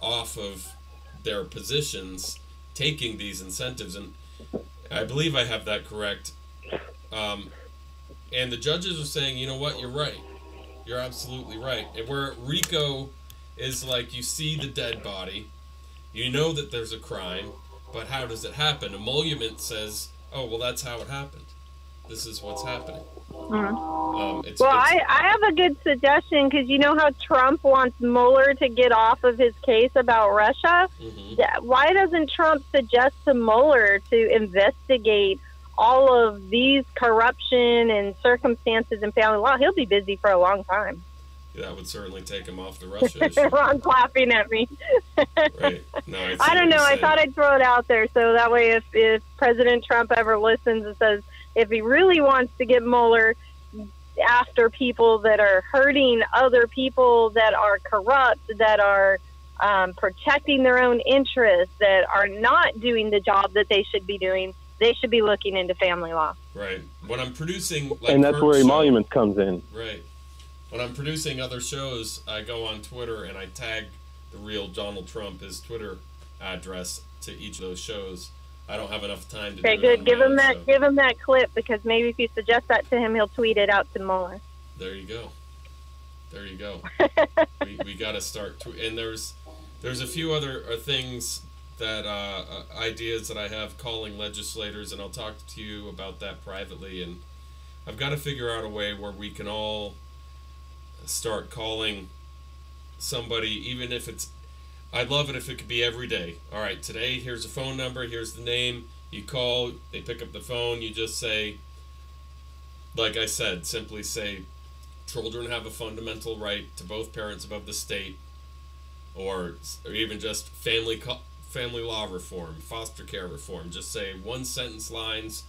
off of their positions, taking these incentives, and I believe I have that correct. And the judges are saying, you know what, you're right. You're absolutely right. And where RICO is like, you see the dead body, you know that there's a crime, but how does it happen? Emolument says, oh, well, that's how it happened. This is what's happening. I have a good suggestion, because you know how Trump wants Mueller to get off of his case about Russia? Why doesn't Trump suggest to Mueller to investigate all of these corruption and circumstances in family law? He'll be busy for a long time. That would certainly take him off the Russia issue. Ron's laughing at me. Right. No, I don't know. I thought I'd throw it out there, so that way if President Trump ever listens and says, if he really wants to get Mueller after people that are hurting other people, that are corrupt, that are protecting their own interests, that are not doing the job that they should be doing, they should be looking into family law. Right. When I'm producing... and that's where emoluments comes in. Right. When I'm producing other shows, I go on Twitter and I tag the real Donald Trump, his Twitter address, to each of those shows. I don't have enough time to do it. Okay, good. Give him that clip, because maybe if you suggest that to him, he'll tweet it out to Mueller. There you go. There you go. we got to start. And there's a few other things ideas that I have calling legislators, and I'll talk to you about that privately. And I've got to figure out a way where we can all start calling somebody, even if it's, I'd love it if it could be every day. All right, today, here's a phone number, here's the name. You call, they pick up the phone, you just say, like I said, simply say, children have a fundamental right to both parents above the state, or even just family law reform, foster care reform. Just say one sentence lines,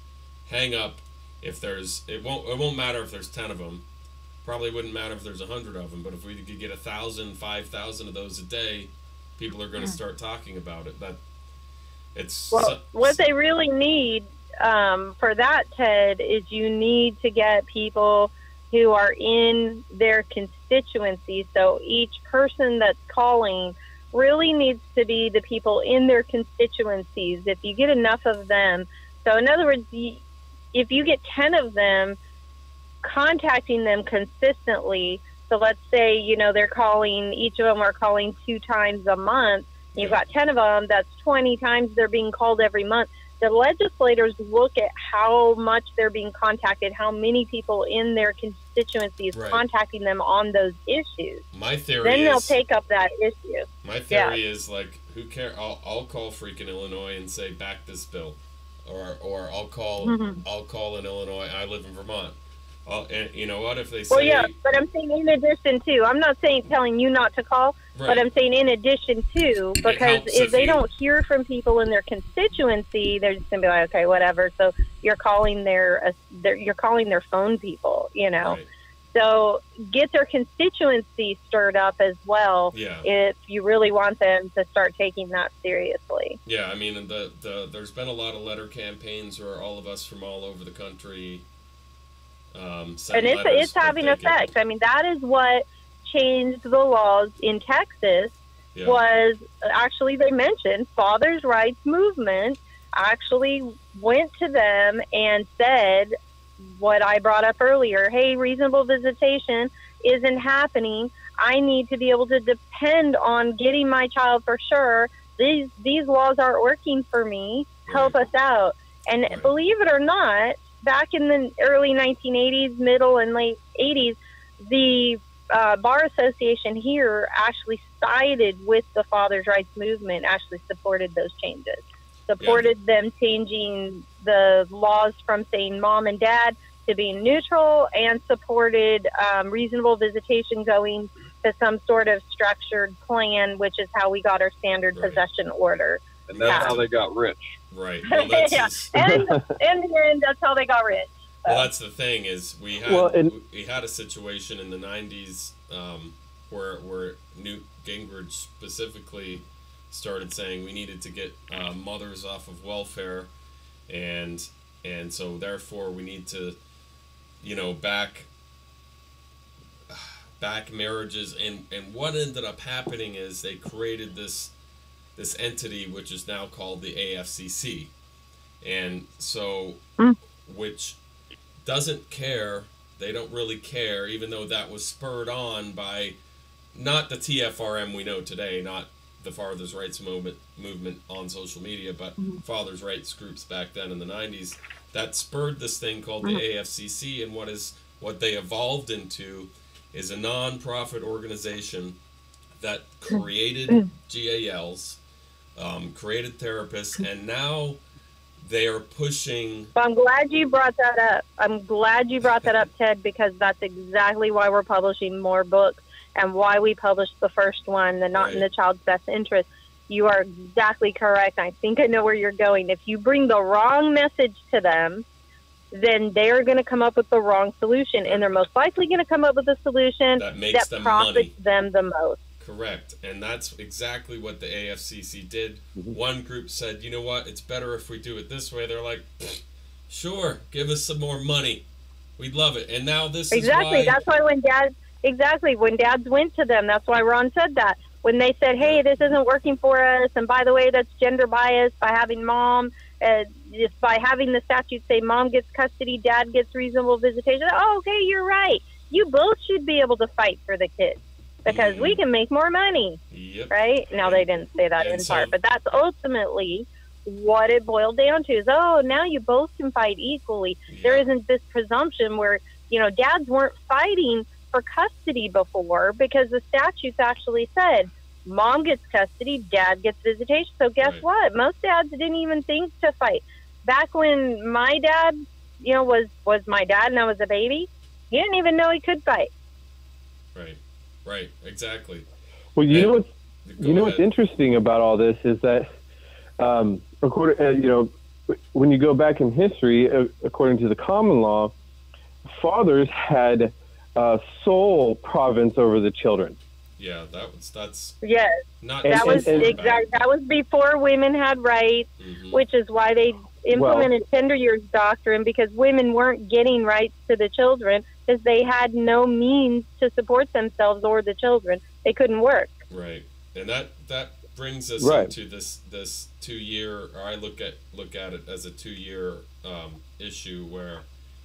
hang up. If there's, it won't matter if there's 10 of them. Probably wouldn't matter if there's 100 of them. But if we could get 1,000, 5,000 of those a day, people are going to start talking about it. That it's what they really need for that, Ted, is you need to get people who are in their constituency. So each person that's calling really needs to be the people in their constituencies. If you get enough of them, so in other words, if you get 10 of them contacting them consistently, so let's say, you know, they're calling, each of them are calling 2 times a month, you've got 10 of them, that's 20 times they're being called every month. The legislators look at how much they're being contacted, how many people in their constituencies contacting them on those issues. My theory then is, they'll take up that issue. My theory is, like, who cares? I'll call freaking Illinois and say back this bill, or I'll call in Illinois. I live in Vermont. And you know what? If they say, well, yeah, but I'm saying in addition to, I'm not saying telling you not to call, but I'm saying in addition to, because if they don't hear from people in their constituency, they're just gonna be like, okay, whatever. So you're calling their phone people, you know. Right. So get their constituency stirred up as well, if you really want them to start taking that seriously. Yeah, I mean, there's been a lot of letter campaigns where all of us from all over the country. And it's having effect. I mean, that is what changed the laws in Texas. Was actually, they mentioned Fathers' Rights Movement actually went to them and said what I brought up earlier. Hey, reasonable visitation isn't happening. I need to be able to depend on getting my child for sure. These laws aren't working for me. Help us out. And believe it or not, back in the early 1980s, middle and late 80s, the Bar Association here actually sided with the Fathers' Rights Movement, actually supported those changes, supported them changing the laws from saying mom and dad to being neutral, and supported reasonable visitation going to some sort of structured plan, which is how we got our standard possession order. And that's how they got rich. Right. Well, that's and in the end, that's how they got rich. Well, that's the thing is we had a situation in the 90s where Newt Gingrich specifically started saying we needed to get mothers off of welfare, and so therefore we need to, you know, back marriages, and what ended up happening is they created this entity which is now called the AFCC, and so which doesn't care. They don't really care, even though that was spurred on by not the TFRM we know today, not the Fathers' Rights movement on social media, but fathers' rights groups back then in the 90s that spurred this thing called the AFCC, and what they evolved into is a non-profit organization that created GALs, created therapists, and now they are pushing. Well, I'm glad you brought that up. Ted, because that's exactly why we're publishing more books and why we published the first one, the Not in the Child's Best Interest. You are exactly correct. I think I know where you're going. If you bring the wrong message to them, then they're going to come up with the wrong solution, and they're most likely going to come up with a solution that profits them the most. Correct. And that's exactly what the AFCC did. One group said, you know what, it's better if we do it this way. They're like, sure, give us some more money. We'd love it. And now this is why... That's why when dads went to them, that's why Ron said that. When they said, hey, this isn't working for us, and by the way, that's gender bias by having mom, just by having the statute say mom gets custody, dad gets reasonable visitation. Oh, okay, you're right. You both should be able to fight for the kids. because we can make more money. Yep. Right? Now, they didn't say that in part, but that's ultimately what it boiled down to is, oh, now you both can fight equally. There isn't this presumption where, dads weren't fighting for custody before because the statutes actually said mom gets custody, dad gets visitation. So guess what? Most dads didn't even think to fight. Back when my dad, was my dad and I was a baby, he didn't even know he could fight. Right, exactly. Well, what's interesting about all this is that, when you go back in history, according to the common law, fathers had sole province over the children. Yeah, that's yes. That was before women had rights, which is why they implemented tender years doctrine, because women weren't getting rights to the children because they had no means to support themselves or the children. They couldn't work. Right, and that brings us into this 2-year, or I look at it as a 2-year issue where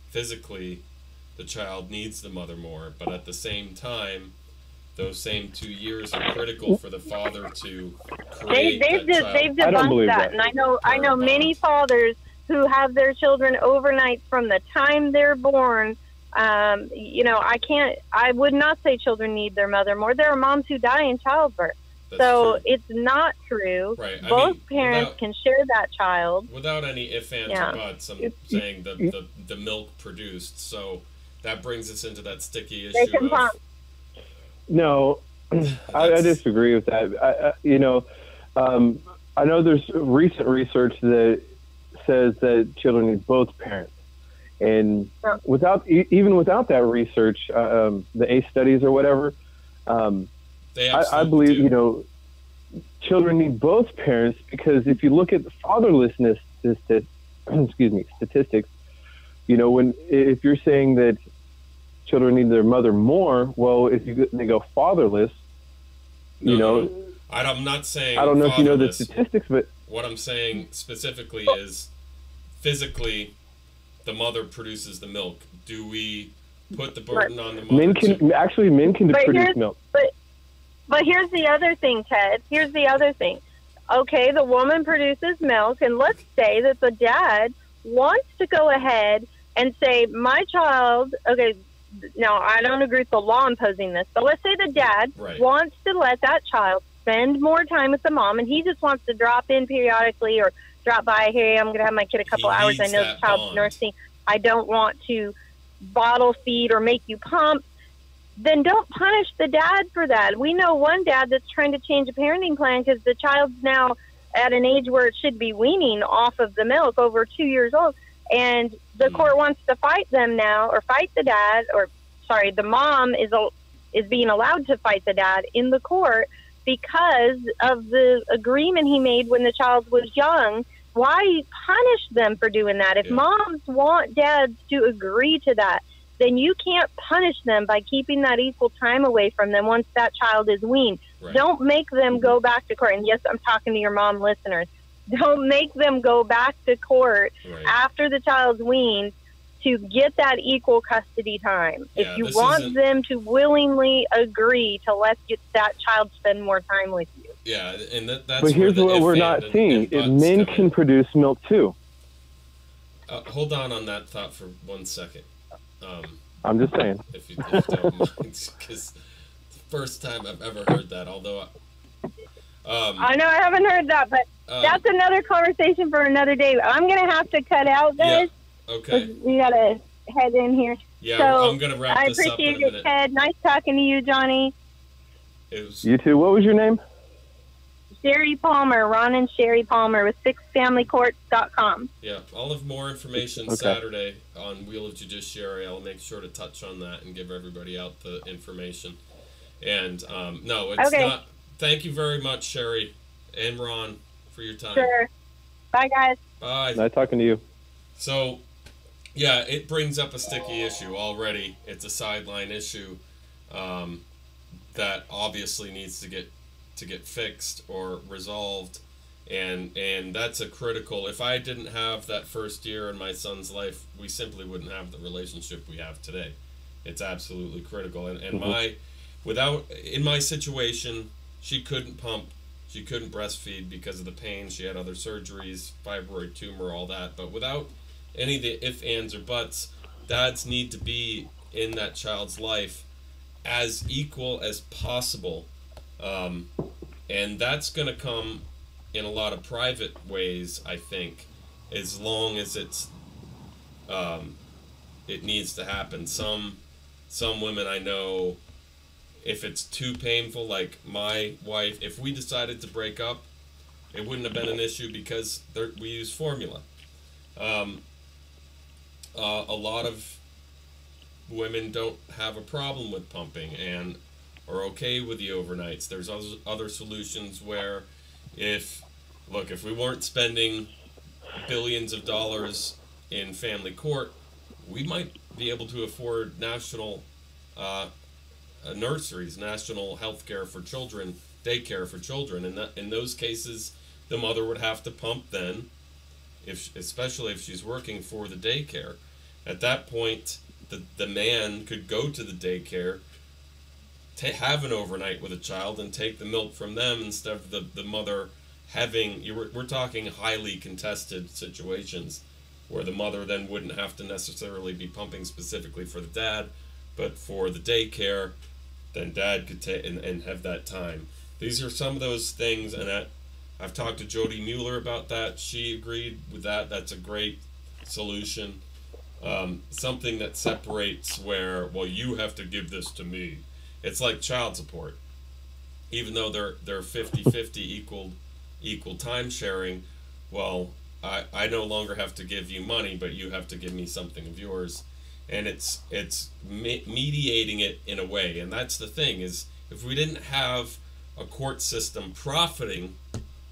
physically the child needs the mother more, but at the same time, those same 2 years are critical for the father to create They've debunked that, and I know many fathers who have their children overnight from the time they're born. I would not say children need their mother more. There are moms who die in childbirth. So it's not true. Right. Both parents can share that child. Without any ifs, ands, or buts, I'm saying the milk produced. So that brings us into that sticky issue of... No, I disagree with that. I know there's recent research that says that children need both parents. And even without that research, the ACE studies or whatever, I believe, children need both parents, because if you look at the fatherlessness statistics, if you're saying that children need their mother more, well, if they go fatherless, I'm not saying I don't know if you know the statistics, but what I'm saying specifically is physically the mother produces the milk. Do we put the burden on the mother? Men can produce milk. But here's the other thing, Ted. Here's the other thing. Okay, the woman produces milk, and let's say that the dad wants to go ahead and say, my child, okay, now I don't agree with the law imposing this, but let's say the dad wants to let that child spend more time with the mom, and he just wants to drop in periodically or drop by, hey, I'm going to have my kid a couple hours. I know the child's nursing. I don't want to bottle feed or make you pump. Then don't punish the dad for that. We know one dad that's trying to change a parenting plan because the child's now at an age where it should be weaning off of the milk, over 2 years old. And the court wants to fight them now, or fight the dad, the mom is being allowed to fight the dad in the court because of the agreement he made when the child was young. Why punish them for doing that? If moms want dads to agree to that, then you can't punish them by keeping that equal time away from them once that child is weaned. Right. Don't make them go back to court. And yes, I'm talking to your mom listeners. Don't make them go back to court after the child's weaned to get that equal custody time. If you want them to willingly agree to let that child spend more time with you. Yeah, and that's. But here's what we're not seeing: men can produce milk too. Hold on that thought for 1 second. I'm just saying. If you don't mind, because the first time I've ever heard that, although I know I haven't heard that, but that's another conversation for another day. I'm gonna have to cut out, guys. Yeah. Okay. We gotta head in here. Yeah, so I'm gonna wrap this up in a minute. I appreciate it, Ted. Nice talking to you, Johnny. You too. What was your name? Sherry Palmer, Ron and Sherry Palmer with sixfamilycourts.com. Yeah, I'll have more information Saturday on Wheel of Judiciary. I'll make sure to touch on that and give everybody out the information. And no, it's not. Thank you very much, Sherry and Ron, for your time. Sure. Bye, guys. Bye. Nice talking to you. So, yeah, it brings up a sticky issue already. It's a sideline issue that obviously needs to get fixed or resolved, and that's a critical. If I didn't have that first year in my son's life, we simply wouldn't have the relationship we have today. It's absolutely critical, and in my situation, she couldn't pump, she couldn't breastfeed because of the pain. She had other surgeries, fibroid tumor, all that. But without any of the ifs, ands, or buts, dads need to be in that child's life as equal as possible. And that's going to come in a lot of private ways, I think, as long as it needs to happen. Some women I know, if it's too painful, like my wife, if we decided to break up, it wouldn't have been an issue because we use formula. A lot of women don't have a problem with pumping and are okay with the overnights. There's other solutions where if we weren't spending billions of dollars in family court, we might be able to afford national nurseries, national health care for children, daycare for children. And in those cases, the mother would have to pump then, especially if she's working for the daycare. At that point, the man could go to the daycare, have an overnight with a child, and take the milk from them instead of the mother having. We're talking highly contested situations where the mother then wouldn't have to necessarily be pumping specifically for the dad, but for the daycare, then dad could take and have that time. These are some of those things, and I've talked to Jody Mueller about that. She agreed with that. That's a great solution. Something that separates where, well, you have to give this to me. It's like child support. Even though they're 50-50 equal time sharing, well, I no longer have to give you money, but you have to give me something of yours. And it's mediating it in a way. And that's the thing, is if we didn't have a court system profiting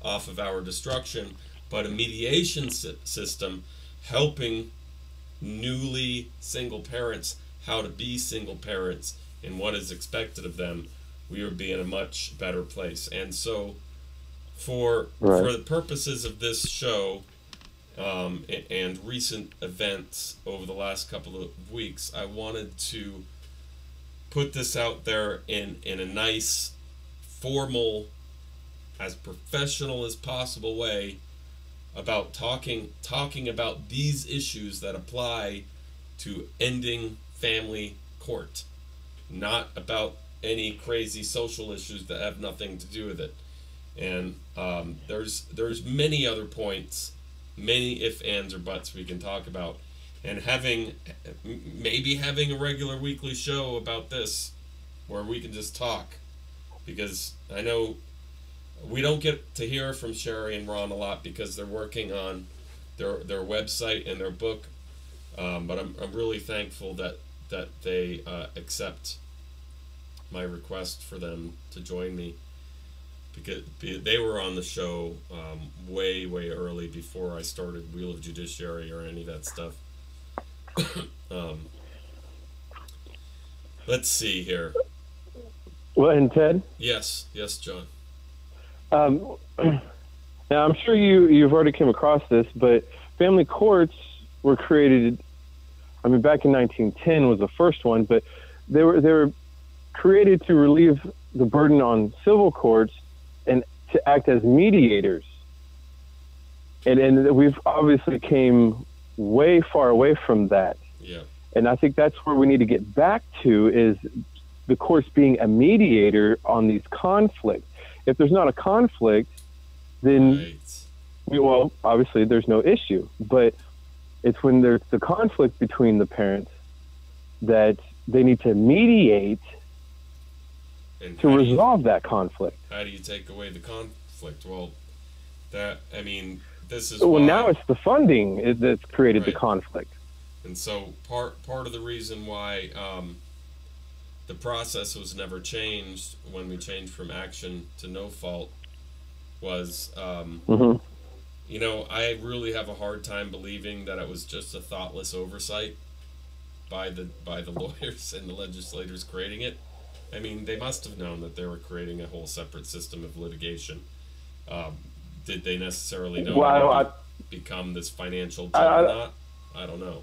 off of our destruction, but a mediation system helping newly single parents how to be single parents and what is expected of them, we would be in a much better place. And so for the purposes of this show and recent events over the last couple of weeks, I wanted to put this out there in a nice, formal, as professional as possible way about talking about these issues that apply to ending family court, not about any crazy social issues that have nothing to do with it. And there's many other points, many ifs, ands, or buts we can talk about, and maybe having a regular weekly show about this where we can just talk, because I know we don't get to hear from Sherry and Ron a lot because they're working on their website and their book, but I'm really thankful that they accept my request for them to join me, because they were on the show way early before I started Wheel of Judiciary or any of that stuff. Let's see here. Well, and Ted? Yes, John. Now, I'm sure you've already come across this, but family courts were created, back in 1910 was the first one, but they were created to relieve the burden on civil courts and to act as mediators. And we've obviously came way far away from that. Yeah. And I think that's where we need to get back to, is the courts being a mediator on these conflicts. If there's not a conflict, then, well, obviously there's no issue. But it's when there's the conflict between the parents that they need to mediate to resolve that conflict. How do you take away the conflict? Well, this is well, now it's the funding that's created the conflict. And so part of the reason why the process was never changed when we changed from action to no fault was, I really have a hard time believing that it was just a thoughtless oversight by the lawyers and the legislators creating it. They must have known that they were creating a whole separate system of litigation. Did they necessarily know it would become this financial juggernaut? I don't know.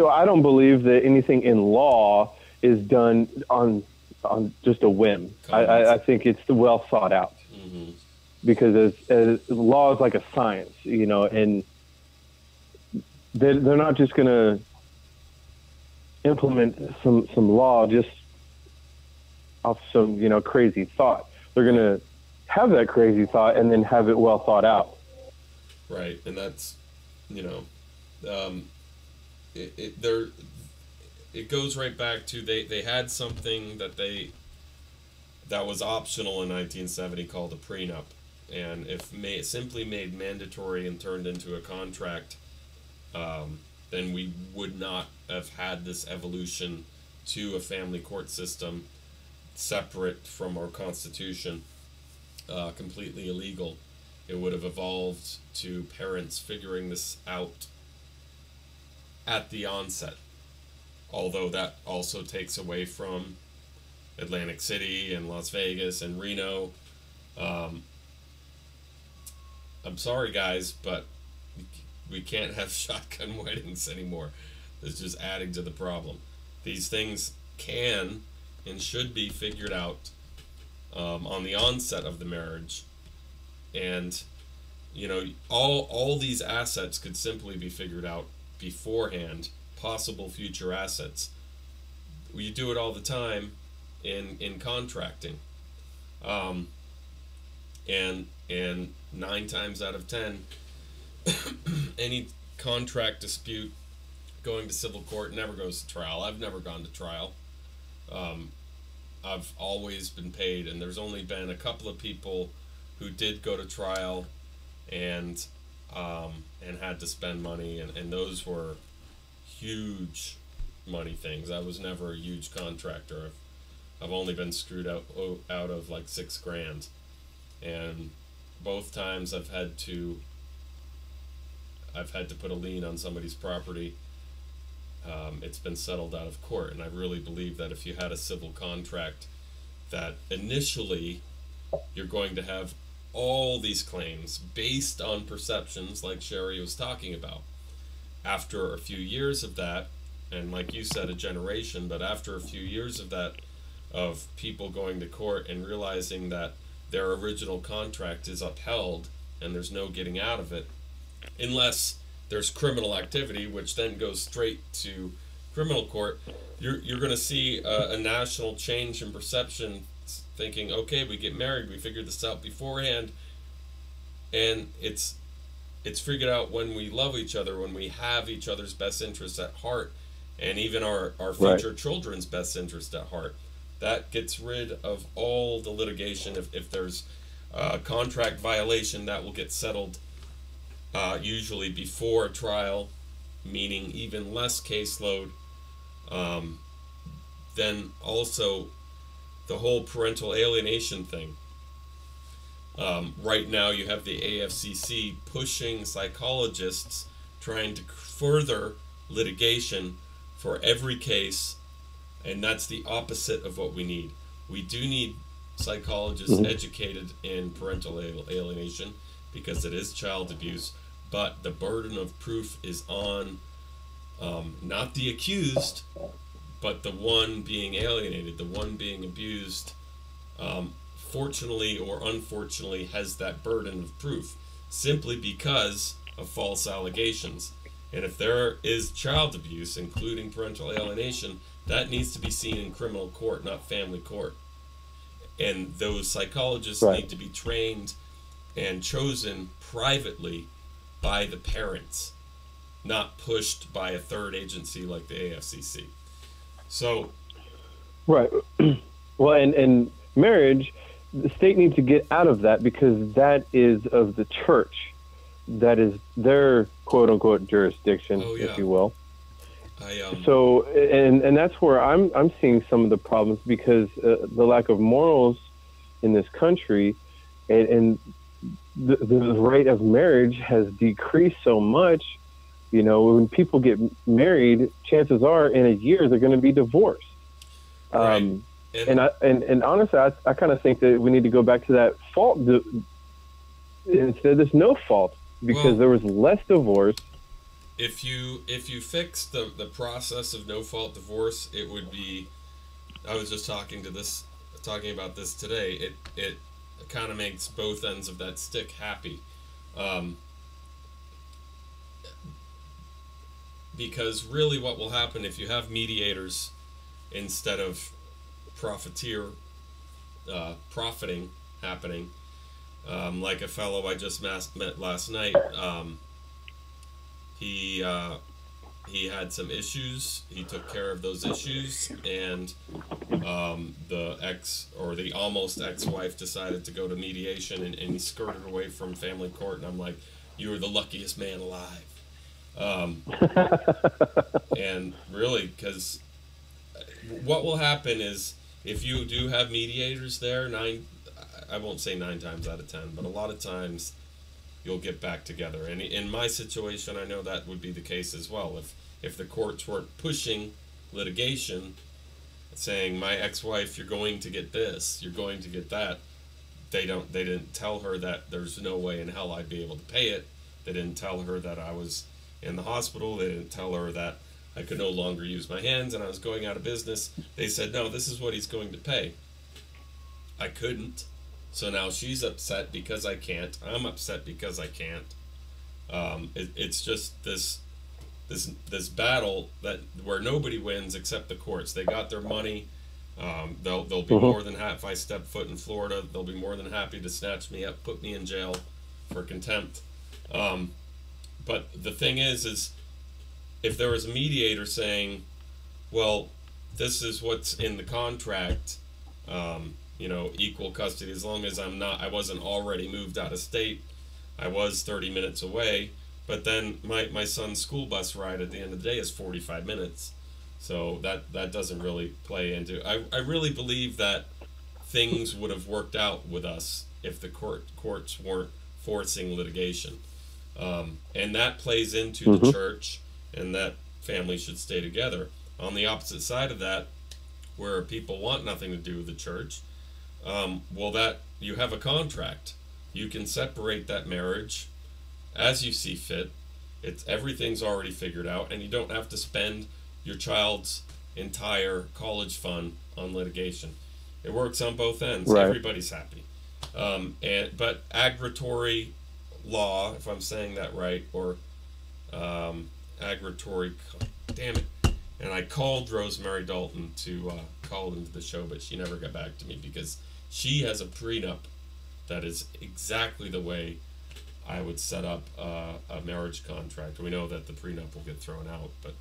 I don't believe that anything in law is done on on just a whim. I think it's well thought out. Mm-hmm. Because as law is like a science, you know, and they're not just going to implement some law just off some, you know, crazy thought. They're going to have that crazy thought and then have it well thought out. Right, and that's, you know, it goes right back to they had something that was optional in 1970 called a prenup. And if simply made mandatory and turned into a contract, then we would not have had this evolution to a family court system separate from our Constitution, completely illegal. It would have evolved to parents figuring this out at the onset. Although that also takes away from Atlantic City and Las Vegas and Reno. I'm sorry, guys, but we can't have shotgun weddings anymore. It's just adding to the problem. These things can and should be figured out on the onset of the marriage. And, you know, all these assets could simply be figured out beforehand, possible future assets. You do it all the time in contracting. And 9 times out of 10, any contract dispute going to civil court never goes to trial. I've never gone to trial. I've always been paid, and there's only been a couple of people who did go to trial and had to spend money, and those were huge money things. I was never a huge contractor. I've only been screwed out of like $6,000, and both times I've had to put a lien on somebody's property. It's been settled out of court, and I really believe that if you had a civil contract, that initially you're going to have all these claims based on perceptions like Sherry was talking about. After a few years of that, and like you said, a generation, but after a few years of that, of people going to court and realizing that their original contract is upheld and there's no getting out of it, unless there's criminal activity, which then goes straight to criminal court, you're going to see a national change in perception, thinking, okay, we get married, we figured this out beforehand, and it's figured out when we love each other, when we have each other's best interests at heart, and even our future children's best interest at heart. That gets rid of all the litigation. If there's a contract violation, that will get settled usually before a trial, meaning even less caseload. Then also the whole parental alienation thing. Right now you have the AFCC pushing psychologists, trying to further litigation for every case, and that's the opposite of what we need. We do need psychologists educated in parental alienation, because it is child abuse, but the burden of proof is on not the accused, but the one being alienated, the one being abused, fortunately or unfortunately has that burden of proof, simply because of false allegations. And if there is child abuse, including parental alienation, that needs to be seen in criminal court, not family court. And those psychologists need to be trained and chosen privately by the parents, not pushed by a third agency like the AFCC. So, right. Well, and marriage, the state needs to get out of that, because that is of the church. That is their quote unquote jurisdiction, if you will. So, and that's where I'm seeing some of the problems, because the lack of morals in this country, and the rate of marriage has decreased so much. You know, when people get married, chances are in a year they're going to be divorced. And honestly, I kind of think that we need to go back to that fault instead of this no fault, because there was less divorce. If you fix the process of no fault divorce, it would be I was just talking about this today. It kind of makes both ends of that stick happy, because really, what will happen if you have mediators instead of profiting happening, like a fellow I just met last night. He had some issues. He took care of those issues, and the almost ex-wife decided to go to mediation, and he skirted away from family court. And I'm like, "You are the luckiest man alive." And really, because what will happen is, if you do have mediators there, I won't say 9 times out of 10, but a lot of times you'll get back together. And in my situation, I know that would be the case as well. If the courts weren't pushing litigation, saying, my ex-wife, you're going to get this, you're going to get that, they didn't tell her that there's no way in hell I'd be able to pay it. They didn't tell her that I was in the hospital. They didn't tell her that I could no longer use my hands and I was going out of business. They said, no, this is what he's going to pay. I couldn't. So now she's upset because I can't. I'm upset because I can't. It's just this battle where nobody wins except the courts. They got their money. They'll be more than happy if I step foot in Florida. They'll be more than happy to snatch me up, put me in jail for contempt. But the thing is if there was a mediator saying, well, this is what's in the contract, equal custody, as long as I wasn't already moved out of state, I was 30 minutes away, but then my son's school bus ride at the end of the day is 45 minutes. So that doesn't really play into, I really believe that things would have worked out with us if the courts weren't forcing litigation. And that plays into the church, and that families should stay together. On the opposite side of that, where people want nothing to do with the church, that you have a contract. You can separate that marriage as you see fit. Everything's already figured out, and you don't have to spend your child's entire college fund on litigation. It works on both ends. Right. Everybody's happy. But agratory law, if I'm saying that right, or agratory, damn it. And I called Rosemary Dalton to call into the show, but she never got back to me because she has a prenup that is exactly the way I would set up a marriage contract. We know that the prenup will get thrown out, but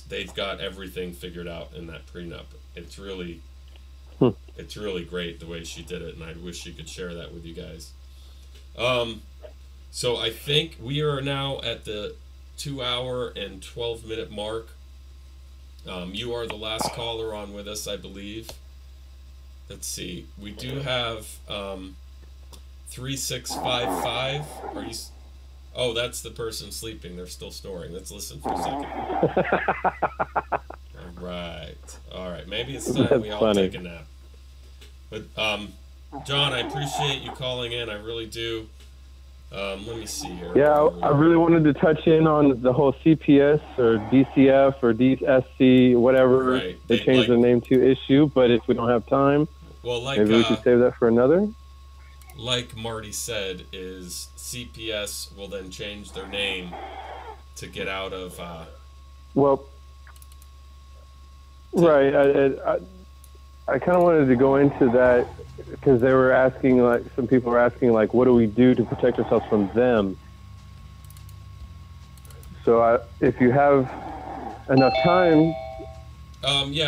they've got everything figured out in that prenup. It's really great the way she did it, and I wish she could share that with you guys. So I think we are now at the 2-hour and 12-minute mark. You are the last caller on with us, I believe. Let's see. We do have 3655. Are you? Oh, that's the person sleeping. They're still snoring. Let's listen for a second. All right. Maybe it's time we all take a nap. But John, I appreciate you calling in. I really do. Let me see here. Yeah, I really wanted to touch in on the whole CPS or DCF or DSC, whatever they changed the name to issue. But if we don't have time, maybe we should save that for another. Like Marty said, is CPS will then change their name to get out of. Right. I kind of wanted to go into that because they were asking, some people were asking, what do we do to protect ourselves from them? So if you have enough time.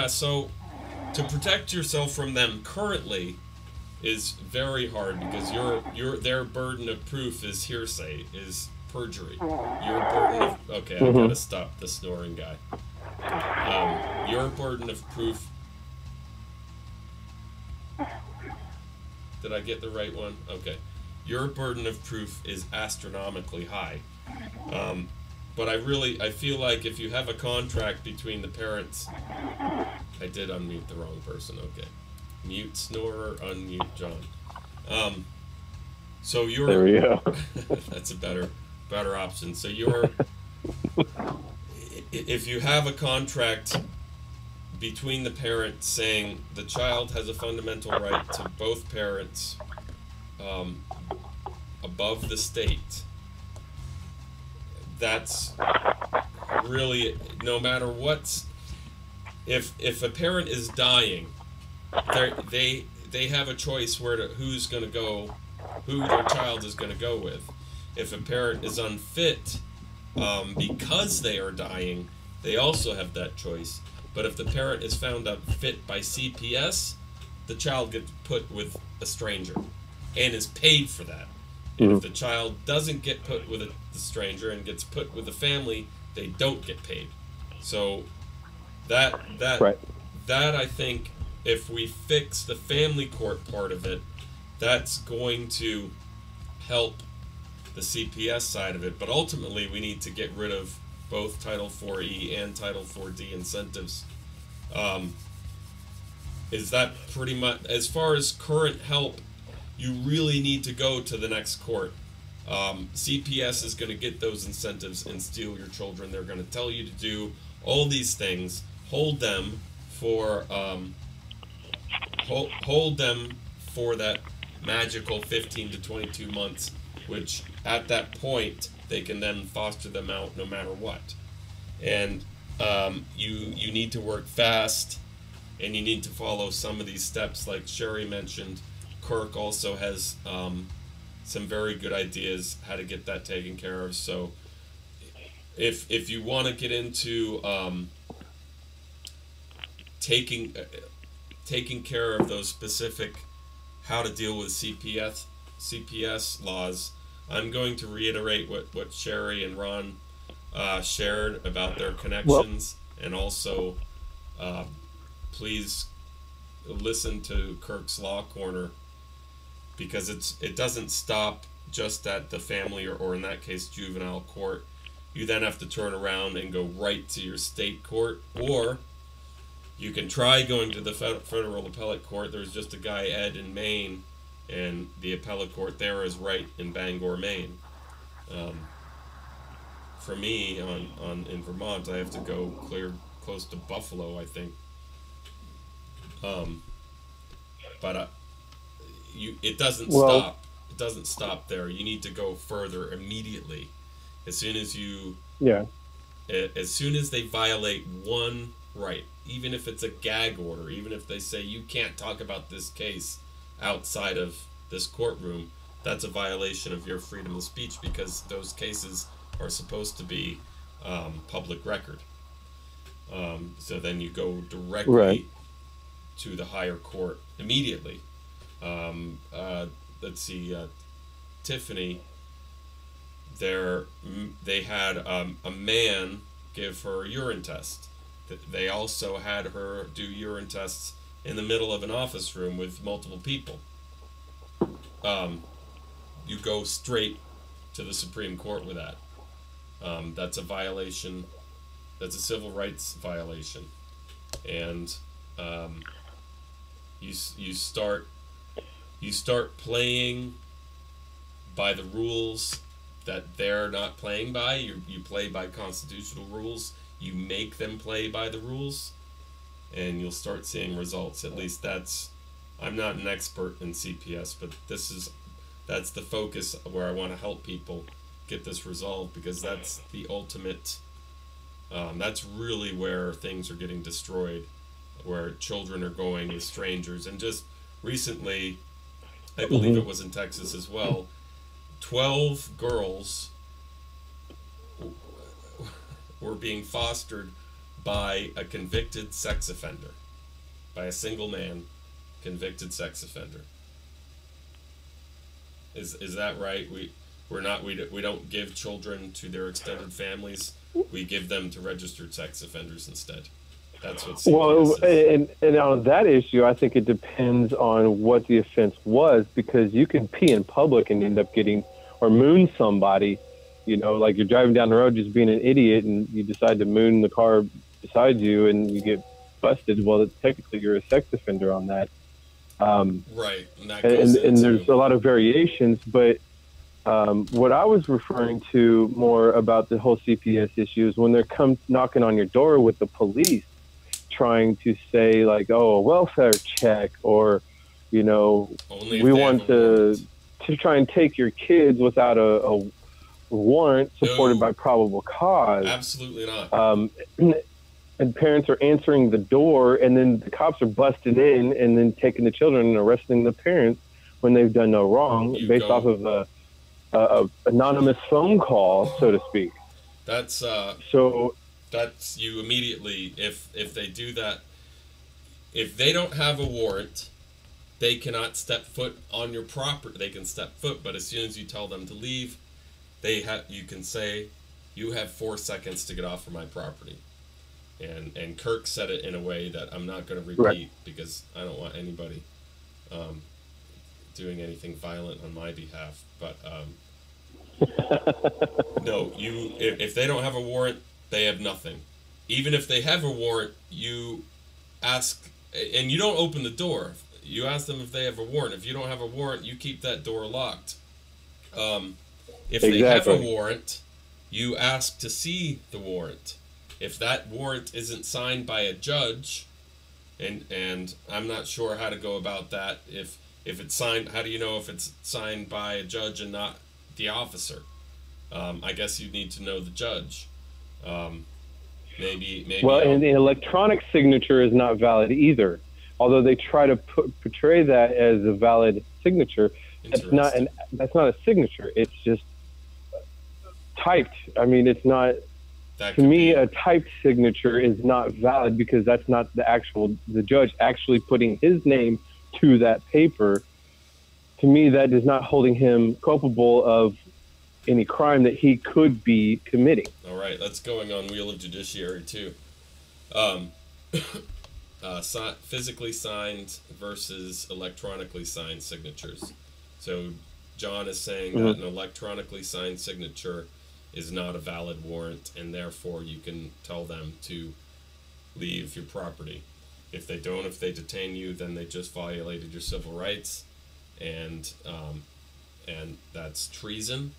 So to protect yourself from them currently is very hard because their burden of proof is hearsay, is perjury. Your burden of, okay, I gotta stop the snoring guy. Your burden of proof. Did I get the right one? Okay. Your burden of proof is astronomically high. But I feel like if you have a contract between the parents, I did unmute the wrong person. Okay. Mute snorer, unmute John. So you're. There we go. That's a better option. So if you have a contract between the parent saying the child has a fundamental right to both parents above the state. That's really, no matter what, if a parent is dying, they have a choice who's going to go, who their child is going to go with. If a parent is unfit because they are dying, they also have that choice. But if the parent is found unfit by CPS, the child gets put with a stranger and is paid for that. And if the child doesn't get put with the stranger and gets put with the family, they don't get paid. So that I think, if we fix the family court part of it, that's going to help the CPS side of it. But ultimately, we need to get rid of both Title IV-E and Title IV-D incentives. Is that pretty much, as far as current help, you really need to go to the next court. CPS is going to get those incentives and steal your children. They're going to tell you to do all these things, hold them for that magical 15 to 22 months, which at that point they can then foster them out no matter what. And you need to work fast, and you need to follow some of these steps like Sherry mentioned. Kirk also has some very good ideas how to get that taken care of. So if you want to get into taking care of those specific how to deal with CPS laws, I'm going to reiterate what Sherry and Ron shared about their connections, and also please listen to Kirk's Law Corner, because it doesn't stop just at the family or in that case juvenile court. You then have to turn around and go right to your state court, or you can try going to the federal appellate court. There's just a guy, Ed, in Maine, and the appellate court there is right in Bangor, Maine. For me, in Vermont, I have to go close to Buffalo, I think. But it doesn't stop. It doesn't stop there. You need to go further immediately. As soon as as soon as they violate one right, even if it's a gag order, even if they say you can't talk about this case outside of this courtroom, that's a violation of your freedom of speech, because those cases are supposed to be public record. So then you go directly to the higher court immediately. Let's see, Tiffany, they had a man give her a urine test. They also had her do urine tests in the middle of an office room with multiple people. You go straight to the Supreme Court with that. That's a violation. That's a civil rights violation. And you start playing by the rules that they're not playing by. You play by constitutional rules. You make them play by the rules, and you'll start seeing results. At least I'm not an expert in CPS, but that's the focus where I want to help people get this resolved, because that's the ultimate, that's really where things are getting destroyed, where children are going with strangers. And just recently, I believe it was in Texas as well, 12 girls were being fostered by a convicted sex offender, by a single man, convicted sex offender. Is that right? We don't give children to their extended families. We give them to registered sex offenders instead. That's what CPS is. And on that issue, I think it depends on what the offense was, because you can pee in public and end up getting, or moon somebody, like you're driving down the road just being an idiot and you decide to moon the car beside you and you get busted. Well, technically you're a sex offender on that. Right. And there's a lot of variations, but what I was referring to more about the whole CPS issue is when they're knocking on your door with the police, trying to say like, oh, a welfare check, or, you know, we want to try and take your kids without a warrant supported by probable cause. Absolutely not. And parents are answering the door, and then the cops are busting in and then taking the children and arresting the parents when they've done no wrong, based off of a anonymous phone call, so to speak. That's that's you immediately. If they do that, if they don't have a warrant, they cannot step foot on your property. They can step foot, but as soon as you tell them to leave, you can say, you have 4 seconds to get off of my property. And Kirk said it in a way that I'm not going to repeat, because I don't want anybody doing anything violent on my behalf. But no, if they don't have a warrant, they have nothing. Even if they have a warrant, you ask, and you don't open the door. You ask them if they have a warrant. If you don't have a warrant, you keep that door locked. If they have a warrant, you ask to see the warrant. If that warrant isn't signed by a judge, and I'm not sure how to go about that. If it's signed, how do you know if it's signed by a judge and not the officer? I guess you need to know the judge. Maybe. Well, and the electronic signature is not valid either. Although they try to portray that as a valid signature, that's not a signature. It's just typed. I mean, it's not. To me, a typed signature is not valid, because that's not the judge actually putting his name to that paper. To me, that is not holding him culpable of any crime that he could be committing. All right, that's going on Wheel of Judiciary too. Physically signed versus electronically signed signatures. So John is saying that an electronically signed signature is not a valid warrant, and therefore you can tell them to leave your property. If they don't, if they detain you, then they just violated your civil rights, and that's treason,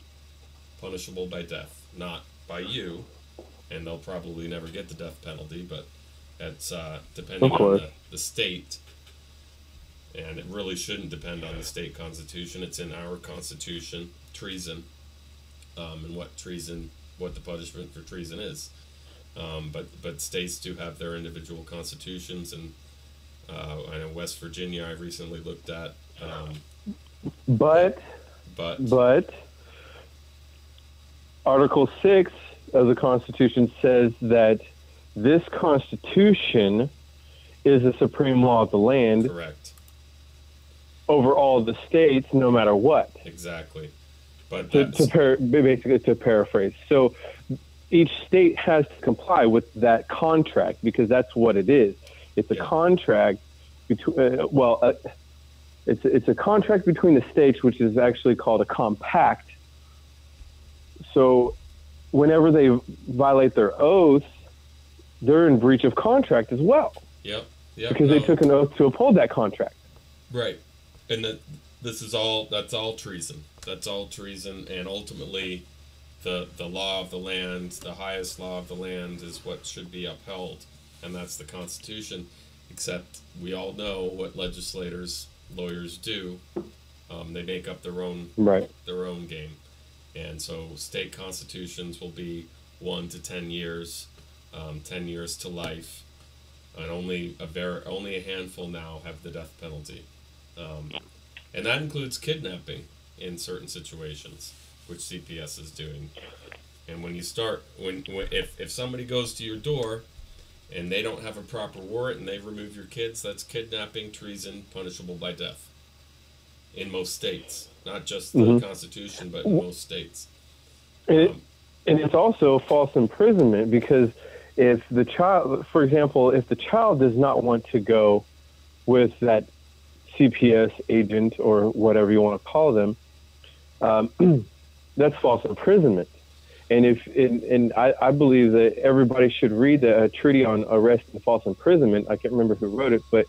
punishable by death, not by you, and they'll probably never get the death penalty, but that's depending on the state, and it really shouldn't depend on the state constitution. It's in our constitution, treason. And what the punishment for treason is. But states do have their individual constitutions, and I know West Virginia I recently looked at. But Article 6 of the Constitution says that this Constitution is the supreme law of the land. Correct. Over all of the states, no matter what. Exactly. But basically, to paraphrase, so each state has to comply with that contract, because that's what it is. It's a contract between. It's a contract between the states, which is actually called a compact. So, whenever they violate their oath, they're in breach of contract as well. Yep. Because they took an oath to uphold that contract. Right, and that's all treason. That's all treason, and ultimately, the law of the land, the highest law of the land, is what should be upheld, and that's the Constitution. Except we all know what lawyers do. They make up their own game, and so state constitutions will be 1 to 10 years, 10 years to life, and only a handful now have the death penalty, and that includes kidnapping in certain situations, which CPS is doing. And when you start, if somebody goes to your door and they don't have a proper warrant and they remove your kids, that's kidnapping, treason, punishable by death. In most states, not just the Constitution, but in most states. And it's also false imprisonment, because if the child, for example, if the child does not want to go with that CPS agent or whatever you want to call them, that's false imprisonment. And I believe that everybody should read the Treaty on Arrest and False Imprisonment. I can't remember who wrote it, but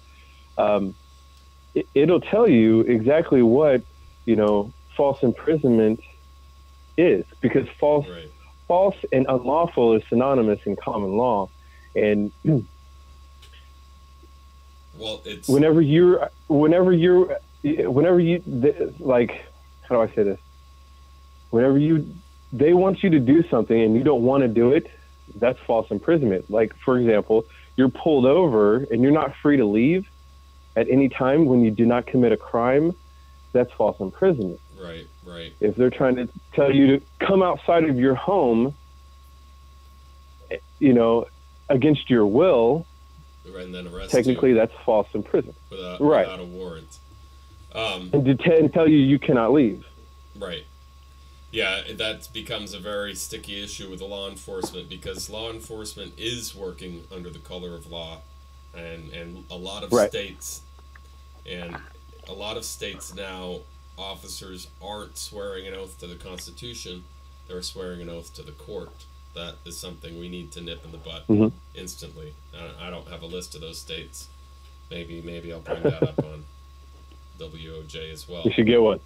it'll tell you exactly what, false imprisonment is, because false and unlawful is synonymous in common law. And Well, it's whenever you like, how do I say this? Whenever they want you to do something and you don't want to do it, that's false imprisonment. Like, for example, you're pulled over and you're not free to leave at any time when you do not commit a crime, that's false imprisonment. Right, right. If they're trying to tell you to come outside of your home, you know, against your will, and then arrest technically you that's false imprisonment. without a warrant. And tell you cannot leave. Right. Yeah, that becomes a very sticky issue with the law enforcement, because law enforcement is working under the color of law, and a lot of states, and a lot of states now, officers aren't swearing an oath to the Constitution, they're swearing an oath to the court. That is something we need to nip in the butt instantly. I don't have a list of those states. Maybe I'll bring that up on WOJ as well. You should get one.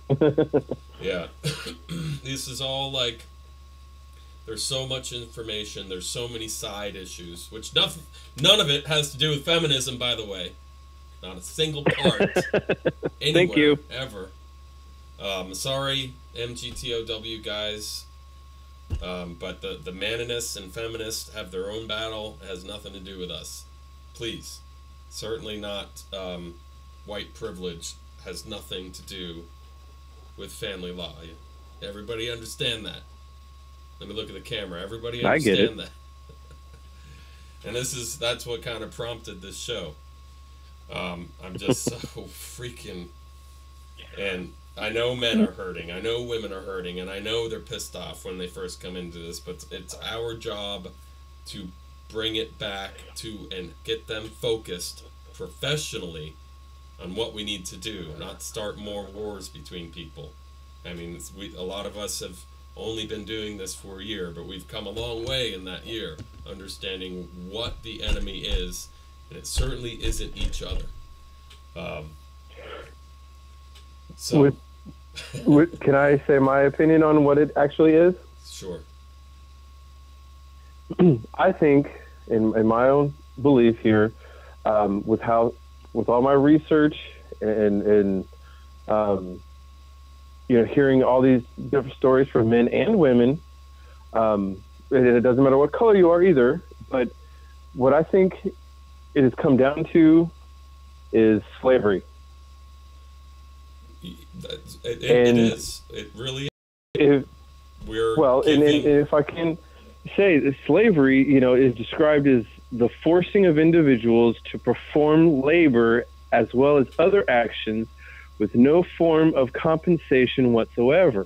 Yeah. This is all like, there's so much information, there's so many side issues, which none of it has to do with feminism, by the way. Not a single part anywhere, Thank you. ever. Sorry, MGTOW guys, but the maninists and feminists have their own battle. It has nothing to do with us. Please. Certainly not white privilege. Has nothing to do with family law. Everybody understand that? Let me look at the camera. Everybody understand that? And that's what kind of prompted this show. I'm just so freaking, and I know men are hurting, I know women are hurting, and I know they're pissed off when they first come into this, but it's our job to bring it back to and get them focused professionally on what we need to do, not start more wars between people. I mean, a lot of us have only been doing this for a year, but we've come a long way in that year, understanding what the enemy is, and it certainly isn't each other. Can I say my opinion on what it actually is? Sure. I think, in my own belief here, with all my research and hearing all these different stories from men and women, and it doesn't matter what color you are either, but what I think it has come down to is slavery. It is. It really is. And if I can say that slavery, is described as the forcing of individuals to perform labor as well as other actions with no form of compensation whatsoever.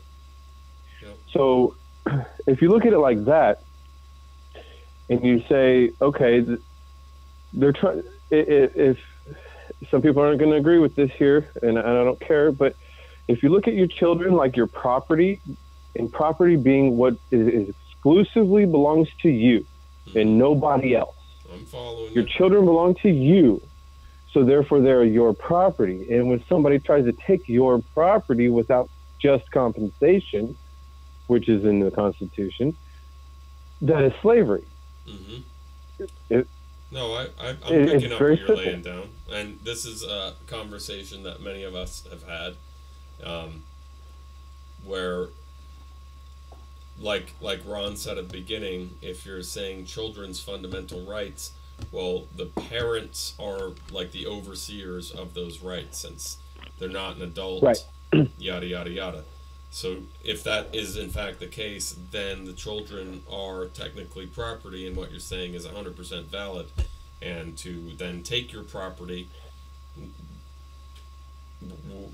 Yep. So if you look at it like that, and you say, okay, they're trying, if some people aren't going to agree with this here, and I don't care, but if you look at your children like your property, and property being what is exclusively belongs to you and nobody else. I'm following your children belong to you, so therefore they're your property. And when somebody tries to take your property without just compensation, which is in the Constitution, that is slavery. Mm-hmm. I'm picking up what you're laying down, and this is a conversation that many of us have had, where, like Ron said at the beginning, if you're saying children's fundamental rights, well, the parents are like the overseers of those rights, since they're not an adult, right. Yada yada yada. So if that is in fact the case, then the children are technically property, and what you're saying is 100% valid. And to then take your property,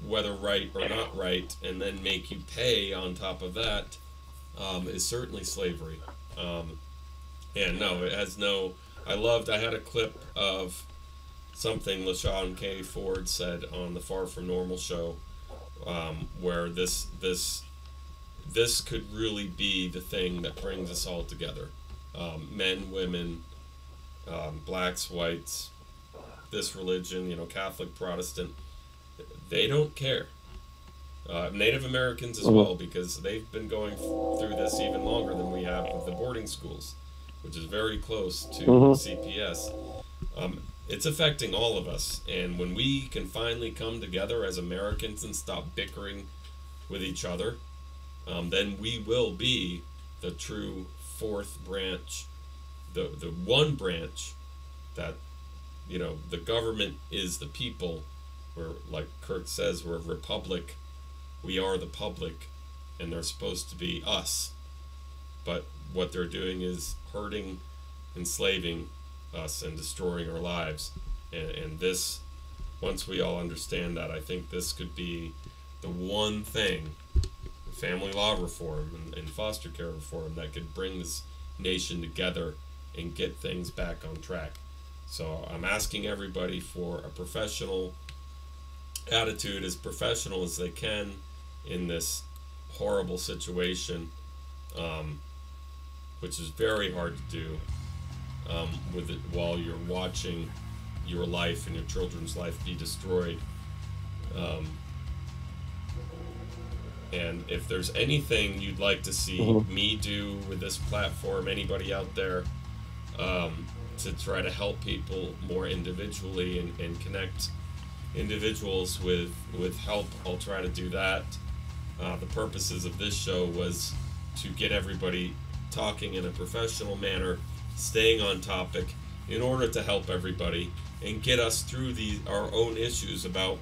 whether right or not right, and then make you pay on top of that, is certainly slavery. And no, it has no... I had a clip of something LaShawn K. Ford said on the Far From Normal show, where this could really be the thing that brings us all together. Men, women, blacks, whites, this religion, Catholic, Protestant, they don't care. Native Americans as well, because they've been going through this even longer than we have with the boarding schools, which is very close to CPS. it's affecting all of us. And when we can finally come together as Americans and stop bickering with each other, then we will be the true fourth branch, the one branch that, you know, the government is the people. We're, like Kurt says, we're a republic. We are the public, and they're supposed to be us. But what they're doing is hurting, enslaving us, and destroying our lives. And this, once we all understand that, I think this could be the one thing, family law reform and foster care reform, that could bring this nation together and get things back on track. So I'm asking everybody for a professional attitude, as professional as they can in this horrible situation, which is very hard to do with it while you're watching your life and your children's life be destroyed. And if there's anything you'd like to see me do with this platform, anybody out there, to try to help people more individually and connect individuals with help, I'll try to do that. The purposes of this show was to get everybody talking in a professional manner, staying on topic, in order to help everybody and get us through our own issues about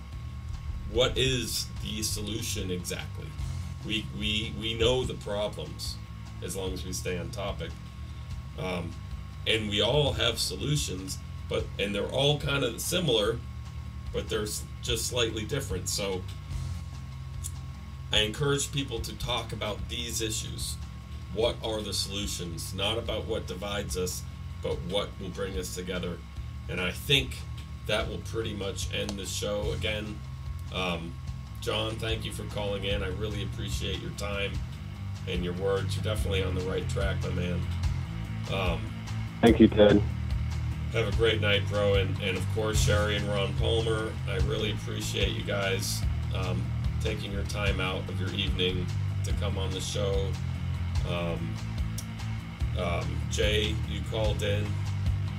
what is the solution exactly. We know the problems as long as we stay on topic, and we all have solutions, and they're all kind of similar, but they're just slightly different. So I encourage people to talk about these issues. What are the solutions? Not about what divides us, but what will bring us together. And I think that will pretty much end the show. Again, John, thank you for calling in. I really appreciate your time and your words. You're definitely on the right track, my man. Thank you, Ted. Have a great night, bro. And of course, Sherry and Ron Palmer, I really appreciate you guys taking your time out of your evening to come on the show. Jay, you called in.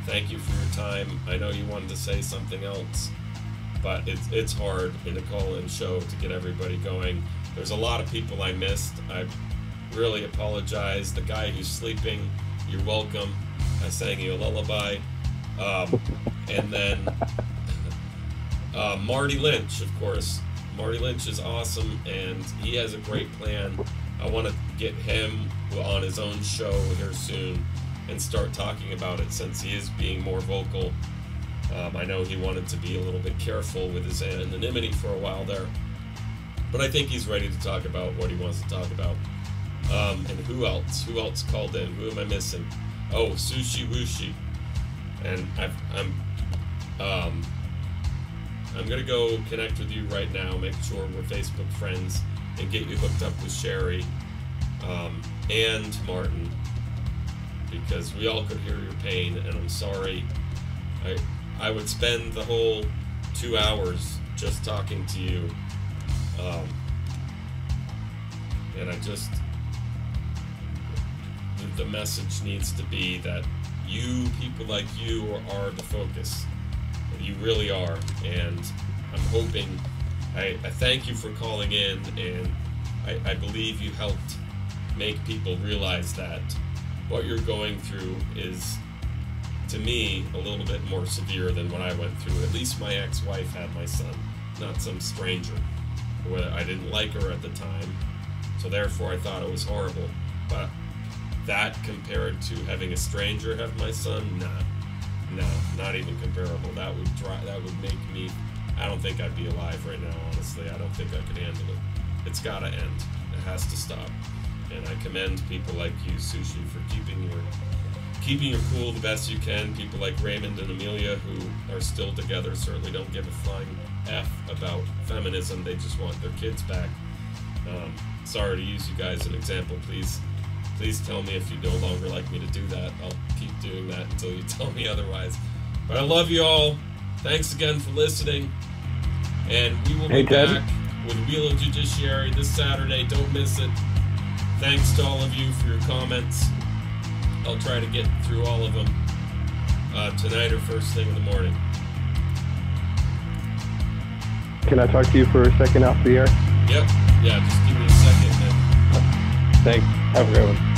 Thank you for your time. I know you wanted to say something else, but it's hard in a call-in show to get everybody going. There's a lot of people I missed. I really apologize. The guy who's sleeping, you're welcome. I sang you a lullaby. And then Marty Lynch, of course. Marty Lynch is awesome, and he has a great plan. I want to get him on his own show here soon and start talking about it, since he is being more vocal. I know he wanted to be a little bit careful with his anonymity for a while there, but I think he's ready to talk about what he wants to talk about. And who else? Who else called in? Who am I missing? Oh, Sushi Wushi. And I'm gonna go connect with you right now, make sure we're Facebook friends, and get you hooked up with Sherry and Martin, because we all could hear your pain, and I'm sorry. I would spend the whole 2 hours just talking to you, and the message needs to be that you, people like you, are the focus. You really are, and I'm hoping, I thank you for calling in, and I believe you helped make people realize that what you're going through is, to me, a little bit more severe than what I went through. At least my ex-wife had my son, not some stranger. I didn't like her at the time, so therefore I thought it was horrible. But that compared to having a stranger have my son, no, not even comparable. That would make me, I don't think I'd be alive right now, honestly. I don't think I could handle it. It's gotta end. It has to stop. And I commend people like you, Sushi, for keeping your cool the best you can. People like Raymond and Amelia, who are still together, certainly don't give a flying F about feminism. They just want their kids back. Sorry to use you guys as an example. Please tell me if you no longer like me to do that. I'll keep doing that until you tell me otherwise. But I love you all. Thanks again for listening. And we will be back with Wheel of Judiciary this Saturday. Don't miss it. Thanks to all of you for your comments. I'll try to get through all of them tonight or first thing in the morning. Can I talk to you for a second off the air? Yep. Yeah, just give me a second. Thanks. Have a great one.